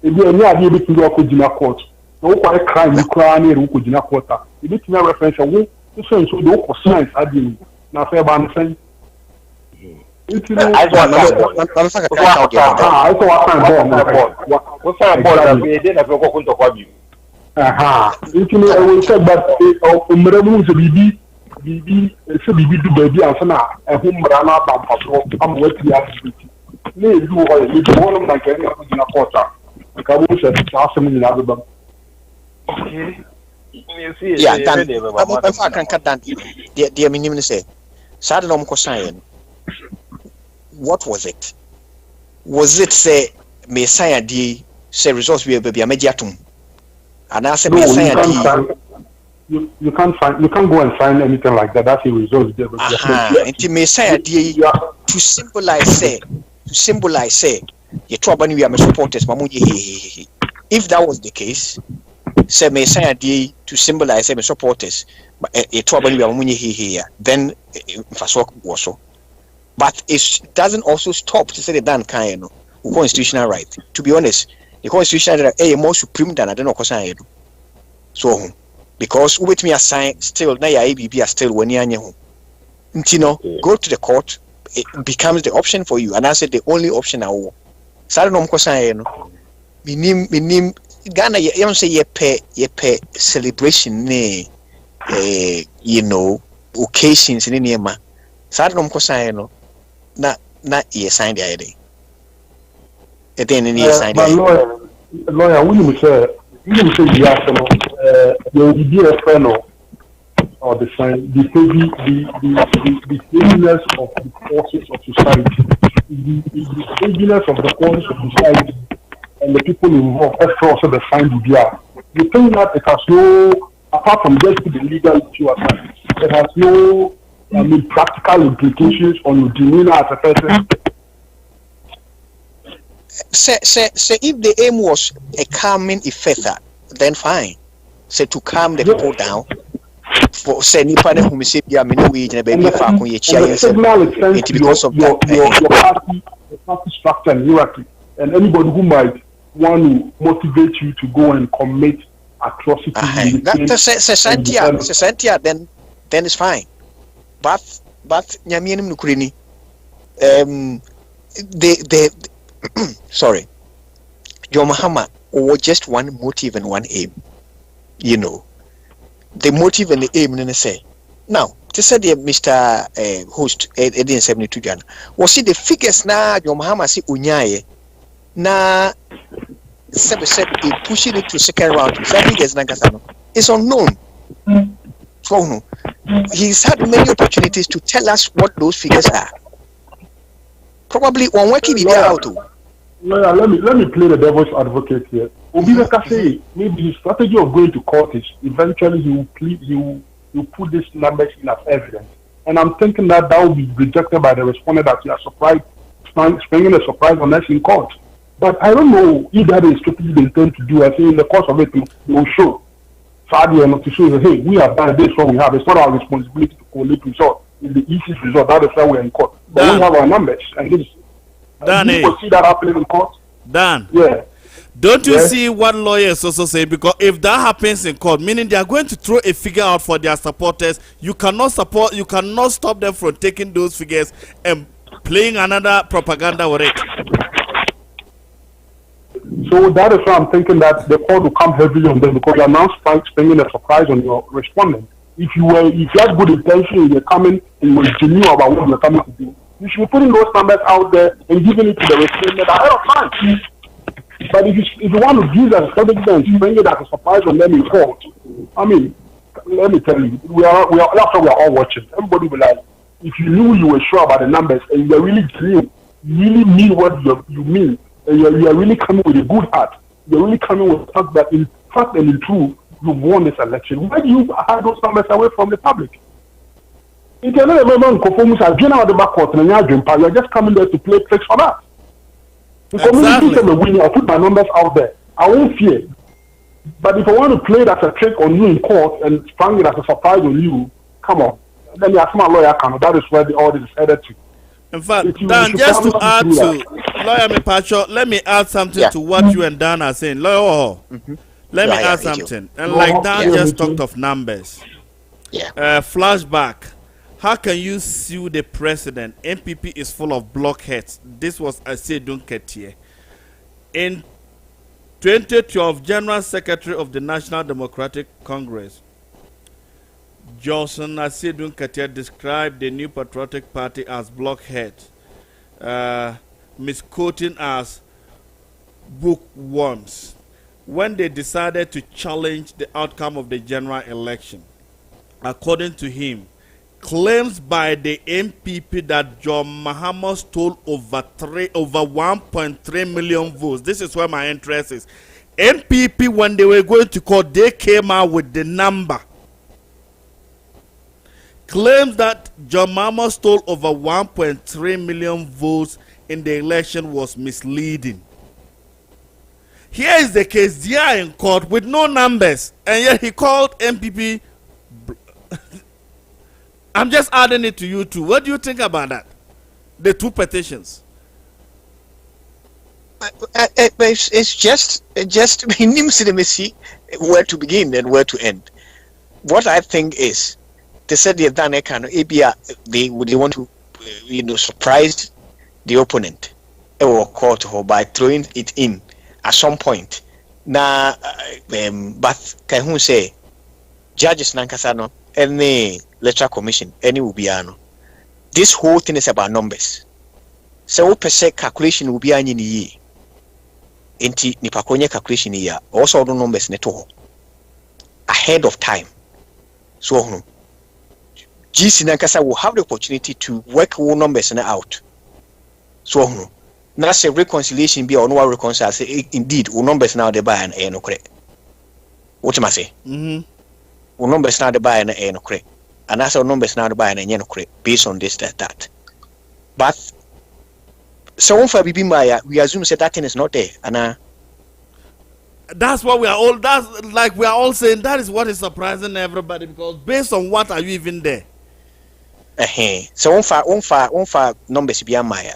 If you are not able to go to court, no quite crime, you cry near Ukujina quarter. You need to reference a way to say so the science are doing. Now, fair ban saying, I yeah, I can cut down. Dear minimum say. Sadly, I'm cosine. what was it? Was it say Messiah D say results we be mediatum? And I said Messiah D. You can't go and find anything like that. That's a result. And Messiah D to symbolize say you trouble we are supporters. If that was the case, say Messiah D to symbolize say supporters, a trouble we are here. Then was so. But it doesn't also stop to say the Dan kind of constitutional right. To be honest, the constitutional right is more supreme than I don't know. So, because with me assign still, now your ABB are still when you're home. Go to the court, it becomes the option for you. And I said the only option I will. Saturday, minim Ghana, you don't say ye pay celebration, occasions in any ma. Saturday, not ye signed the idea. And then in ye signed the lawyer, we say yes, there will be a friend or the heaviness of the forces of society, the heaviness of the forces of society, and the people involved. Also, the sign the beer. You think that it has no, apart from just the legal issue aside, it has no practical implications on your demeanor as a person. Say if the aim was a calming effect, then fine. Say to calm the people down. For say ni pane who say be we baby fa kun ye chia because of your party structure and hierarchy, and anybody who might want to motivate you to go and commit atrocities. Then it's fine. But nyamienum nukurini they sorry, John Mahama or just one motive and one aim. The motive and the aim, and say. Now, to say the Mr. Host, 1872 Jan, was see the figures now, John Mahama see Unyaye, na 7 pushing it to second round. It's unknown. So, he's had many opportunities to tell us what those figures are. Probably one working in there out. Let me play the devil's advocate here. Obinaka say maybe his strategy of going to court is eventually he will put these numbers in as evidence. And I'm thinking that will be rejected by the respondent that you are surprised, springing a surprise on us in court. But I don't know if that is strictly they intend to do. I think in the course of it, they will show. Sadly enough to show that, hey, we have done this, what we have. It's not our responsibility to collect results. It's the easiest result. That is why we're in court. But we have our numbers. And this you see that happening in court? Dan. Yeah. Don't you see what lawyers also say? Because if that happens in court, meaning they are going to throw a figure out for their supporters, you cannot stop them from taking those figures and playing another propaganda with it. So that is why I'm thinking that the court will come heavily on them, because you are now springing a surprise on your respondent. If you had good intention, you're coming and you were genuine about what you're coming to do, you should be putting those numbers out there and giving it to the respondent ahead of time. But if you want to use as a strategy and bring it as a surprise on them in court, I mean, let me tell you, that's what we are all watching. Everybody will like, if you knew you were sure about the numbers and you are really clear, you really mean what you mean, and you are really coming with a good heart, you're really coming with the fact that in fact and in truth, you won this election. Why do you hide those numbers away from the public? If you're not a member of Conformus, you're just coming there to play tricks for that. Because when you winning, I'll put my numbers out there. I won't fear. But if I want to play it as a trick on you in court and sprang it as a surprise on you, come on. Then you ask my lawyer, that is where all this is headed to. In fact, Dan, just to add to Lawyer Mepacho, let me add something to what you and Dan are saying. Lawyer, let me add something. And like Dan just talked of numbers. Flashback. How can you sue the president? MPP is full of blockheads. This was Asedun Ketie. In 2012, General Secretary of the National Democratic Congress, Johnson Asedun Ketie, described the New Patriotic Party as blockheads, misquoting as bookworms, when they decided to challenge the outcome of the general election. According to him, claims by the MPP that John Mahama stole over 1.3 million votes. This is where my interest is. MPP, when they were going to court, they came out with the number. Claims that John Mahama stole over 1.3 million votes in the election was misleading. Here is the case. They are in court with no numbers, and yet he called MPP. I'm just adding it to you too. What do you think about that? The two petitions. It's just where to begin and where to end. What I think is, they said they want to, surprise the opponent or court by throwing it in at some point. Now, but can who say judges nankasano any electoral commission any ubiano? This whole thing is about numbers. So per se calculation will be any ye. Inti nipakonye calculation here. Also the numbers neto ahead of time. So GC nankasa will have the opportunity to work all numbers out. So now say reconciliation be or no reconcile say indeed all numbers now they buy an no correct. What am I say? All numbers now they buy an no correct. And that's our numbers now they buy an no correct based on this that. But so for Bibimaya, we assume that thing is not there, and that's what we are all. That's like we are all saying. That is what is surprising everybody, because based on what are you even there? So on far numbers be Maya.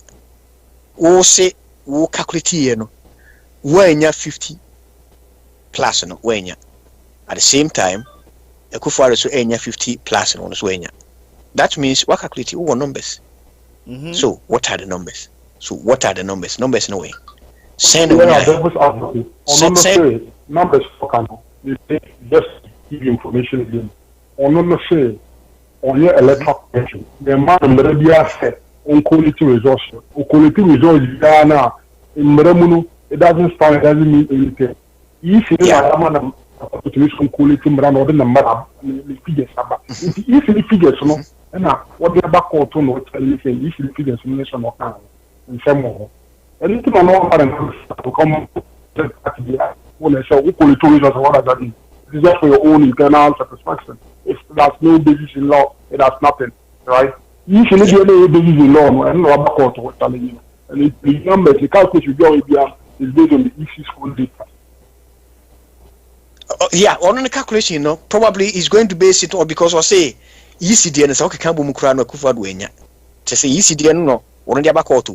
We say we calculate here no, when you 50 plus no when you at the same time, a kufa so enya 50 plus no so when that means we calculate all numbers. So what are the numbers? So what are the numbers? Numbers no way. Send numbers for can just give you information again. On say on your electoral commission, the man already said on quality results. On quality results now in Meramuno, it doesn't stand, it doesn't mean anything. If you are a quality brand or the number the figures about if the figures no what they are back to no anything if the figures no can in some more. Anything on all to come when I say equally to results, what does that mean? This is just for your own internal satisfaction. If there's no basis in law, it has nothing, right? You should not be any basis in law, and no other court what telling you. And the numbers, the calculation you get is based on the EC school data. Yeah, on the calculation, probably is going to base it on because I say ECD and okay, can't be mukrano kufa duenya. To say ECD no, on the other court.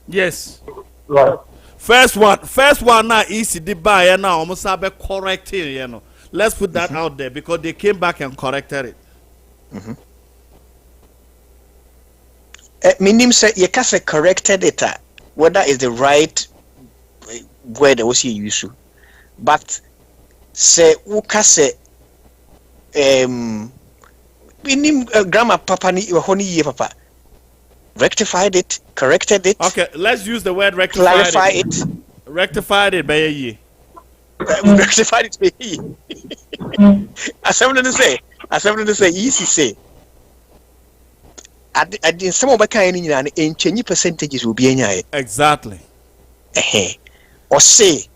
Yes. Right. First one now ECD buy now almost have corrected, Let's put that out there because they came back and corrected it. Minim say you can say corrected it whether is the right word was he used to. But say who can say minim grammar papa ni honey ye papa. Rectified it, corrected it. Okay, let's use the word rectified. Clarify it. Rectified it, baye. Rectified it, baye. As someone to say, easy say. At some of the kind in change percentages will be any. Exactly. Or say,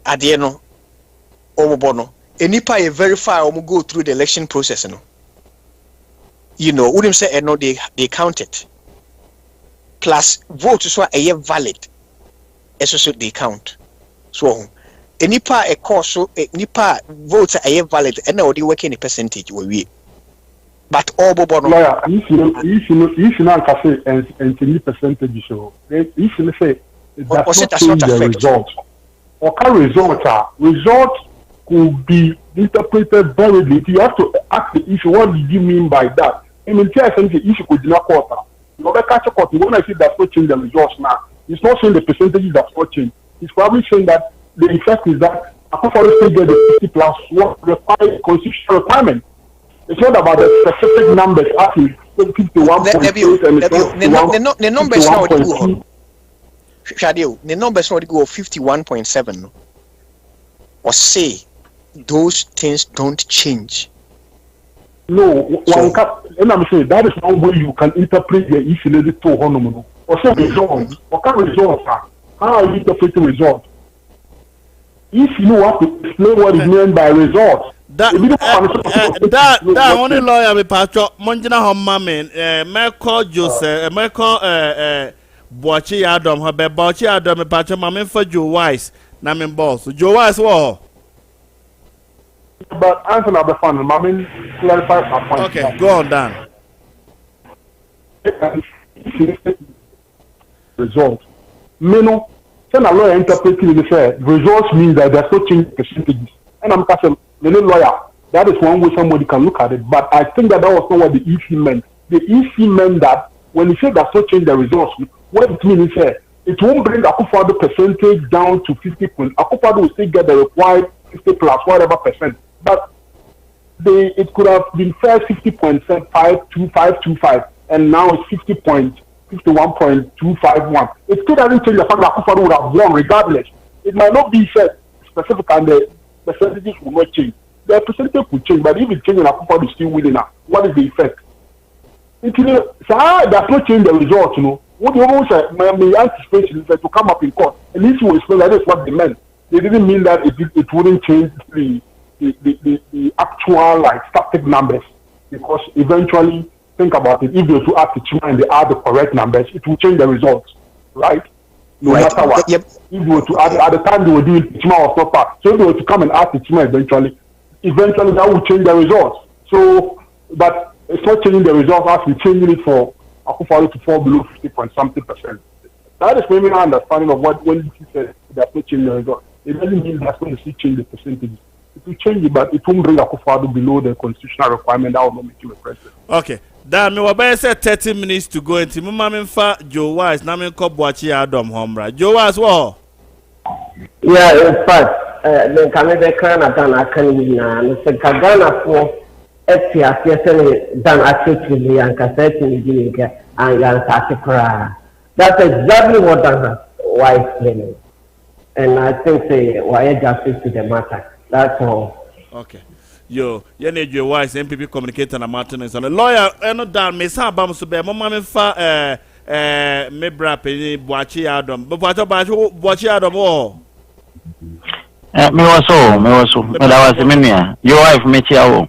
at the end, Omobono, any pie verify or go through the election process, wouldn't say no, they count it. Plus votes so a valid. So they count. So any part a course so any part votes are valid and now they work in a percentage we. But all bono. If you know can say and any percentage so if you say that's not the result. Or result could be interpreted variably. You have to ask the issue, what did you mean by that? I mean, the issue could not quarter. When I say that's not change the results now, it's not saying the percentages that's not change. It's probably saying that the effect is that I can get the 50 plus what requires constitutional requirement. It's not about the specific numbers, actually 51.8 and the numbers not go. Shadio, the numbers not go 51.7. Or say those things don't change. No, one and I'm saying that is one way you can interpret the issue related to Honomo. Or some results. What kind of results are? How are you interpreting results? If you know what to explain what is meant by results. That only lawyer me patcho monjina homma men Michael Joseph Michael Boachi Adam ha be Boachi Adam me patcho ma for Joe Wise na me boss Joe Wise wo. But answer the fund, Mammy, clarify my point. Okay, go on, Dan. Result. Meno, send a lawyer interpreting the fair. Results means that there's no change percentages. And I'm saying, the lawyer, that is one way somebody can look at it. But I think that was not what the EC meant. The EC meant that when you say there's no change the results, what it means is it won't bring Akufo-Addo percentage down to 50 points. Akufo-Addo will still get the required 50 plus whatever percent. But it could have been fair 50.52525, and now it's 50.51.251. It still doesn't change the fact that Akufo-Addo would have won regardless. It might not be said specific, and the percentages will not change. The percentage could change, but if it changes, Akufo-Addo is still winning now. What is the effect? It does not change the result, you know. What you almost said, my anticipation is that to come up in court. At least you will explain that is what they meant. They didn't mean that it wouldn't change the actual like static numbers, because eventually think about it, if they were to add the Chima and they add the correct numbers, it will change the results, right? No matter what. Yep. If they were to add at the time they were doing the Chima was not part. So if they were to come and add the Chima eventually that will change the results. So but it's not changing the results, actually changing it for Akufo-Addo to fall below 50.something%. That is maybe my understanding of what when he said that's not changing the results. It doesn't mean that's going to see change the percentages. It will change it, but it won't bring Akufo-Addo below the constitutional requirement that will not make him a president. Okay. That me wabaya say 30 minutes to go into Mama Memfa Joe Wise, na me ko Boachi Adam Homra. Joe Wise wo? Yeah, in fact, the Canada Canada can na se Ghana for FPA dan actually and cassette in the and yan. That's exactly what Dan Wise claiming. And I think say why justice to the matter. That's all. Okay. Yo, Joe Wise, MPP communicator na Martin is on the lawyer. No down me sa bam so be mama me fa me bra pe Boachi Adam. Boachi Adam wo. Me was so. Me da was me nia. Your wife me chia wo.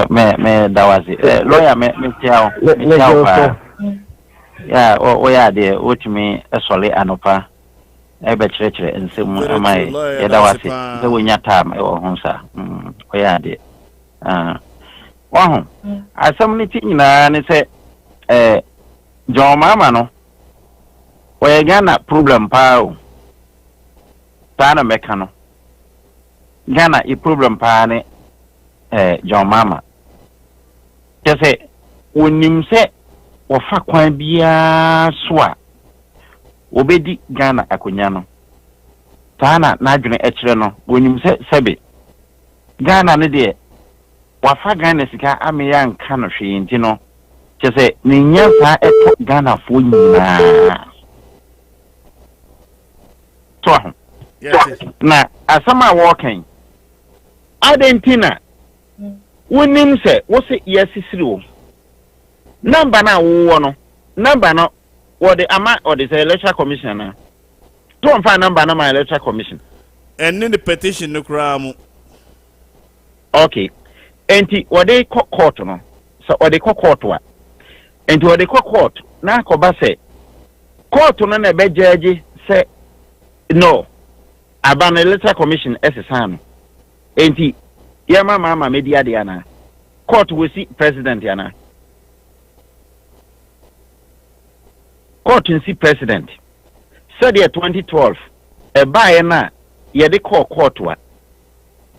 Me da was lawyer me chia wo. Me chia wo. Yeah, yeah, there ultimately solely anopa. Ebe chere nsemu amai yeda wase se wonya time e wo honsa oya de wahu asam ni ti nyina ne se John Mama no oya Ghana problem pa o ta na meka no Ghana i problem pa ne John Mama kese wonim se wo fa kwan bia so a obedi Ghana akonya no tana na adwene ekire no wonim se sebe Ghana ne de wafa Ghana sika ameya nka no hwe nti no kese ne nya sa eto Ghana fo nyina to na asama walking Argentina wonim se wo se yesisiri wo number na wo no number no or the ama or the electoral commission na don't find number na my electoral commission and in the petition no kram okay enti what they court no so what they court wa enti what they court na ko ba say court no na be judge say no aban electoral commission SSN enti ya mama media dia na court we see president ya na court in see president said year 2012 a buy na ye de court wa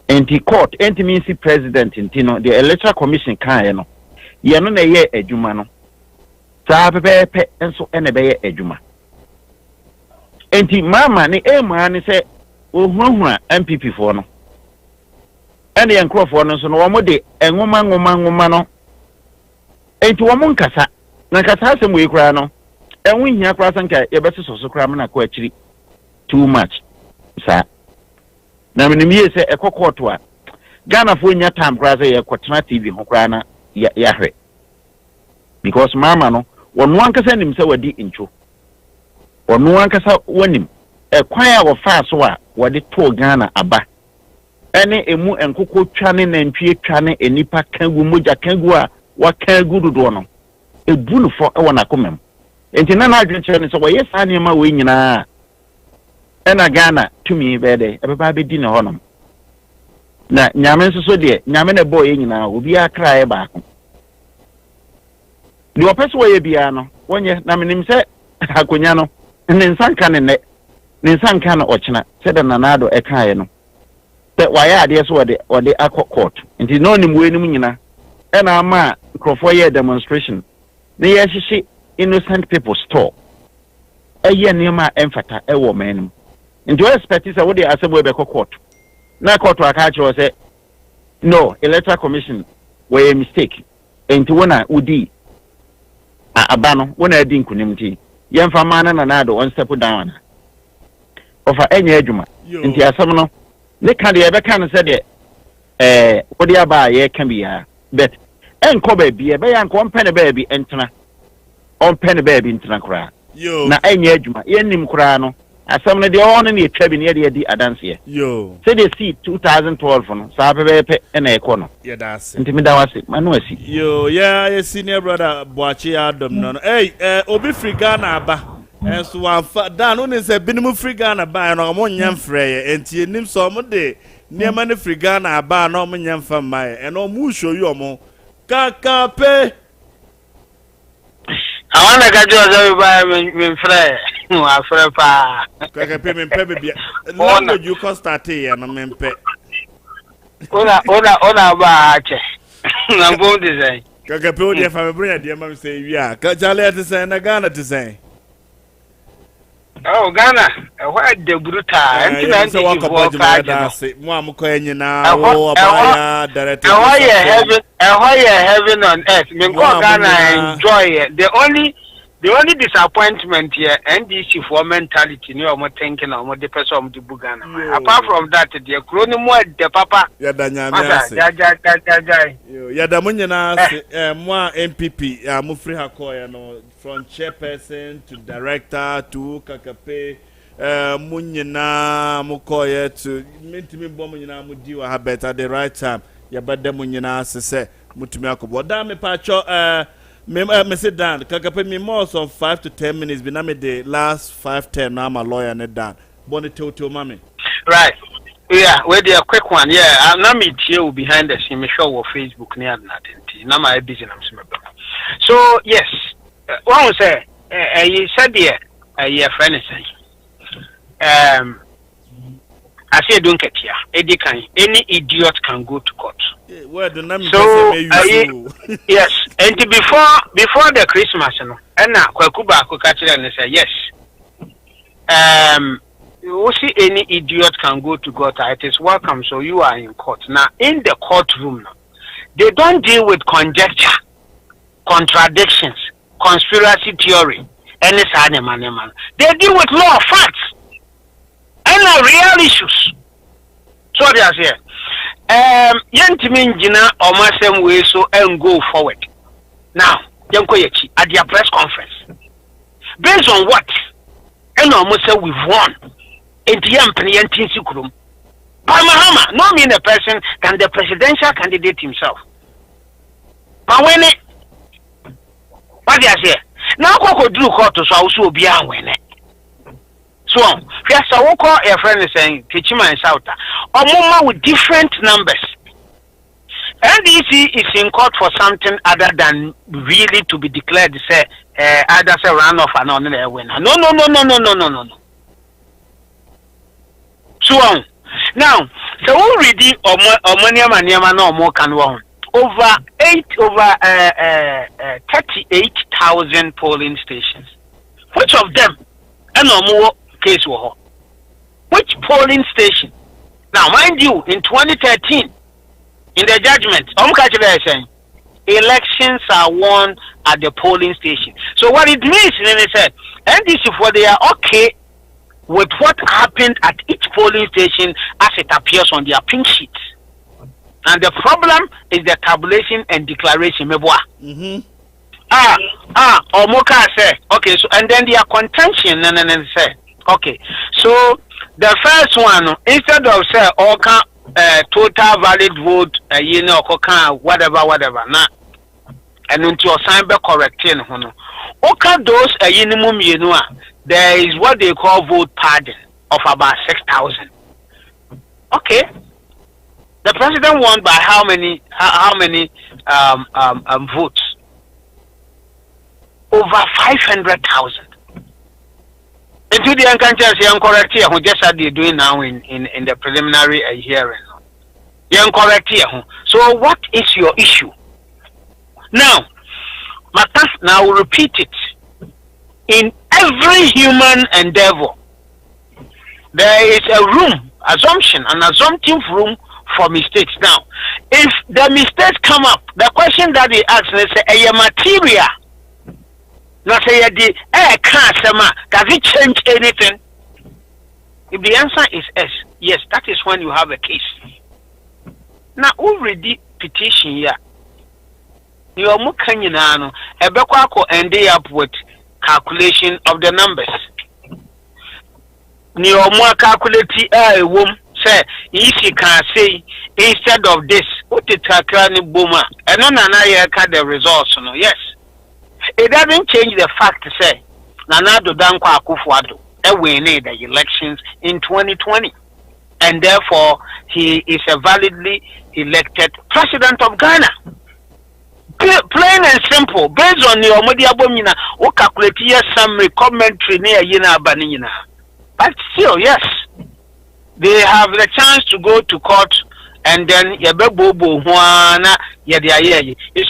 enti court enti mean see president intino the electoral commission kan no ye no na ye adwuma no sa pepe enso ene be ye adwuma enti mama ni ema ni se ohunhuna MPP for no ene ye nkrofo no so no wo mo de enwoma no enti wo mo nkasa na nkasa asem we kura no enwe hia kura sanka ye bese so kura me na ko akiri too much sa na me nimi se ekokoto a Ghana for nya time kra say ye kwatena TV ho kra na ya hwe because mama no wonu ankasa nim se wadi incho wonu ankasa wanim kwan a wo fa so a wode to Ghana aba ene emu enkoko twane na ntwie twane enipa kangu moja kangu a wa kangu dodo no ebunu fo e wona komem enti na adwenche ne so wo yes anema we nyina ena Ghana tumi bede ebeba be di ne honom na nyame nso de nyame ne boy nyina obi akra e ba ko di opese wo ye bia no wonye na menim se akonya no ne nsanka ne nsanka no ochina se de nanado e kae no se waya ade so wode akọ court nti no nim we nim nyina e na ama crofo ye demonstration ne ye hyehe innocent people store e ye nema emfata e wo manim nti we expect se wode asebo e be court na court aka cho se no electoral commission were a mistake nti wona udi abano wona adi nkunimti yemfa mana nanado on step down ofa enye adwuma nti asem no ne ka de ebe kan se de wodi aba ye ka biya bet enko ba bi ebe ya nko on pene ba bi entena on pene ba bi entena kura na enye adwuma yenim kura no asem no de on ne etwa bi ne de adanse yo se de see 2012 no sa pepe na ekono yeah that's nti me da wase manu asi yo yeah senior brother Boachi Adam no hey obi free Ghana aba enso wanfa dan no ne se binim free Ghana ba no mo nyam freye enti enim so mo de niema ne free Ghana aba no mo nyam fa mai eno mu show you mo kakape awana gajo zo ba me freye wa freye pa kakape me mpe bia language you can start here no me mpe ona ba ache na bon design kakape o de fa me bring de ma say wi a ka chale te say na Ghana te say oh Ghana why the brutal and na say wa ko da say mo am ko nyina wo abaya director why heaven on earth me go Ghana enjoy it. The only disappointment here NDC for mentality no more thinking on the person of the Bugana. Apart from that, the chronomo the papa. Yeah, the munyana moi MPP Mufri Hakoya no from chairperson to director to Kakape munyana mukoya to mentimi bomunyana mudi wa habet at the right time. Ya bade munyana se mutumi akobo. Da me pacho me sit down. Kakape me more of 5 to 10 minutes. Be na me the last 5-10. Now I'm a lawyer and down. Bonnie to mommy. Right. Yeah. Where the quick one. Yeah. I'm not me here behind the scene. Me show on Facebook near nothing. Now my business. So yes. One will say. You said here. Your friend is saying. I say don't get here. Any idiot can go to court. Well, the name so yes, and before the Christmas, you know, and now Kwakuba Kokachira and say yes. You see any idiot can go to court. It is welcome. So you are in court now. In the courtroom, they don't deal with conjecture, contradictions, conspiracy theory, any man. They deal with law, facts. And real issues. So they are here. Yantimin Jina or my same way so and go forward. Now, Yankoyechi at their press conference. Based on what? And almost say we've won. In the Yampanian Sikrum. Pamahama, no mean a person than the presidential candidate himself. But when it what they are here? Now Coco drew court to also be a winner. So, yes, I will call a friend saying, Kichima and Sauta, or Moma with different numbers. NDC is in court for something other than really to be declared, say, either say runoff or not a winner. No. So, now, so already, Omaniama no more can one. Over 38,000 polling stations. Which of them? And no more. Case war. Which polling station? Now, mind you, in 2013, in the judgment, saying elections are won at the polling station. So what it means, then they said, NDC for they are okay with what happened at each polling station as it appears on their pink sheets. And the problem is the tabulation and declaration. Omoka say, okay, so and then their contention and say, okay, so the first one, instead of say, total valid vote, whatever, now, and until your sign be correcting, those there is what they call vote pardon of about 6,000. Okay. The president won by how many votes? Over 500,000. Into the unconscious young correct here who just had they doing now in the preliminary hearing. Young correct here. So what is your issue? Now, I will repeat it. In every human endeavor, there is a room, an assumptive room for mistakes. Now, if the mistakes come up, the question that they ask is a material. Not say does it change anything? If the answer is yes, that is when you have a case. Now, already petition here. You are mukanino, a bekwako end up with calculation of the numbers. You are more calculating a woman. Say, if you can say instead of this, what it boomer, and no the results. No, yes, it doesn't change the fact to say Amenado Danko Akufo-Addo winning the elections in 2020, and therefore he is a validly elected president of Ghana. Plain and simple, based on your media bomina, or calculate yes summary commentary near Yina Banina. But still, yes. They have the chance to go to court and then you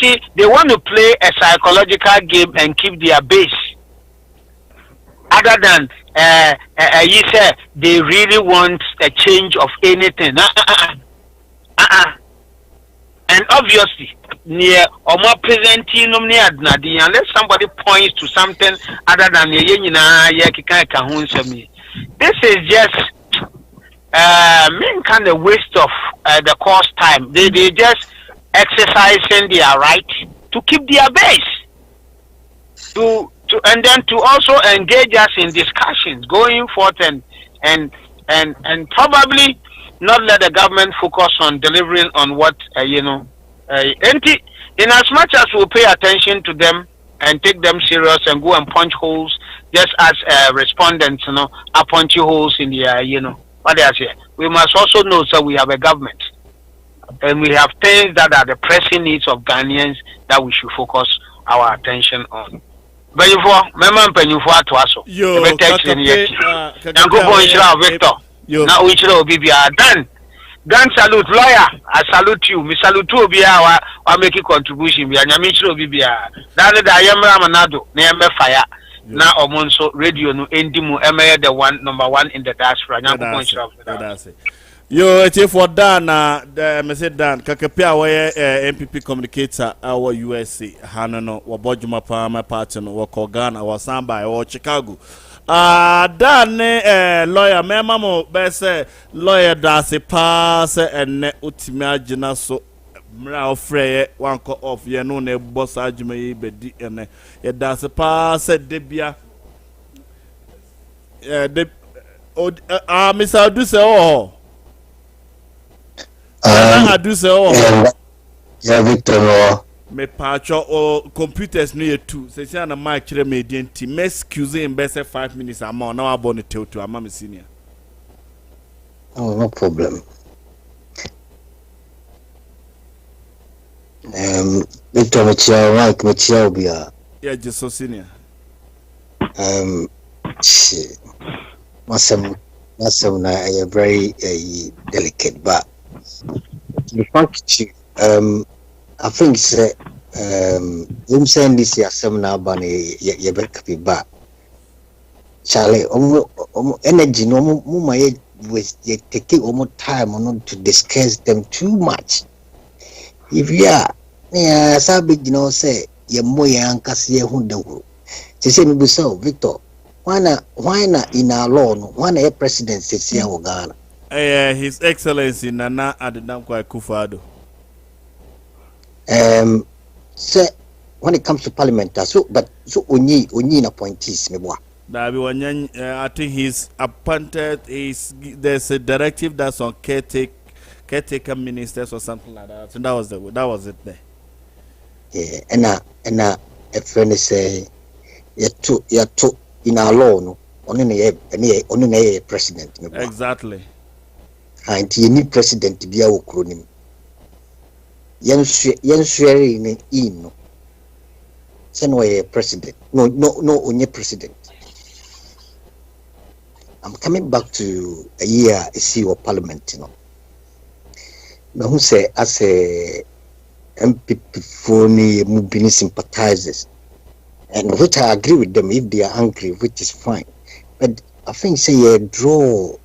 see, they want to play a psychological game and keep their base. Other than you say they really want a change of anything. And obviously, near or more presenting unless somebody points to something other than this is just kind of waste of the cost time. They just exercising their right to keep their base, and then to also engage us in discussions going forth and probably not let the government focus on delivering on what in as much as we pay attention to them and take them serious and go and punch holes just as respondents are punching holes in the what they say. We must also know that we have a government and we have things that are the pressing needs of Ghanaians that we should focus our attention on. But now we should be done. Dan salute lawyer. I salute you. Me salute you. I make a contribution. We are Nyamichiro Bibia. That is Amenado. Name fire. Now Omonso radio no endimu the number one in the diaspora. That's it. Yo, it's for Dan. Me say Dan. Kakapia we MPP communicator our USA. Hanano wabojuma pa my party no wako Ghana wa Samba wa Chicago. Dan lawyer me mamo be say lawyer da se pass and utimi agina so mra ofreye wanko off ye no na boss adwuma yi bedi ene ye da se pass debia Mr. Aduse Aduse yeah, Victor me patcho or computers no too say say na ma kire me di nti me excuse in best 5 minutes amount now about the tell to am senior. Oh, no problem. Victor Machia Bia. Yeah, just so senior. Masam na a very delicate, but the fact I think say send this year seminar bani ye back be back. Charlie, energy no more with ye take almost time on to discuss them too much. If you are sabi say ye moya ankasi ye hundawu. Say me so Victor. Why not in our law? Why not a president says here Ghana? His Excellency Nana Addo Akufo-Addo. So when it comes to parliament, so only appointees me boy. I think he's appointed. There's a directive that's on caretaker ministers or something like that. So that was it there. Yeah, and a friend say you took in our law no only president. Exactly. And you need president to be a acronym. Yen swearing in no. Send away president. No, only president. I'm coming back to a year I see what parliament, Now who say as a MPP phony moving sympathizers, and which I agree with them if they are angry, which is fine. But I think say draw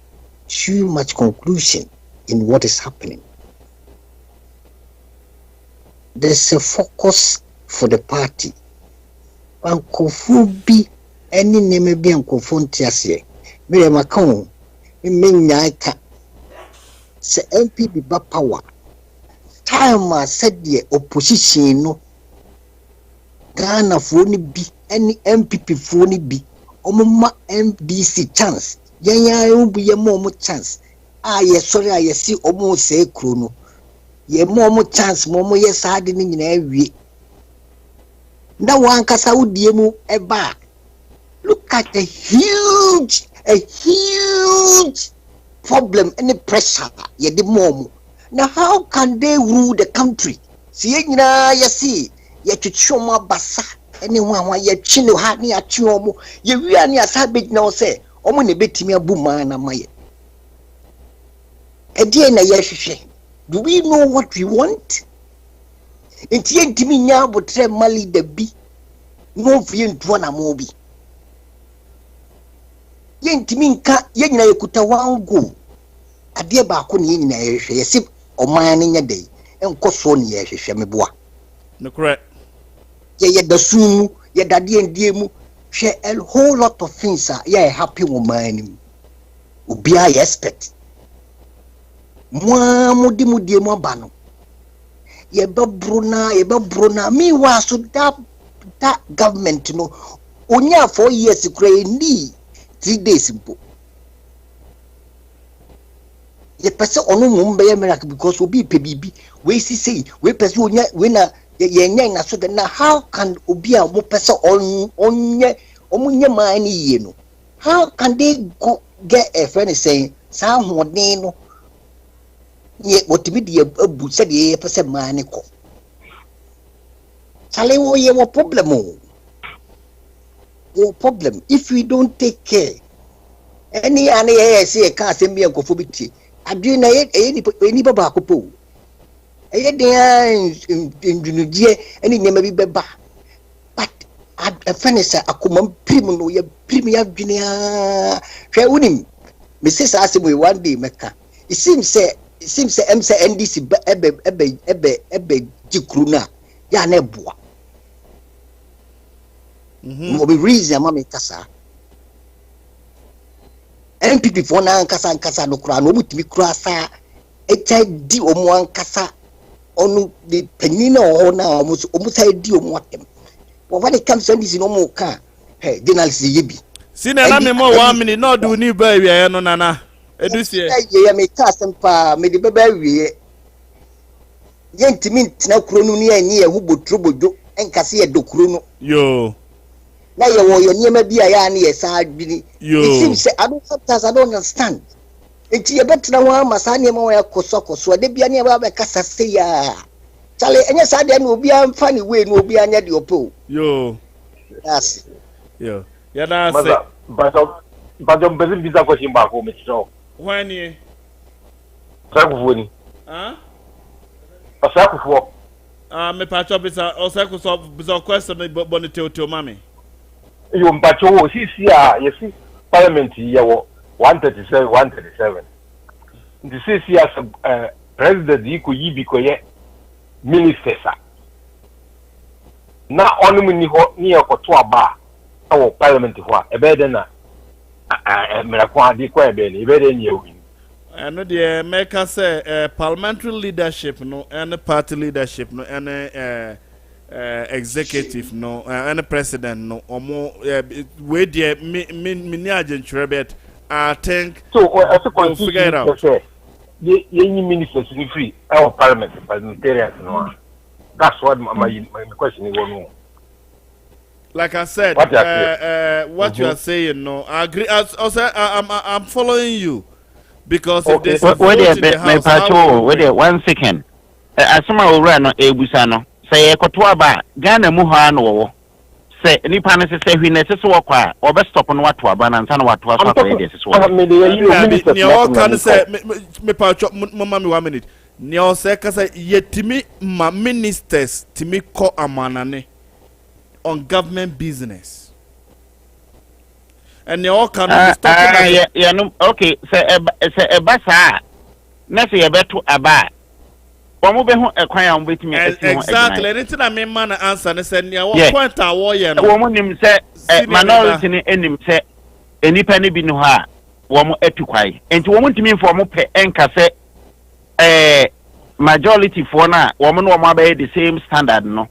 too much conclusion in what is happening. There's a focus for the party. Ankofubi any name be ankofontiasie. Me makon me nyaika se MP be ba power. Time said the opposition no Ghana phone bi any MPP phone bi omma MDC chance. Yanya ubu ye mo chance. Ye sorry ye see omo say kro no. Ye mo chance mo ye sade ni nyina awie. Na wan kasa udie mu eba. Look at a huge problem and the pressure ye the mom. Now how can they rule the country? See nyina ye see ye twetwoma basa anyone wa ye chino ha ni atwomo ye wi ani asabet na o say omo ne betimi abuma na maye. Edie na ye hwehwe. Do we know what we want? Enti entimi nya botre mali da bi no vie nto na mo bi yentimi nka ye nyina yekuta wango ade ba ko ne nyina yehwe yesi oman ne nya dai enkoso ne yehwe meboa no correct ye da sunu ye da de ndie mu hwe a whole lot of things are ye happy woman nim obi I expect mwa mudi mu aba no ye be bruna me wa so that government no onya 4 years kray ni 3 days mpo ye pese onu mumbe ye miracle because obi pe bibi we see say we pese onya we na ye nya na so na how can obi a mo pese onye omunye man ye no how can they go get a friend saying sa hoden no ye otibi de abu se de ye pese man ko Chale wo ye wo problem o. Your problem if we don't take care. Any say can say me nkofobiti. Adwe na eni baba akopo. Eye den indunudie eni nyema bi beba. But a fenisa akoma prim no ye prim ya dwene a. Hwe unim. Me say say asem we one day meka. It seems say NDC ebe jikru na. Ya na eboa. Mo be reason ma me kasa. MPP for na nkasa no kura no mutimi kura sa echa di omo ankasa onu the penina o na omo sa di omo atem. But when it comes to this no mo ka hey journalist yebi. Sina na me mo 1 minute no do ni ba wi no nana. Edusie. Ye me ka sempa me de baba wi. Yentimi ntina kuro no ni ani ehu botrobojo enkase ye dokuro no. Yo. Na ye wo ye niema bi a ya na ye sa adwini. It seems say I don't understand. Enti ye betra wa masa niema wa koso de bia ne ba be kasa se ya. Chale enye sa de na obi amfa ni we na obi anya de opo. Yo. Yes. Yo. Ya na say. But don't believe visa question back home so. When you Sakufoni. Sakufo. Me patcho bisa osako so bisa question bonite to mami. You mpacho see you see parliament here 137 the see as president iko yibi ko ye ministers na onu ni ho ni ekoto aba parliament ho e be de na miracle adi ko e be ni e be de ni ewi And the America say parliamentary leadership no and party leadership no and executive no and president no we the mini agent trebet I think so as a we'll figure it out. Any ministers in free our parliamentarians no. That's what my question is going on. Like I said, what you are saying, no, I agree. I'm following you because if there's a vote in the house, wait 1 second. Asoma owura no ebusano. Say ekoto aba Ghana mu ha no. Say nipa ne se hwine se so kwa obe stop no wato aba na nsa no wato aso kwa dey se so. Ne all can say me pa mama me 1 minute. Ne all say ka say yetimi ma ministers timi ko amanane on government business. And they all can stop no, okay, say a basa. Next year better aba. Omo be ho ekwan wait me exactly. Anything I mean man answer and say near what point are warrior no. Woman nim say minority ni enim say enipa ni bi no ha womo etukwai. Enti womo ntimi for mo pe enka say majority for na womo no womo be the same standard no.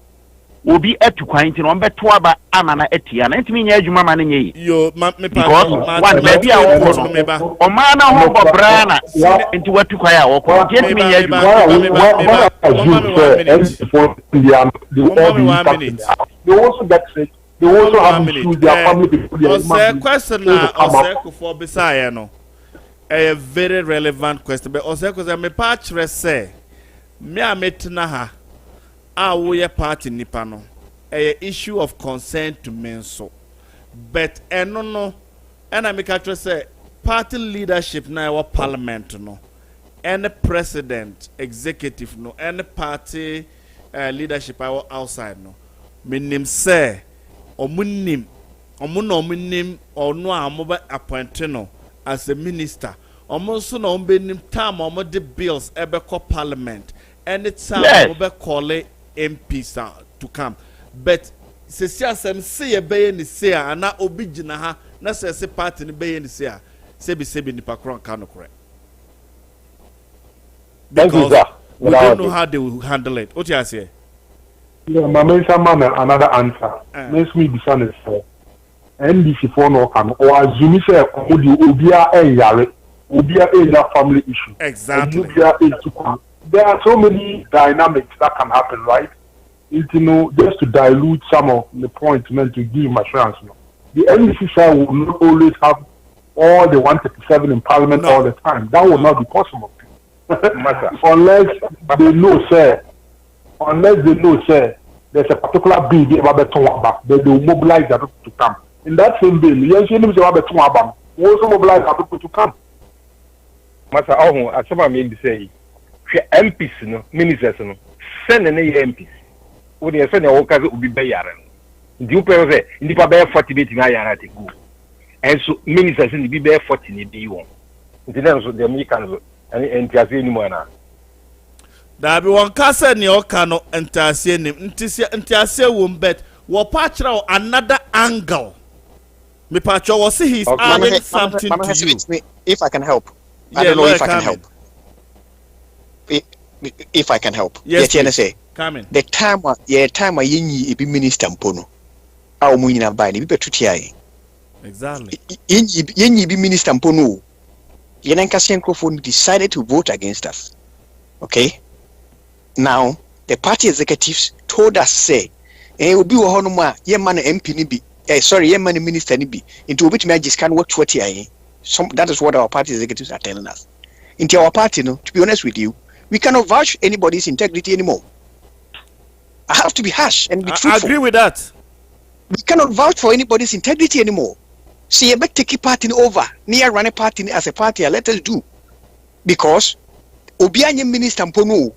Obi etukwan nti no mbeto aba amana etia na ntimi nya adwuma ma nye yo me because one baby a wo no o ma na ho bobra na nti watukwan a wo ko ntimi nya adwuma they also get sick, they also have to choose their family people. Question na Oseko for beside no a very relevant question but Oseko me pa kire say me ametina ha we party nipa no a issue of concern to men so but no and I make a say party leadership na our parliament no and president executive no and party leadership our outside no minim say omunim no amoba appoint no as a minister omonso no ombenim time omode bills ebeko parliament anytime obe call it MPs to come but se siasem se ye beye ni se a na obi gina ha na se party ni beye ni se a sebi nipa kron ka no correct because we don't know how they will handle it. What you say? Yeah, my man another answer. Makes me be honest. NDC for no can or assume say obia yare obia family issue. Exactly. There are so many dynamics that can happen, right? It's, just to dilute some of the points meant to give him assurance. The NDC side will not always have all the 137 in Parliament all the time. That will not be possible. Unless they know, sir, there's a particular bill they will mobilize the people to come. In that same bill, we also mobilize the people to come. Master, as someone may say, MPs no ministers no send any MPs wo dey send your workers obi be yare no ndi upe say ndi pa be 40 meeting ayara te go and so ministers ndi bi be 40 ni dey won ndi na so dem can so ani entiase ni mo na da bi won ka say ne o ka no entiase ni entiase wo bet wo pa kira another angle me pa cho wo say he's adding something to you if I can help. I don't know if I can help. If I can help. Yes, the time yenyi be minister mpono a omu nyina ba ni be tutia exactly yenyi be minister mpono yenenka microphone decided to vote against us. Okay, now the party executives told us say obi wo hono mu a ye man MP ni bi ye man minister ni bi into obi tumi agiscan what that is what our party executives are telling us. Into our party, no, to be honest with you, we cannot vouch anybody's integrity anymore. I have to be harsh and be truthful. I agree with that. We cannot vouch for anybody's integrity anymore. See, you better take party over. Near run a party as a party, let us do. Because Obianye minister Mpono,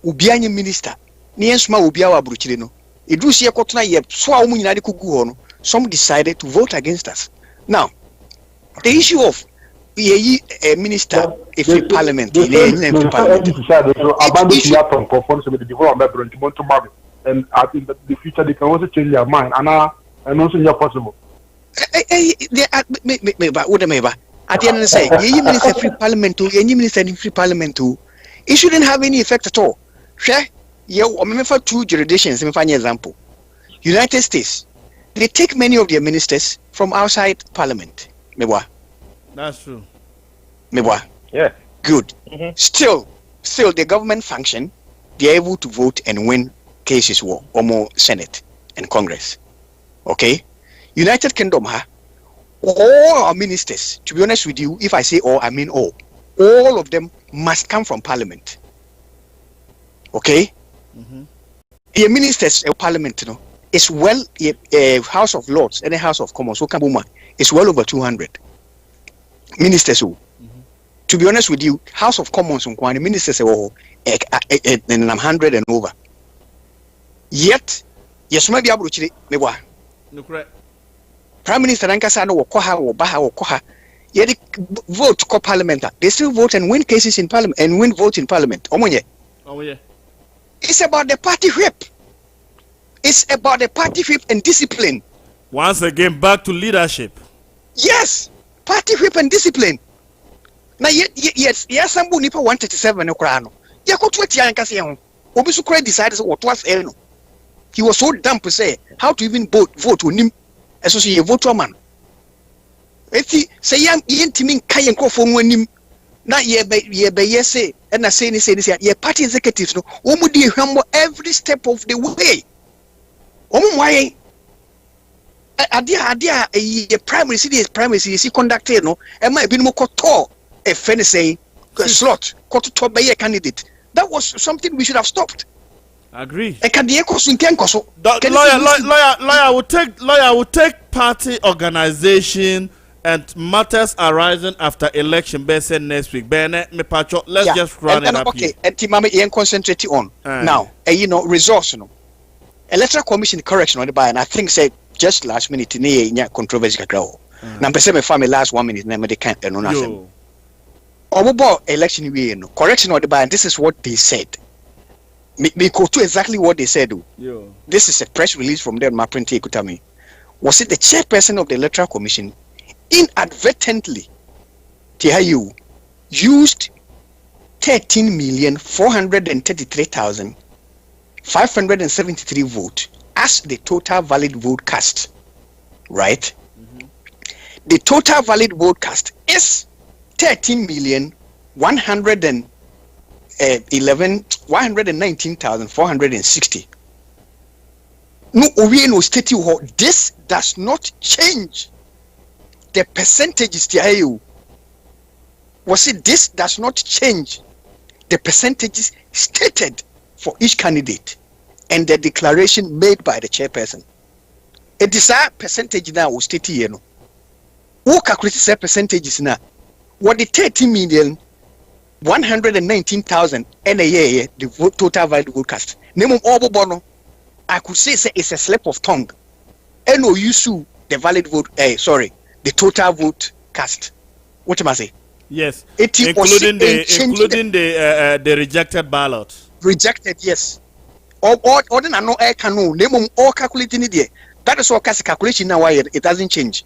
Obianye minister, Niensma Obiawa Bruchino, Idrusia Kotna Yep, Swaumunadi Kuguono, some decided to vote against us. Now, the issue of a minister, if a parliament, and I think that the future they can also change their mind and also not possible. At the end of the day, you minister free parliament to any minister in free parliament to it shouldn't have any effect at all. Share for 2 jurisdictions, let me find an example. United States, they take many of their ministers from outside parliament. That's true. Yeah. Good. Still the government function, they're able to vote and win cases or more Senate and Congress. Okay? United Kingdom, all our ministers, to be honest with you, if I say all, I mean all of them must come from parliament. Okay? The ministers of parliament, is well, House of Lords and the House of Commons, is well over 200 ministers. To be honest with you, House of Commons, the ministers are 100 and over. Yet, yes, maybe I will Prime Minister Ankasa no Koha or Baha or Koha, yet vote to parliament. They still vote and win cases in parliament and win votes in parliament. Oh yeah. It's about the party whip. It's about the party whip and discipline. Once again, back to leadership. Yes, party whip and discipline. Now yes, Sambu Nipa 137 no crano. Yako 20 Ankasa. Obisu decided what was Elno. He was so dumb to say how to even vote on him. As you vote man. If he say young intimate kayan ko for him, not ye be yes, and I say ye party executives no, omudi humble every step of the way. Why adia a primary city conducted no, and my bin moko to a friend saying slot, got to top by a candidate. That was something we should have stopped. Agree. Lawyer will take party organization and matters arising after election. Best next week. Let's just run it up. Okay, and Timami concentrate on now. Resource electoral commission correction on the buy, and I think say just last minute in controversy grow. Number 7 family last 1 minute. Never they can't know nothing. About election we correction on the buy, and this is what they said. Me go to exactly what they said. This is a press release from them. My print Kutami. Was it the chairperson of the Electoral Commission inadvertently used 13,433,573 votes as the total valid vote cast? Right? The total valid vote cast is 119,460. No, this does not change the percentages. Was it this does not change the percentages stated for each candidate and the declaration made by the chairperson? A desired percentage now was stated here. Who calculates percentages now? What the 30,119,000 NAA, the total valid vote cast. Name of bono. I could say it's a slip of tongue. No issue the valid vote. The total vote cast. What am I say? Yes, including the rejected ballot. Rejected, yes. Or then I know I can know. Name all calculating it. That is what calculation now. Why it doesn't change.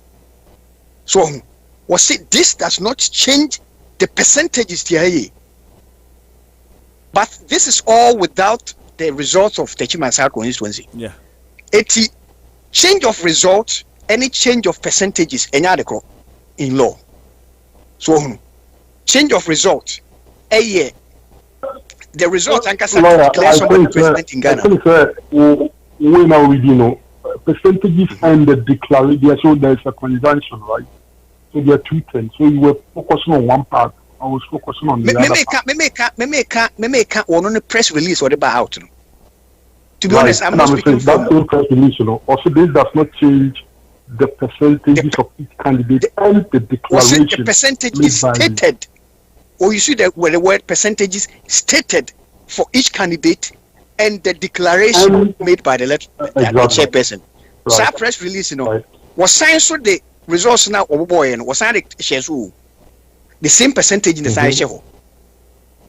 So was it this does not change the percentages here? But this is all without the results of Techiman's constituency. Yeah. It's change of results, any change of percentages, in law. So change of results, a year. The results declares of the president in Ghana. I think we now percentages and the declaration. So there's a conjunction, right? So there are two things. So you were focusing on one part. I was focusing on the other part. Me make one press release or the out. To be honest, I'm not speaking from that press release. Also, this does not change the percentages of each candidate and the declaration. The percentage is stated, or you see the word percentages stated for each candidate and the declaration made by the chairperson. Right. So that press release, was signed so the results now was signed the same percentage in the side share.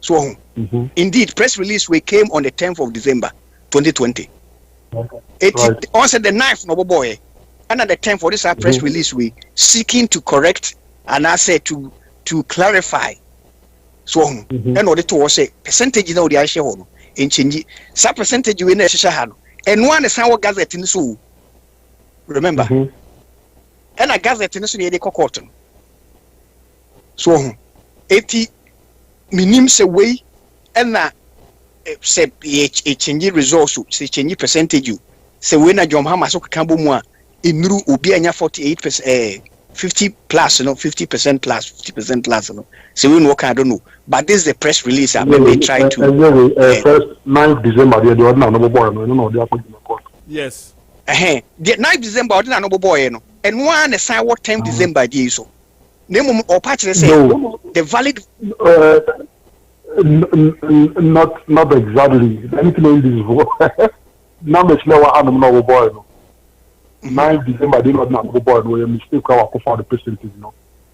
So indeed, press release we came on the 10th of December 2020. It also the 9th and at the 10th for this press release we seeking to correct and I said to clarify. So, and order to say percentage now the share one in change. Some percentage you in a shahano, and one is our gazette in the soul. Remember, and a gazette in the soul, the cotton. So, 80 minimum away, and that say a change resource, say change percentage you. Say when a John Hamaso Cambo Moa in Ru Ubiania 48%. 50 plus, 50% plus, 50% plus, So we work, I don't know. But this is the press release. I mean, they try to. First 9th December, they are not no boy, no, they are putting the court. Yes. The 9th December, they are no boy, no. And one is what 10th December, so. Name or patch, they say the valid. Not exactly. Anything in this vote. Numbers never had no boy, no. 9th December, they not go board where you mistake how for the percentage,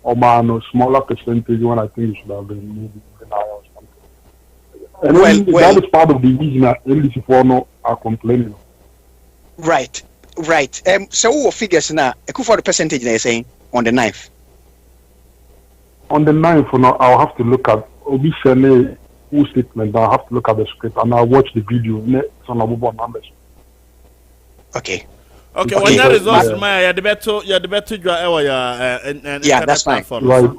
or man, smaller percentage when I think it should have been maybe or something. And that is part of the reason that NDC for are complaining. Right. So what figures now? For the percentage they're saying on the 9th. On the 9th, I'll have to look at Obi Sene whose statement. I'll have to look at the script and I'll watch the video. Numbers. Okay. Okay, when that is also my you the better draw yeah, that's fine. Right.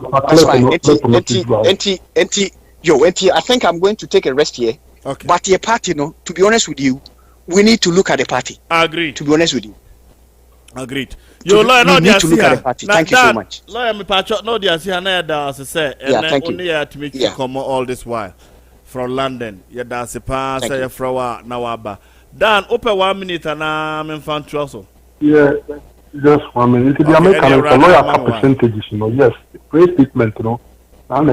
I think I'm going to take a rest here. Okay. But your party, to be honest with you, we need to look at the party. I agree. To be honest with you. Agreed. You lawyer no need to look at the party. Thank you so much. Lawyer me patch no dia see na da as say and only to make you come all this while from London. Ya da se pa say ya frawa na waba. Dan, open 1 minute and I'm in fan also. Yeah, just 1 minute. The American lawyer percentages, yes, great statement, and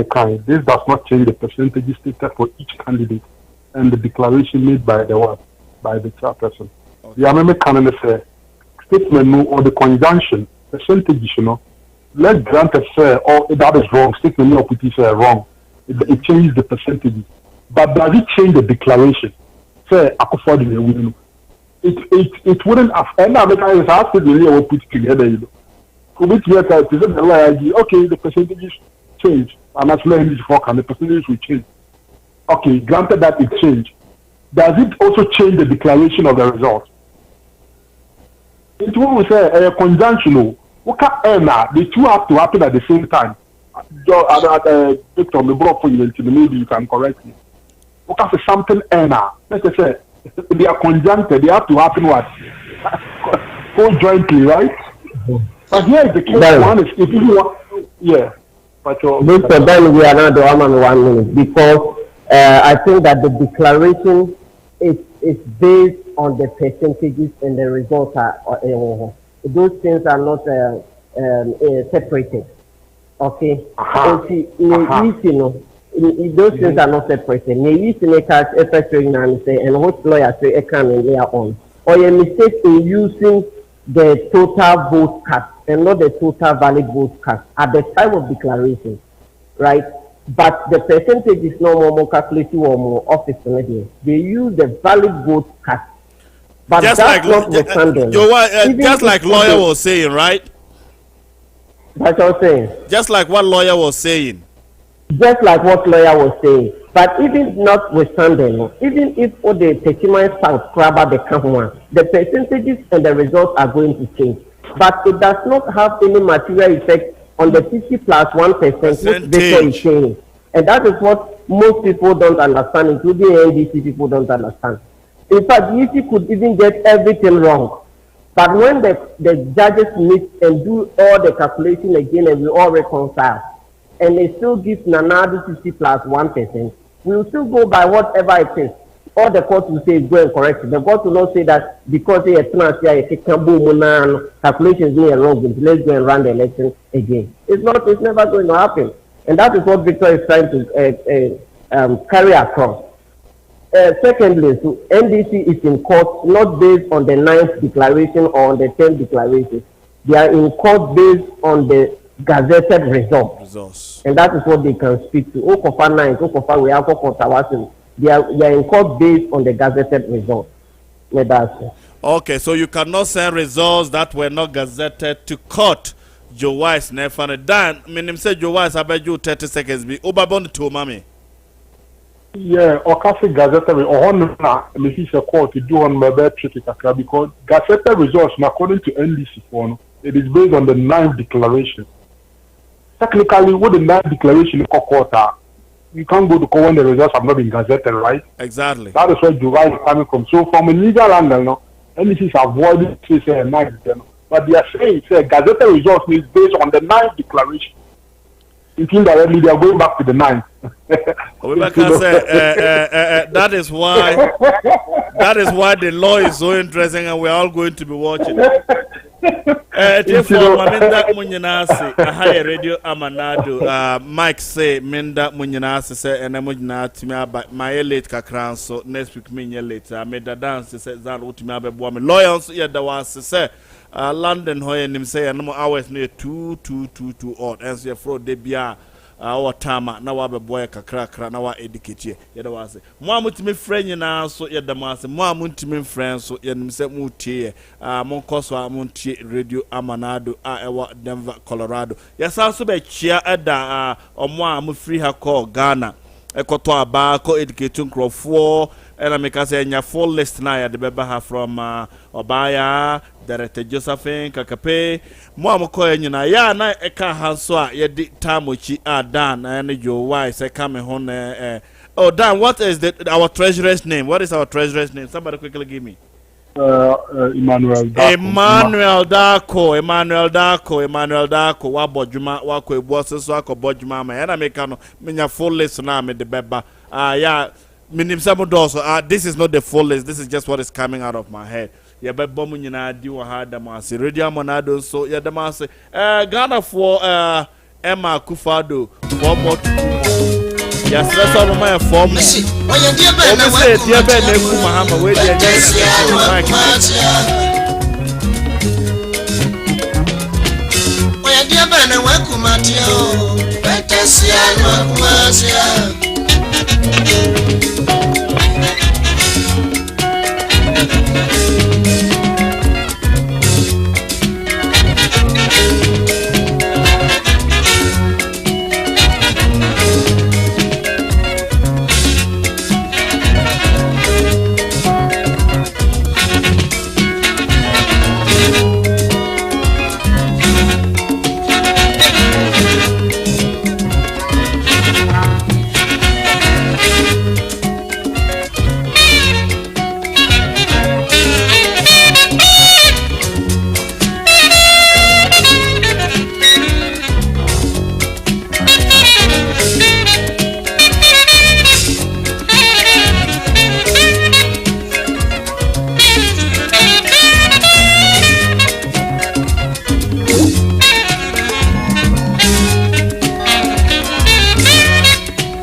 this does not change the percentages stated for each candidate and the declaration made by the chairperson. Okay. The American statement or the conjunction percentages, let granted say, that is wrong, statement or put it wrong. It changes the percentages. But does it change the declaration? It wouldn't have any American has to be put together, Which we okay, the percentages change. I'm not saying this for and the percentages will change. Okay, granted that it changed. Does it also change the declaration of the result? It will say a conjunctional. The two have to happen at the same time. Victor, maybe you can correct me. Because something let's say they are conjuncted, they have to happen what? Conjointly, right? But here is the case one is if you want but Mr. Ben, we are not the 1 minute because I think that the declaration is based on the percentages and the results are those things are not separated. Okay? Those things are not separated. Maybe and what lawyers say can layer on. Or a mistake in using the total vote cast and not the total valid vote cast at the time of declaration, right? But the percentage is no more calculated or more office. They use the valid vote cast. But just that's like just like lawyer was saying, right? That's what I'm saying. Just like what lawyer was saying. Just like what lawyer was saying. But even notwithstanding, even if all the Techiman South Kraba become one, the percentages and the results are going to change. But it does not have any material effect on the 50 plus 1%, which Victor is saying. And that is what most people don't understand, including NDC people don't understand. In fact, the EC could even get everything wrong. But when the judges meet and do all the calculation again and we all reconcile, and they still give Amenado 50 plus 1%, we will still go by whatever it is. All the court will say is go and correct it. The court will not say that because they are calculations being wrong, let's go and run the election again. It's never going to happen. And that is what Victor is trying to carry across. Secondly, so NDC is in court not based on the 9th declaration or on the 10th declaration. They are in court based on the gazetted results. And that is what they can speak to. Okofa 9, Okofa we have Okofa. They are in court based on the gazetted results. Okay, so you cannot send results that were not gazetted to court Joe Wise never no Dan menim say Joe Wise abeju 30 seconds bi obabon to mame. Yeah, Okasi Gazette or na me see court to do on my bed because Gazette results according to NDC phone it is based on the 9th declaration. Technically, with the 9th declaration court you can't go to court when the results have not been gazetted, right? Exactly. That is where July is coming from. So from a legal angle, no, NDC is avoiding to say a 9th, but they are saying gazetted results is based on the 9th declaration. Indirectly, they are going back to the 9th. That is why the law is so interesting, and we are all going to be watching. Therefore, Minda Munyanasi, a higher radio Amenado. Mike say Minda Munyanasi say, and I'm Munyanati but my late Kakran. So next week, me later. I made a dance. Say that ultimate woman. Lawyers, yeah, that was say. London, hoy and him say, and no hours near 2 odd. And so your fraud debia our tama na wa be boy kakra na wa educate ye da was mo amutimi friend na so ye da mas mo amutimi friend so ye nim se mu tie mo koso amuntie radio Amenado ewa Denver Colorado yes also be chia eda omo am free ha call Ghana ekoto aba ko educate nkrofo and I make us a full list now the beba from Obaya, Director Josephine, Kakape, Mwamoko, and ya na eka hanswa ye di tamuchi Dan and your wife say coming home. Oh Dan, what is our treasurer's name? What is our treasurer's name? Somebody quickly give me. Emmanuel Dako. Wabo Juma, Wako bosses, Wako Bojuma, and I make a full list now with the beba. Yeah. This is not the full list. This is just what is coming out of my head. Yeah, but Bomunina do had the mass radio Amenado. So yeah, the mass Ghana for Emma Kufado. One more. Yes, that's all my form. Dear Ben, Mahama, wait dear Ben,